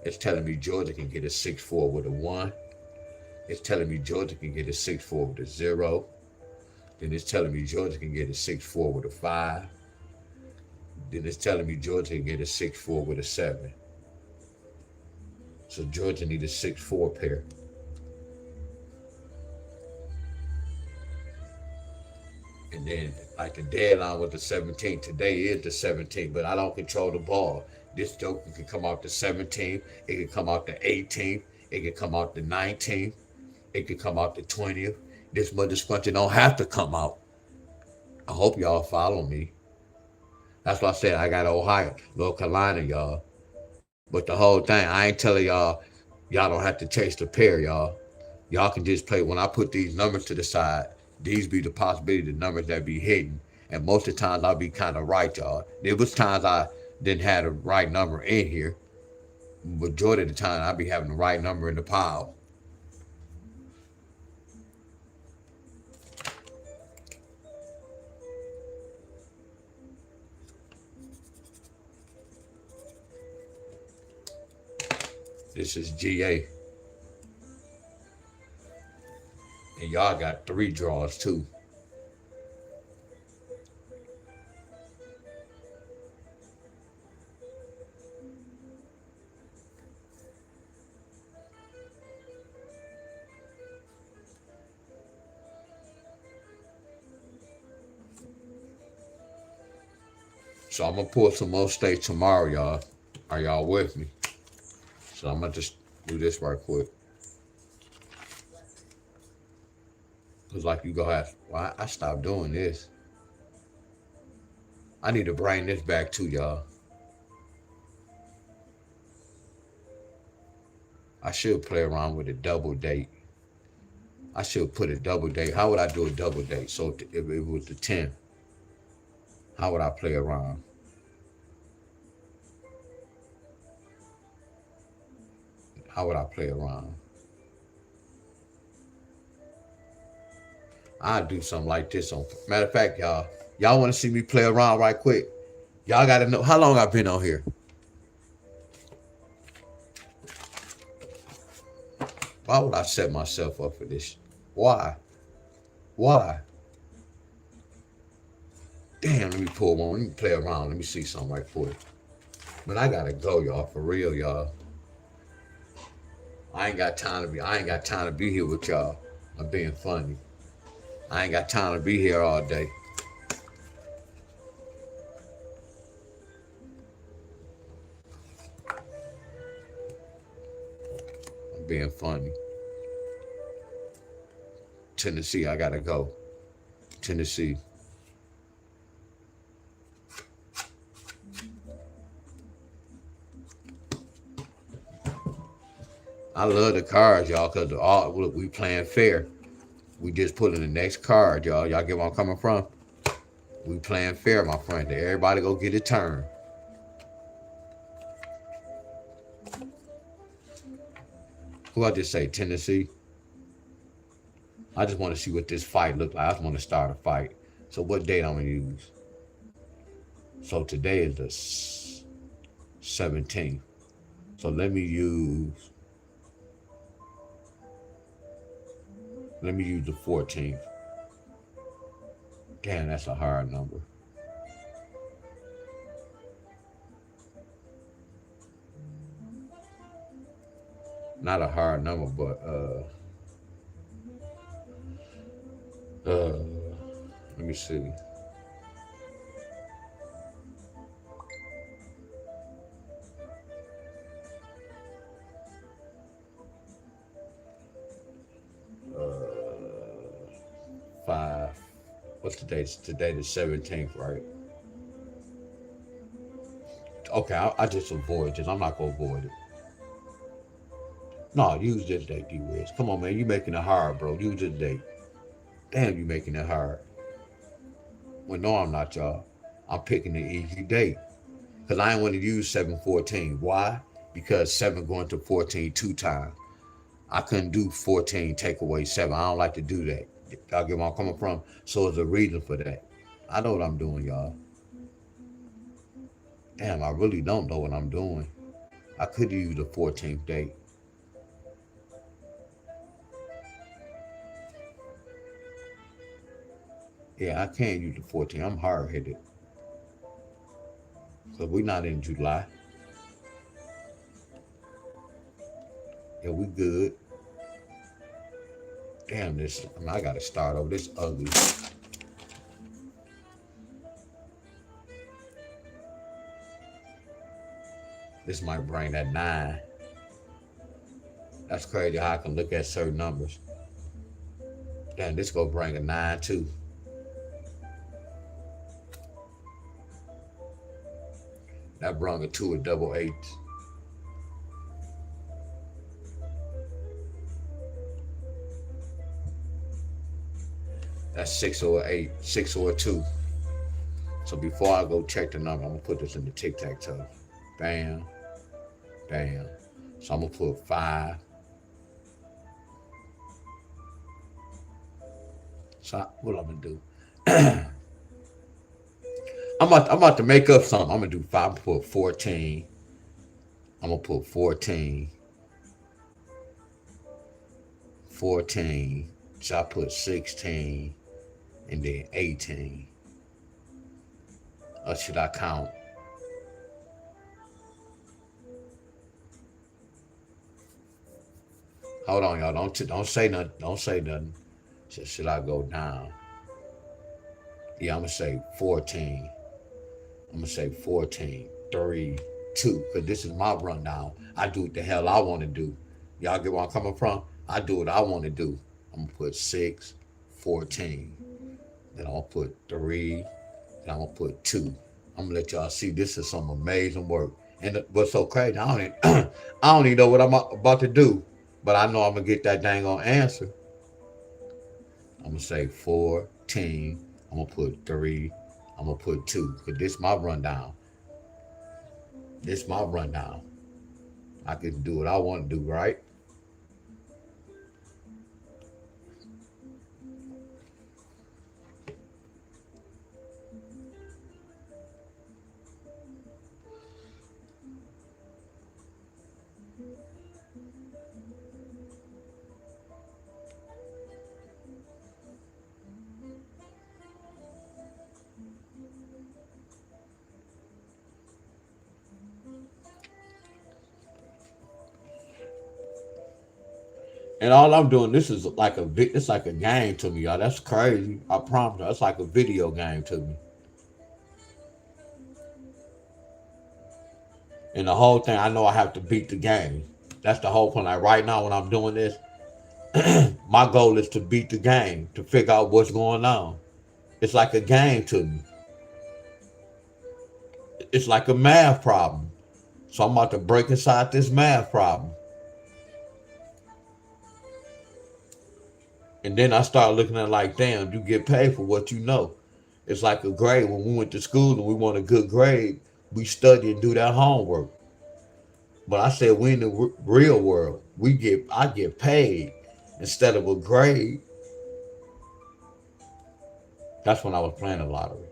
It's telling me Georgia can get a 6-4 with a 1. It's telling me Georgia can get a 6-4 with a 0. Then it's telling me Georgia can get a 6-4 with a 5. Then it's telling me Georgia can get a 6-4 with a 7. So Georgia needs a 6-4 pair. And then, like the deadline was the 17th. Today is the 17th, but I don't control the ball. This joker can come out the 17th. It can come out the 18th. It can come out the 19th. It can come out the 20th. This mother scrunchie don't have to come out. I hope y'all follow me. That's why I said I got Ohio, North Carolina, y'all. But the whole thing, I ain't telling y'all don't have to chase the pair, y'all. Y'all can just play. When I put these numbers to the side, these be the possibility, the numbers that be hidden. And most of the times I'll be kind of right, y'all. There was times I didn't have the right number in here. Majority of the time I'll be having the right number in the pile. This is GA. And y'all got 3 draws too. So I'm gonna pull some more states tomorrow, y'all. Are y'all with me? So I'm gonna just do this right quick. Cause like you go ask, why I stopped doing this. I need to bring this back too, y'all. I should play around with a double date. I should put a double date. How would I do a double date? So if it was the 10th, how would I play around? How would I play around? I'd do something like this on. Matter of fact, y'all want to see me play around right quick? Y'all got to know how long I've been on here. Why would I set myself up for this? Why? Why? Damn, let me pull one. Let me play around. Let me see something right quick. Man, I gotta go, y'all. For real, y'all. I ain't got time to be here with y'all. I'm being funny. I ain't got time to be here all day. I'm being funny. Tennessee, I gotta go. Tennessee. I love the cards, y'all, because look, we playing fair. We just pulling the next card, y'all. Y'all get where I'm coming from? We playing fair, my friend. Everybody go get a turn. Who I just say? Tennessee? I just want to see what this fight look like. I just want to start a fight. So what date I'm going to use? So today is the 17th. So let me use the 14th. Damn, that's a hard number. Not a hard number, but let me see. Five. What's the date? Today the 17th, right? Okay, I just avoid this. I'm not gonna avoid it. No, use this date, D-Wiz. Come on, man. You making it hard, bro. Use this date. Damn, you making it hard. Well, no, I'm not, y'all. I'm picking the easy date. Because I ain't want to use 7-14. Why? Because 7 going to 14 2 times. I couldn't do 14 take away 7. I don't like to do that. Y'all get where I'm coming from? So there's a reason for that. I know what I'm doing, y'all. Damn, I really don't know what I'm doing. I could use the 14th date. Yeah, I can't use the 14th. I'm hard-headed. Because we're not in July. Yeah, we good. Damn, this, I got to start over. This ugly. This might bring that 9. That's crazy how I can look at certain numbers. Damn, this gonna bring a 9 too. That brung a 2 of double eights. That's 6 or 8, 6 or 2. So before I go check the number, I'm gonna put this in the tic-tac-toe. Bam, bam. So I'm gonna put 5. So what I'm gonna do? I'm about to make up something. I'm gonna do 5. I'm gonna put 14. I'm gonna put 14. 14. So I put 16 and then 18. Or should I count? Hold on, y'all. Don't say nothing. Don't say nothing. Should I go down? Yeah, I'm gonna say 14. I'm gonna say 14, 3, 2, because this is my rundown. I do what the hell I want to do. Y'all get where I'm coming from? I do what I want to do. I'm gonna put 6, 14. Then I'm gonna put 3. Then I'm gonna put 2. I'm gonna let y'all see this is some amazing work. And what's so crazy, I don't even know what I'm about to do, but I know I'm gonna get that dang on answer. I'm gonna say 14. I'm gonna put 3. I'm gonna put 2. Cause this my rundown. This my rundown. I can do what I want to do, right? And all I'm doing, this is like it's like a game to me, y'all. That's crazy. I promise you, it's like a video game to me. And the whole thing, I know I have to beat the game. That's the whole point. Like right now, when I'm doing this, my goal is to beat the game, to figure out what's going on. It's like a game to me. It's like a math problem. So I'm about to break inside this math problem. And then I start looking at it like, damn, you get paid for what you know. It's like a grade. When we went to school and we want a good grade, we study and do that homework. But I said we in the real world, I get paid instead of a grade. That's when I was playing the lottery.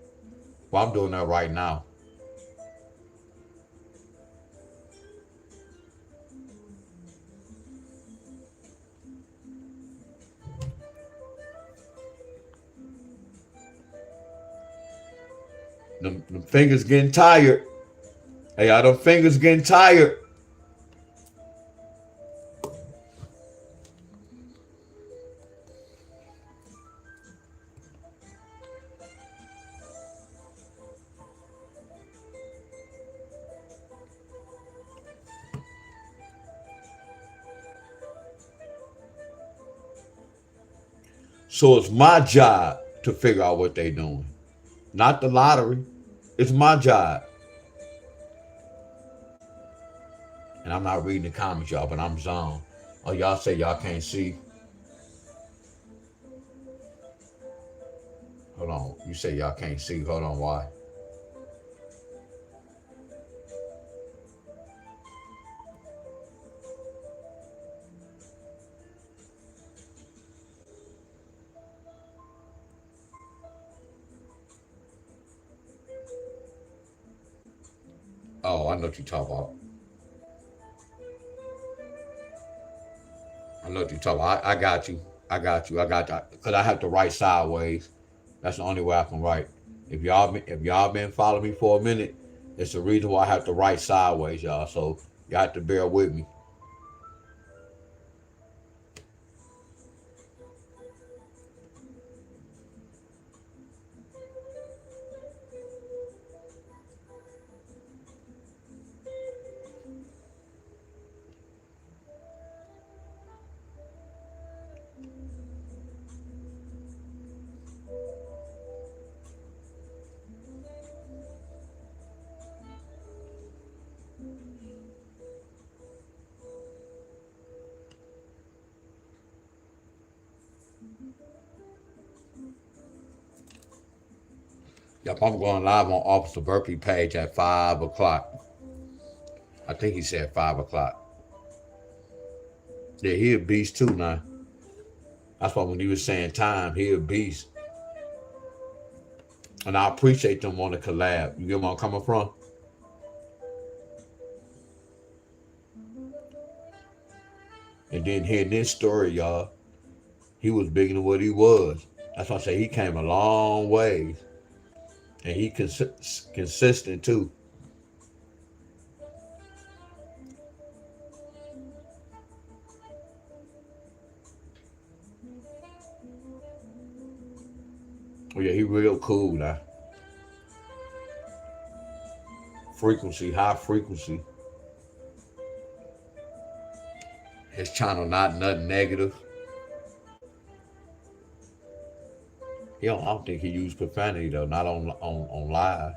Well, I'm doing that right now. Them fingers getting tired. Hey, y'all, them fingers getting tired. So it's my job to figure out what they doing. Not the lottery. It's my job. And I'm not reading the comments, y'all, but I'm zoned. Oh, y'all say y'all can't see. Hold on. You say y'all can't see. Hold on. Why? Oh, I know what you're talking about. I know what you're talking about. I got you. I got you. I got that. Because I have to write sideways. That's the only way I can write. If y'all been following me for a minute, it's the reason why I have to write sideways, y'all. So you have to bear with me. Yep, I'm going live on Officer Burpee page at 5 o'clock. I think he said 5 o'clock. Yeah, he a beast too now. That's why when he was saying time, he a beast. And I appreciate them on the collab. You get where I'm coming from? And then hearing this story, y'all, he was bigger than what he was. That's why I say he came a long way. And he consistent too. Oh yeah, he real cool now. Frequency, high frequency. His channel not nothing negative. I don't think he used profanity though, not on live.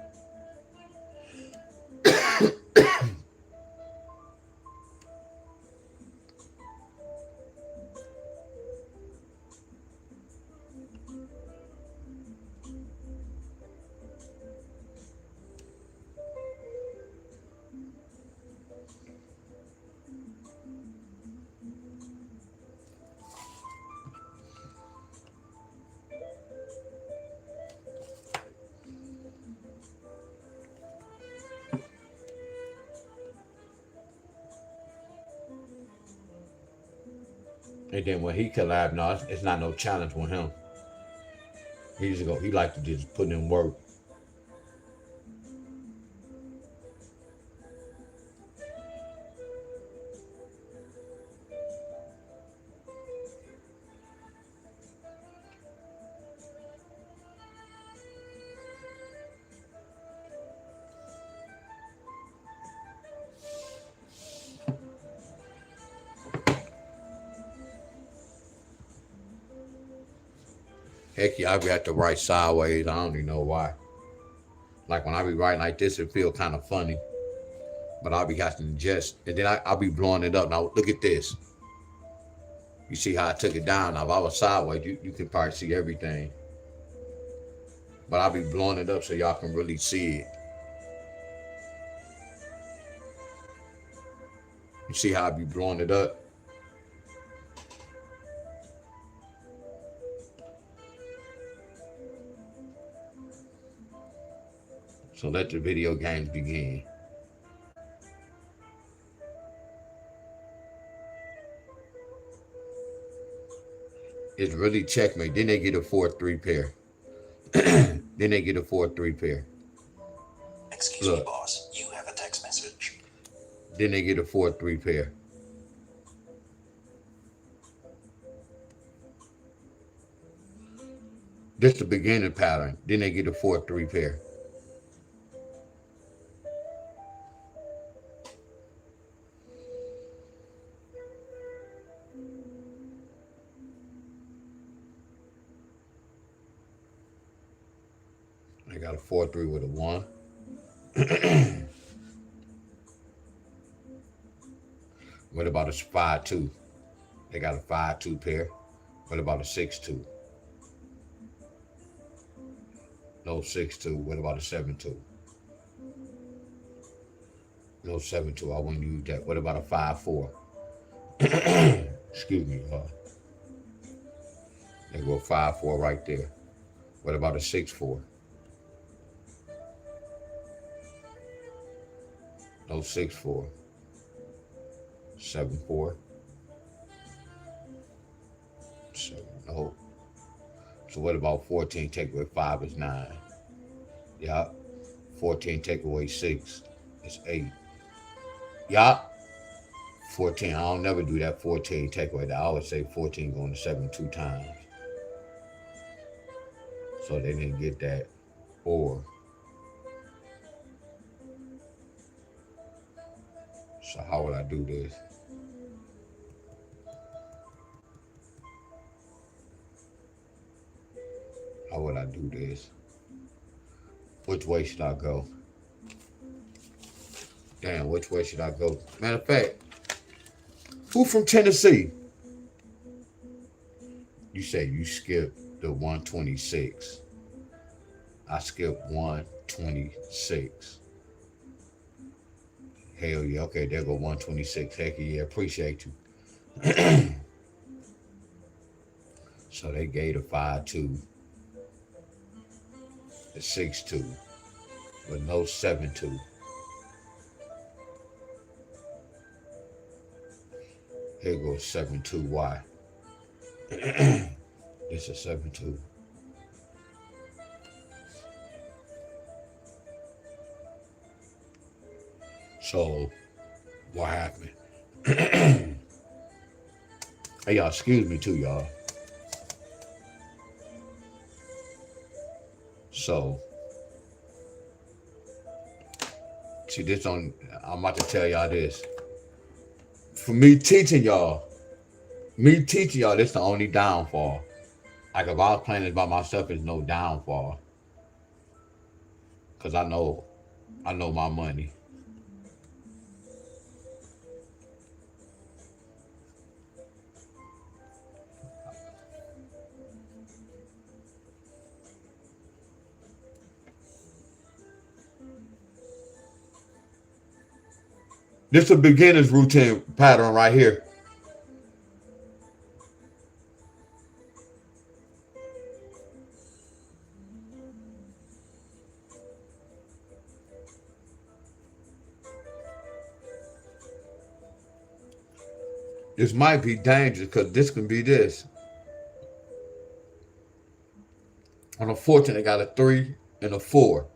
And then when he collabed, no, it's not no challenge with him. He like to just put in work. Heck yeah, I be at the right sideways. I don't even know why. Like when I be writing like this, it feel kind of funny. But I'll be having to just, and then I'll be blowing it up. Now look at this. You see how I took it down. Now if I was sideways, you can probably see everything. But I'll be blowing it up so y'all can really see it. You see how I be blowing it up? So let the video games begin. It's really checkmate. Then they get a 4-3 pair. Then they get a 4-3 pair. Excuse me, boss. You have a text message. Then they get a 4-3 pair. This the beginning pattern. Then they get a 4-3 pair. They got a 4-3 with a 1. What about a 5-2? They got a 5-2 pair. What about a 6-2? No 6-2. What about a 7-2? No 7-2. I wouldn't use that. What about a 5-4? Excuse me. They go 5-4 right there. What about a 6-4? No 6-4. 7-4. 7. No. So what about 14 take away 5 is 9? Yeah. 14 take away 6 is 8. Yeah. 14. I don't never do that 14 take away that. I always say 14 going to 7 2 times. So they didn't get that. Or. So how would I do this? How would I do this? Which way should I go? Damn, which way should I go? Matter of fact, who from Tennessee? You say you skipped the 126. I skipped 126. Hell yeah. Okay, there go 126. Heck yeah. Appreciate you. So they gave a 5-2, a 6-2, but no 7-2. Here goes 7-2. Why? This is 7-2. So what happened? Hey y'all, excuse me too, y'all. So see this on. I'm about to tell y'all this. For me teaching y'all, this the only downfall. Like if I was playing this by myself, it's no downfall. Cause I know my money. This is a beginner's routine pattern right here. This might be dangerous because this can be this. On a 14, they got a 3 and a 4.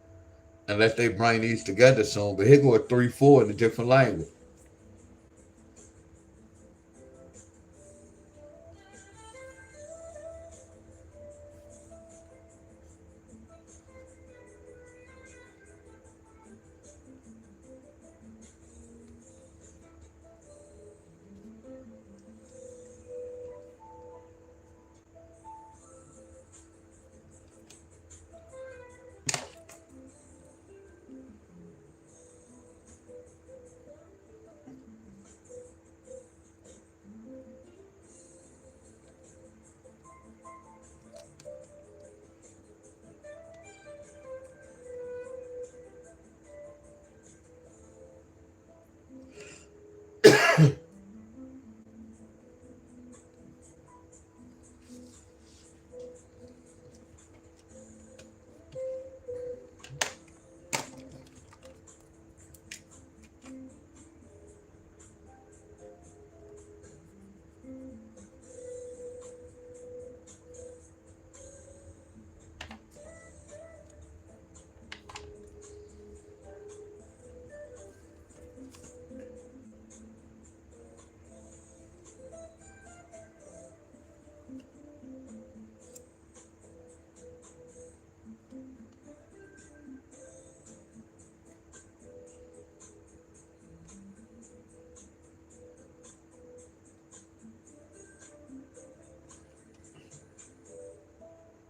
Unless they bring these together soon. But here go a 3-4 in a different language.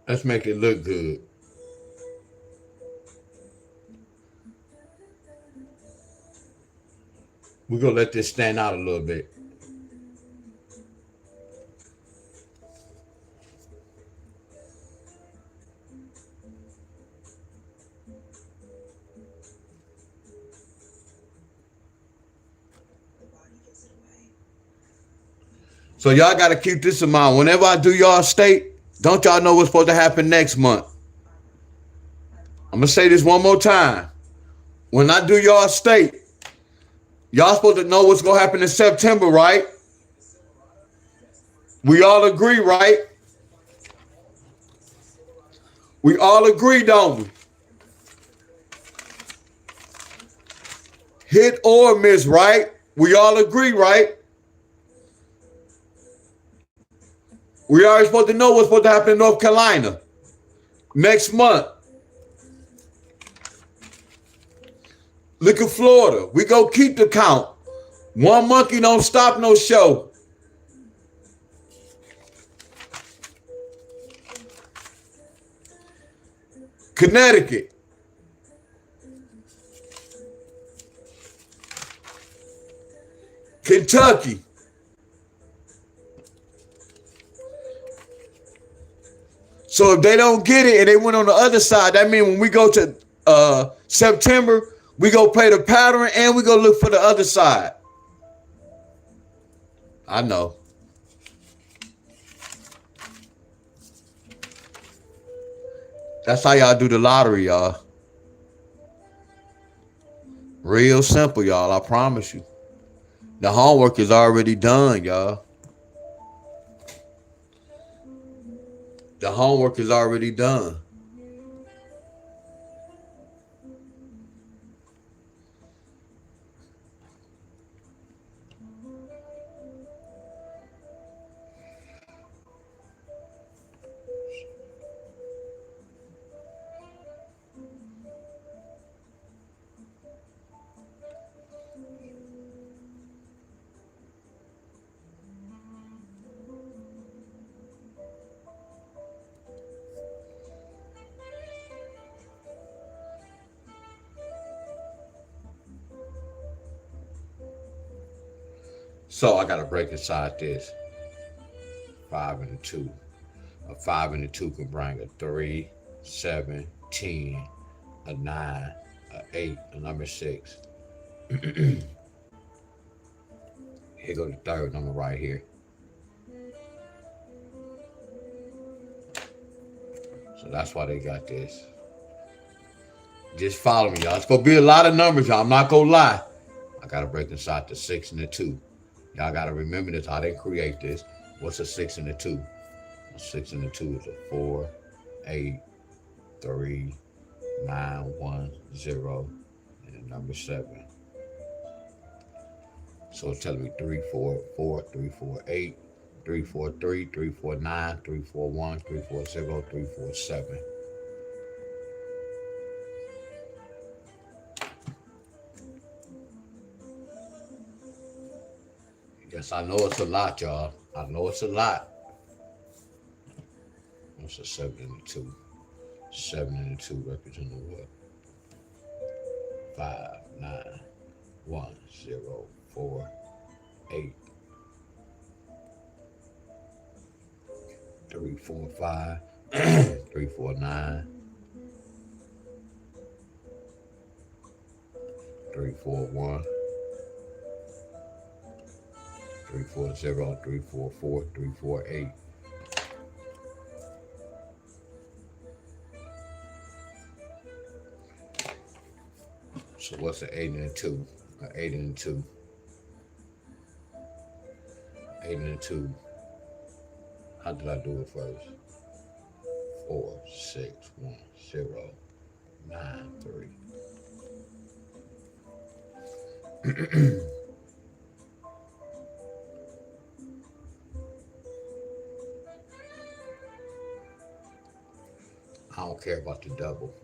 Let's make it look good. We're going to let this stand out a little bit. So y'all got to keep this in mind. Whenever I do y'all state, don't y'all know what's supposed to happen next month? I'm going to say this one more time. When I do y'all state, y'all supposed to know what's going to happen in September, right? We all agree, right? We all agree, don't we? Hit or miss, right? We all agree, right? We already supposed to know what's supposed to happen in North Carolina next month. Look at Florida. We go keep the count. One monkey don't stop no show. Connecticut. Kentucky. So if they don't get it and they went on the other side, that means when we go to September, we go play the pattern and we go look for the other side. I know. That's how y'all do the lottery, y'all. Real simple, y'all. I promise you. The homework is already done, y'all. The homework is already done. So I gotta break inside this. 5 and a 2. A 5 and a 2 can bring a 3, 7, 10, a 9, a 8, a number 6. Here go the third number right here. So that's why they got this. Just follow me, y'all. It's gonna be a lot of numbers, y'all. I'm not gonna lie. I gotta break inside the 6 and the 2. Y'all gotta remember this. I didn't create this. What's a 6 and a 2? A 6 and a 2 is a 4, 8, 3, 9, 1, 0, and a number 7. So it's telling me 3, 4, 4, 3, 4, 8, 3, 4, 3, 3, 4, 9, 3, 4, 1, 3, 4, 0, 3, 4, 7. Yes, I know it's a lot, y'all. I know it's a lot. What's a 7 and a 2? 7 and a 2 representing what? 5, 9, 1, 0, 4, 8, 3, 4, 5, 3, 4, 9, 3, 4, 1, 3, 4, 0, 3, 4, 4, 3, 4, 8. So what's an 8 and a 2? An 8 and a 2. 8 and a 2. How did I do it first? 4, 6, 1, 0, 9, 3. I don't care about the double.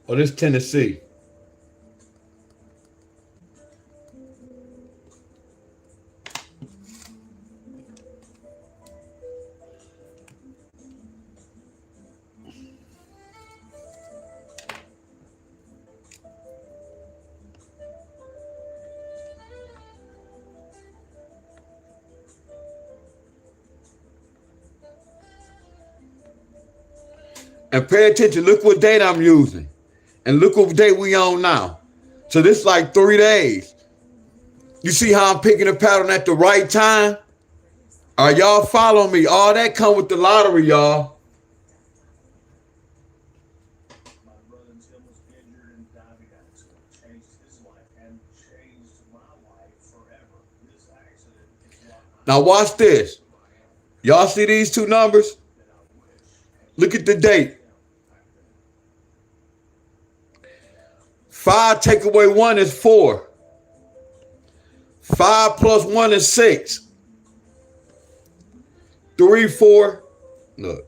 Oh, this Tennessee. And pay attention. Look what date I'm using. And look what date we on now. So this is like 3 days. You see how I'm picking a pattern at the right time? Are y'all following me? All that come with the lottery, y'all. Now watch this. Y'all see these two numbers? Look at the date. 5 take away 1 is 4. 5 plus 1 is 6. 3, 4. Look.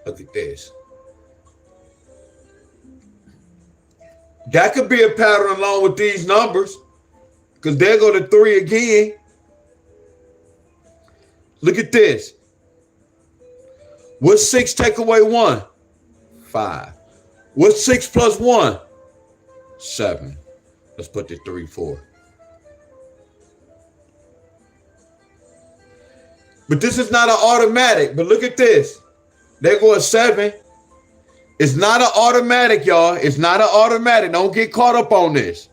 Look at this. That could be a pattern along with these numbers. Because there go to 3 again. Look at this. What's 6 take away 1? 5. What's 6 plus 1? 7. Let's put the 3, 4. But this is not an automatic. But look at this. There go a 7. It's not an automatic, y'all. It's not an automatic. Don't get caught up on this.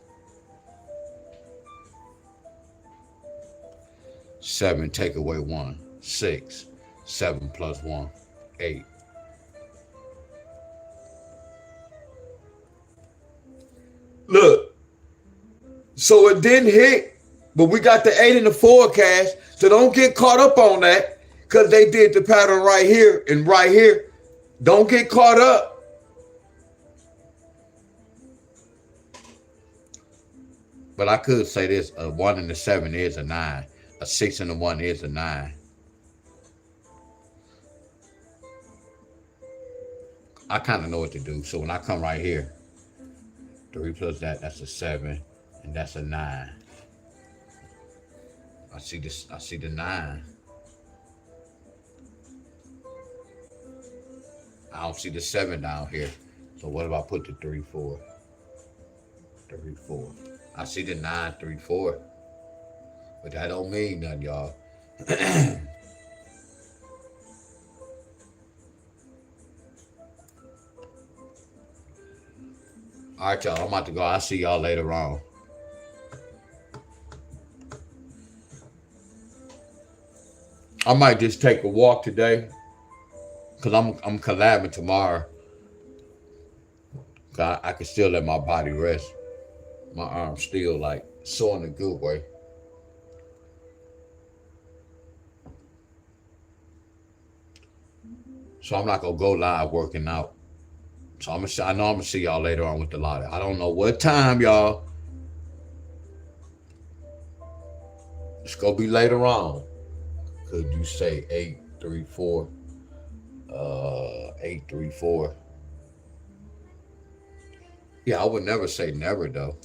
7 take away 1. 6. 7 plus 1. 8. Look. So it didn't hit, but we got the 8 in the forecast. So don't get caught up on that because they did the pattern right here and right here. Don't get caught up. But I could say this, a 1 and a 7 is a 9. A 6 and a 1 is a 9. I kind of know what to do. So when I come right here, 3 plus that, that's a 7. And that's a 9. I see this. I see the 9. I don't see the 7 down here. So what if I put the 3, 4? 3, 4. I see the 9, 3, 4. But that don't mean nothing, y'all. All right, y'all. I'm about to go. I'll see y'all later on. I might just take a walk today. Because I'm collabing tomorrow. I can still let my body rest. My arm's still like sore in a good way. So I'm not gonna go live working out. So I know I'm gonna see y'all later on with the lottery. I don't know what time, y'all. It's gonna be later on. Could you say 8, 3, 4? 8, 3, 4. Yeah, I would never say never though.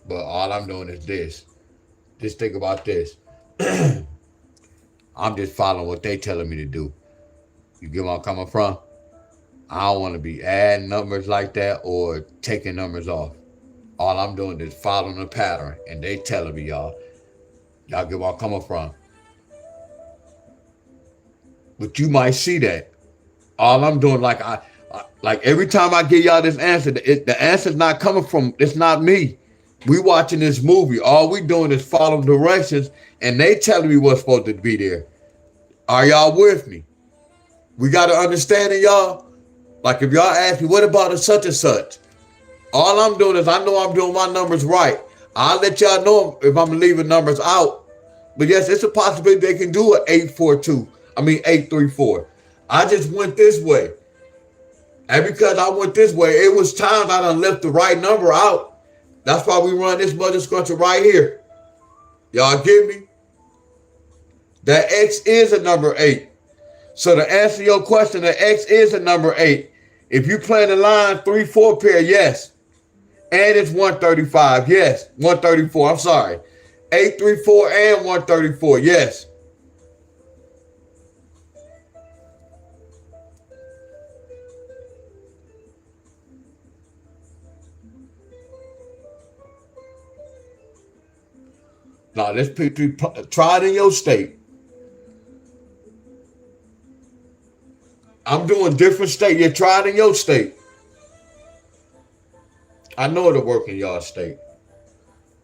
But all I'm doing is this. Just think about this. I'm just following what they telling me to do. You get where I'm coming from? I don't want to be adding numbers like that or taking numbers off. All I'm doing is following the pattern. And they telling me, y'all get where I'm coming from. But you might see that. All I'm doing, like every time I give y'all this answer, the answer's not coming from, it's not me. We watching this movie. All we doing is following directions, and they telling me what's supposed to be there. Are y'all with me? We got to understand it, y'all. Like if y'all ask me, what about a such and such? All I'm doing is I know I'm doing my numbers right. I'll let y'all know if I'm leaving numbers out. But yes, it's a possibility they can do an 8-4-2. 8-3-4. I just went this way. And because I went this way, it was times I done left the right number out. That's why we run this mother scruncher right here. Y'all get me? That X is a number 8. So to answer your question, the X is a number 8. If you play the line 3-4 pair, yes. And it's 135, yes. 134, I'm sorry. 8-3-4 and 134, yes. Now let's try it in your state. I'm doing different state. You try it in your state. I know it'll work in y'all state.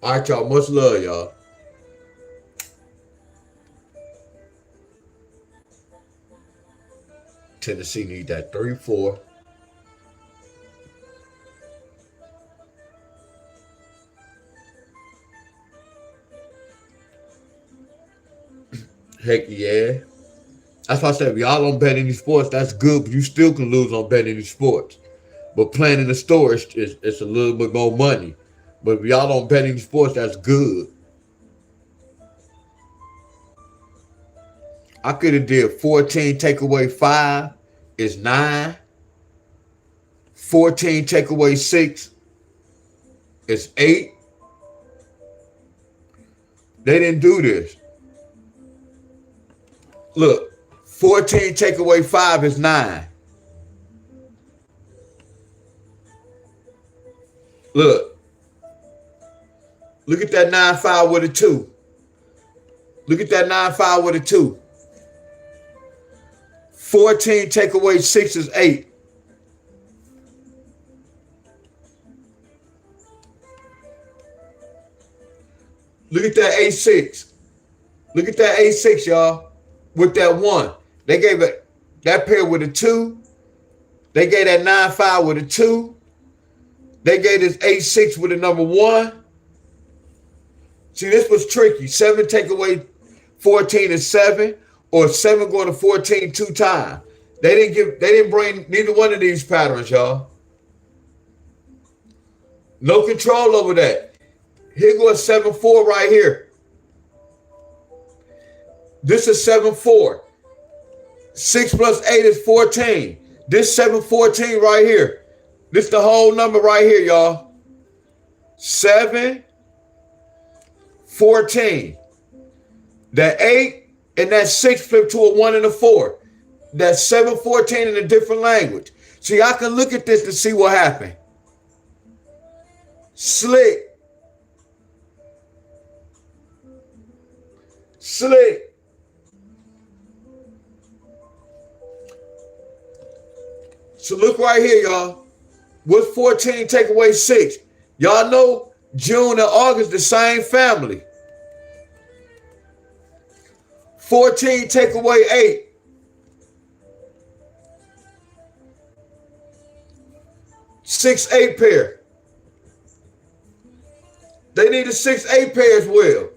All right, y'all. Much love, y'all. Tennessee need that 3-4. Heck yeah. That's why I said if y'all don't bet any sports, that's good, but you still can lose on betting any sports. But playing in the store is a little bit more money. But if y'all don't bet any sports, that's good. I could have did 14 take away 5 is 9. 14 take away 6 is 8. They didn't do this. Look, 14 take away 5 is 9. Look at that 9-5 with a 2. Look at that 9-5 with a 2. 14 take away 6 is 8. Look at that 8-6. Look at that 8-6, y'all. With that 1. They gave it that pair with a 2. They gave that 9-5 with a 2. They gave this 8-6 with a number 1. See, this was tricky. 7 take away 14 is 7, or 7 going to 14 2 times. They didn't bring neither one of these patterns, y'all. No control over that. Here goes 7-4 right here. This is 7-4. 6 plus 8 is 14. This 7-14 right here. This the whole number right here, y'all. 7-14. That 8 and that 6 flip to a 1 and a 4. That's 7-14 in a different language. See, I can look at this to see what happened. Slick. So look right here, y'all. What's 14 take away 6? Y'all know June and August the same family. 14 take away 8. Six 8 pair. They need a 6-8 pair as well.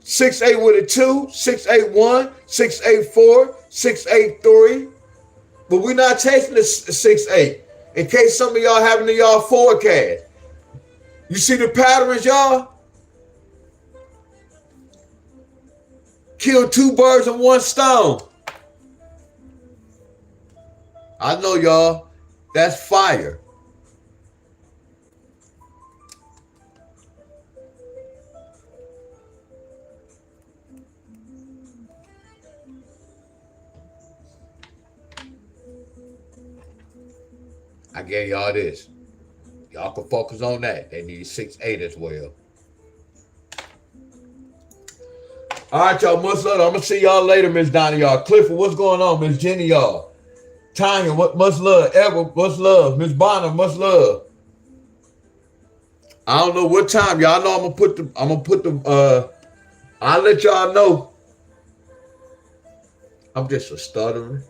6-8 with a 2, 6-8-1, 6-8-4, 6-8-3. But we're not taking the 6-8 in case some of y'all having in y'all forecast. You see the patterns, y'all? Kill 2 birds with 1 stone. I know, y'all. That's fire. I gave y'all this. Y'all can focus on that. They need 6-8 as well. All right, y'all. Much love. I'm going to see y'all later, Miss Donnie, y'all. Clifford, what's going on? Miss Jenny, y'all. Tanya, much love. Ever, much love. Miss Bonner, much love. I don't know what time. Y'all know I'm going to put the, I'll let y'all know. I'm just a stutterer.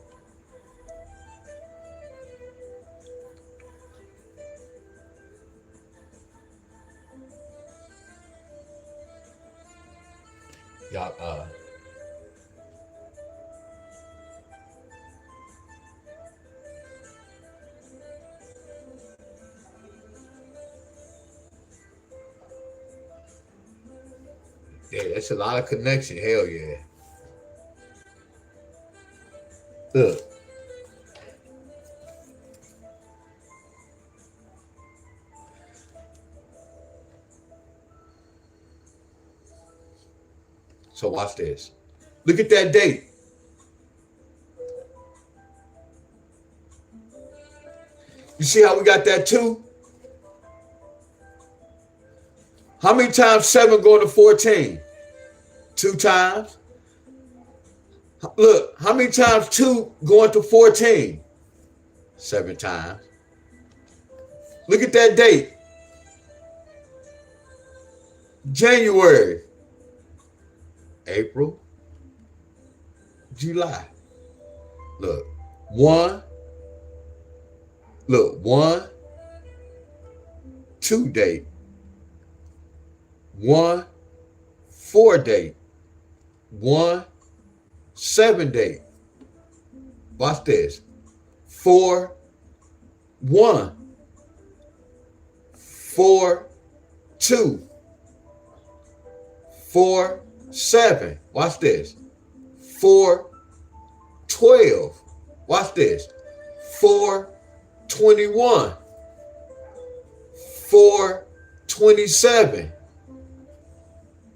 Y'all, yeah, that's a lot of connection. Hell yeah. Look. So watch this. Look at that date. You see how we got that 2? How many times 7 going to 14? 2 times. Look, how many times 2 going to 14? 7 times. Look at that date. January. April. July. Look, 1, look, 1, 2 date, 1, 4 date, 1, 7 date. Watch this. 4, 1, 4, 2, 4, 7. Watch this. 4, 12. Watch this. 4, 21. 4, 27.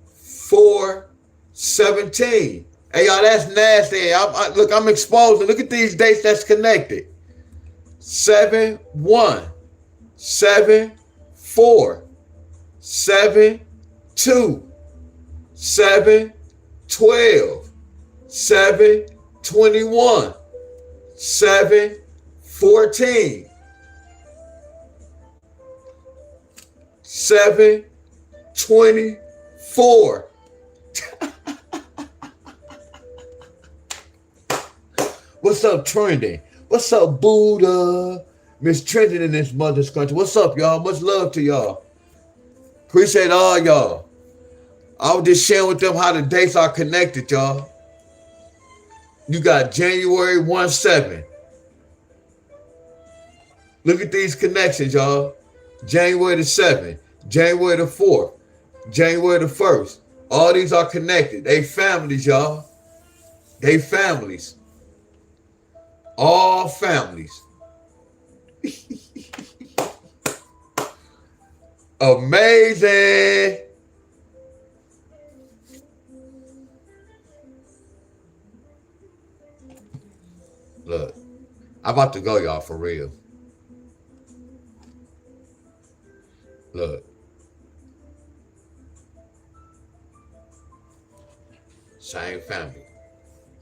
4, 17. Hey, y'all, that's nasty. Look, I'm exposing. Look at these dates that's connected. 7, 1. 7, 4. 7, 2. 7, 12. 7, 21. 7, 14. 7, 24. What's up, Trending? What's up, Buddha? Miss Trending in this mother's country. What's up, y'all? Much love to y'all. Appreciate all y'all. I was just sharing with them how the dates are connected, y'all. You got January 1-7. Look at these connections, y'all. January the 7th, January the 4th, January the 1st. All these are connected. They families, y'all. They families. All families. Amazing. Look, I'm about to go, y'all, for real. Look. Same family.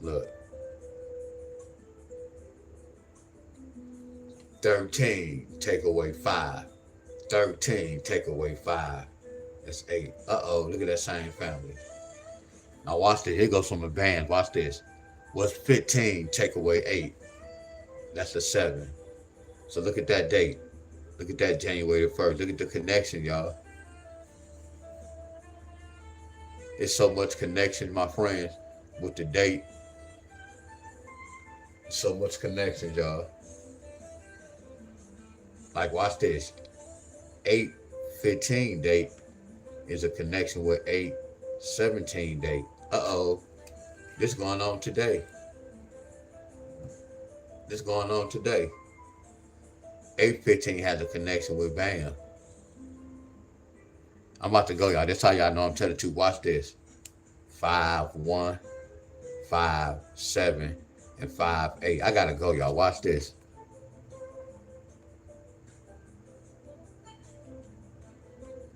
Look. 13, take away 5. 13, take away 5. That's 8. Uh-oh, look at that same family. Now watch this. Here goes some advanced. Watch this. What's 15, take away 8? That's a 7. So look at that date. Look at that January 1st. Look at the connection, y'all. There's so much connection, my friends, with the date. So much connection, y'all. Like, watch this. 8-15 date is a connection with 8-17 date. Uh-oh. This going on today. This going on today. 8-15 has a connection with Bam. I'm about to go, y'all. That's how y'all know I'm telling the truth. Watch this. 5-1, 5-7, and 5-8. I gotta go, y'all. Watch this.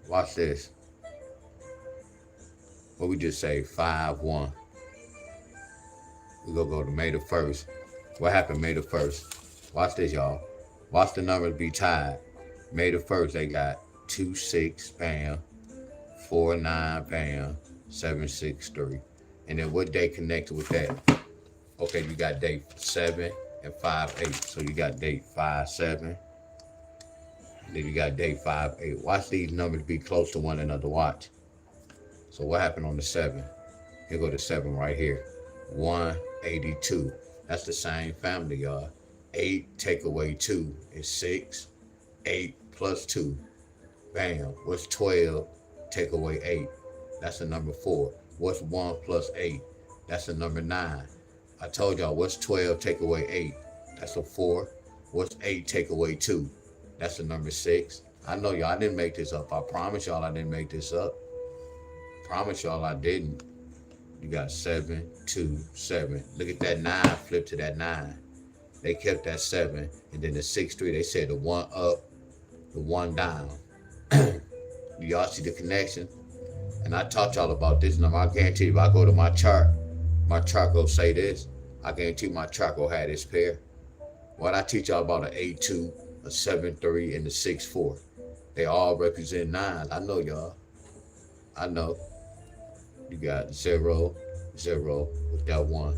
Watch this. What we just say? 5-1. We're gonna go to May the 1st. What happened May the 1st? Watch this, y'all. Watch the numbers be tied. May the 1st, they got 2-6, bam. 4-9, bam. 7-6-3. And then what day connected with that? Okay, you got date 7 and 5-8. So you got date 5-7. Then you got date 5-8. Watch these numbers be close to one another. Watch. So what happened on the 7? Here go the 7 right here. 182. That's the same family, y'all. 8 take away 2 is 6. 8 plus 2. Bam. What's 12 take away 8? That's the number 4. What's 1 plus 8? That's the number 9. I told y'all, what's 12 take away 8? That's a 4. What's 8 take away 2? That's the number 6. I know y'all, I didn't make this up. I promise y'all I didn't make this up. Promise y'all I didn't. You got 7, 2, 7. Look at that 9, flip to that 9. They kept that 7. And then the 6, 3, they said the 1 up, the 1 down. Y'all see the connection? And I taught y'all about this number. I guarantee you, if I go to my chart go say this. I guarantee my chart go have this pair. What I teach y'all about an 8-2, a 7-3, and a 6-4. They all represent 9. I know y'all. I know. You got 0, 0 with that 1.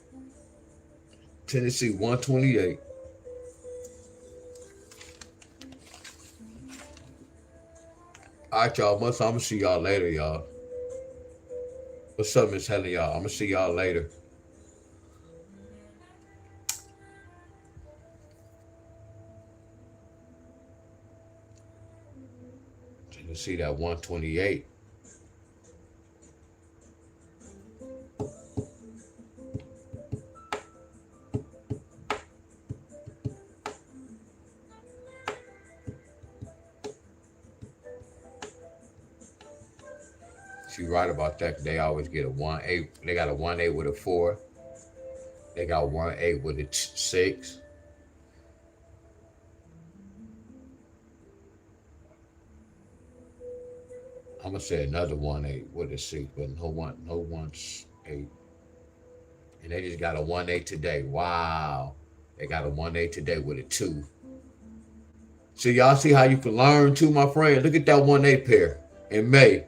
Tennessee 128. All right, y'all. I'm gonna see y'all later, y'all. What's up, Miss Helen, y'all? I'm gonna see y'all later. Tennessee that 128. She right about that. They always get a 1-8. They got a 1-8 with a 4. They got 1-8 with a 6. I'm gonna say another 1-8 with a 6, but no 1-8. And they just got a 1-8 today. Wow. They got a 1-8 today with a 2. So y'all see how you can learn too, my friend? Look at that 1-8 pair in May.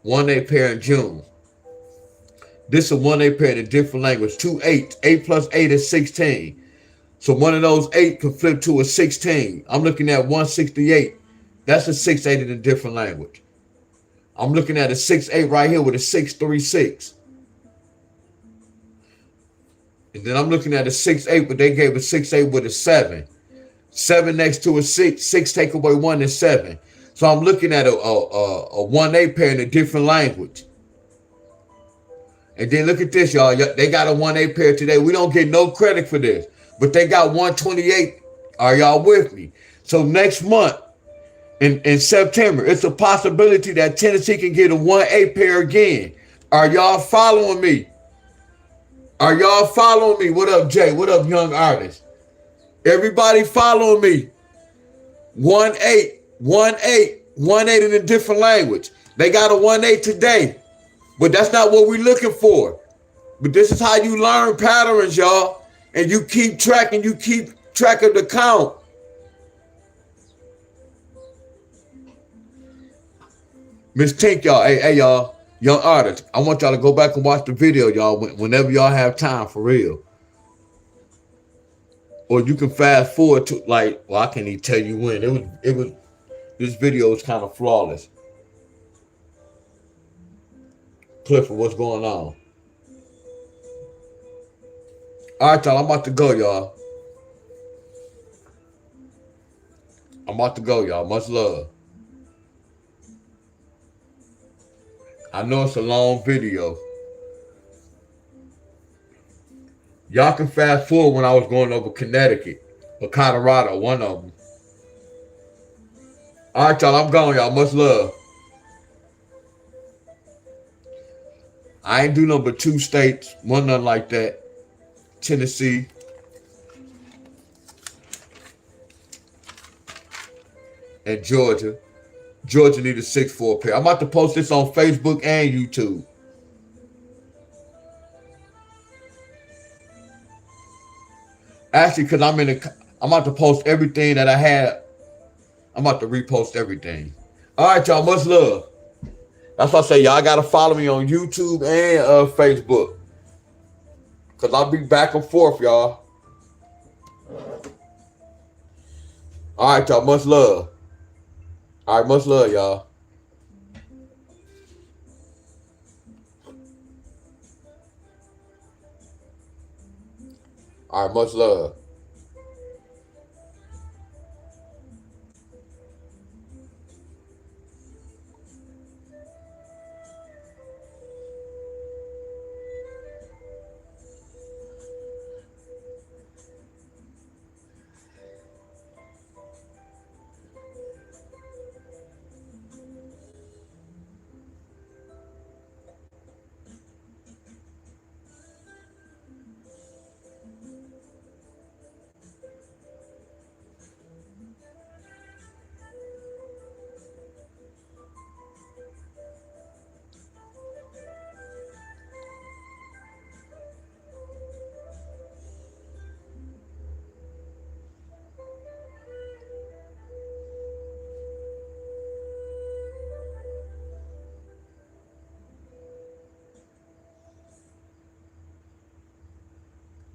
1-8 pair in June. This is a 1-8 pair in a different language. 2 8. 8 plus 8 is 16. So one of those 8 can flip to a 16. I'm looking at 168. That's a 6-8 in a different language. I'm looking at a 6-8 right here with a 6-3-6. And then I'm looking at a 6-8, but they gave a 6-8 with a 7. 7 next to a 6. 6 take away 1 is 7. So I'm looking at a 1-8 pair in a different language. And then look at this, y'all. They got a 1-8 pair today. We don't get no credit for this. But they got 128. Are y'all with me? So next month, in September, it's a possibility that Tennessee can get a 1-8 pair again. Are y'all following me? Are y'all following me? What up, Jay? What up, young artist? Everybody following me. 1-8, 1-8, 1-8 in a different language. They got a 1-8 today. But that's not what we're looking for. But this is how you learn patterns, y'all. And you keep track of the count. Miss Tink, y'all. Hey, y'all. Young artists. I want y'all to go back and watch the video, y'all, whenever y'all have time, for real. Or you can fast forward to, well, I can't even tell you when. This video is kind of flawless. Clifford, what's going on? All right, y'all. I'm about to go, y'all. I'm about to go, y'all. Much love. I know it's a long video. Y'all can fast forward when I was going over Connecticut or Colorado, one of them. All right, y'all. I'm gone, y'all. Much love. I ain't do no but 2 states. One nothing like that. Tennessee. And Georgia. Georgia need a 6-4 pair. I'm about to post this on Facebook and YouTube. Actually, because I'm about to post everything that I had. I'm about to repost everything. All right, y'all. Much love. That's why I say y'all got to follow me on YouTube and Facebook. Because I'll be back and forth, y'all. All right, y'all. Much love. All right, much love, y'all. All right, much love.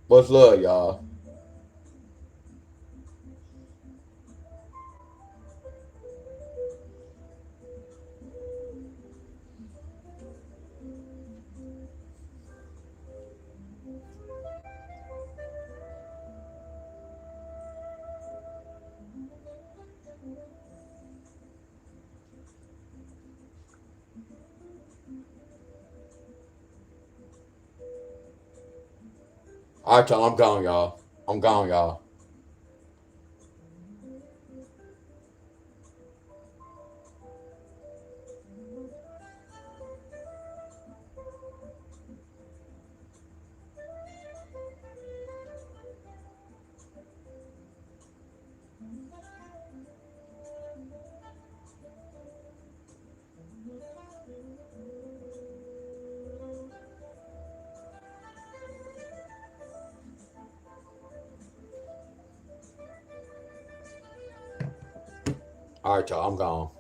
What's love, y'all? All right, y'all. I'm gone, y'all. I'm gone, y'all. All right, y'all. I'm gone.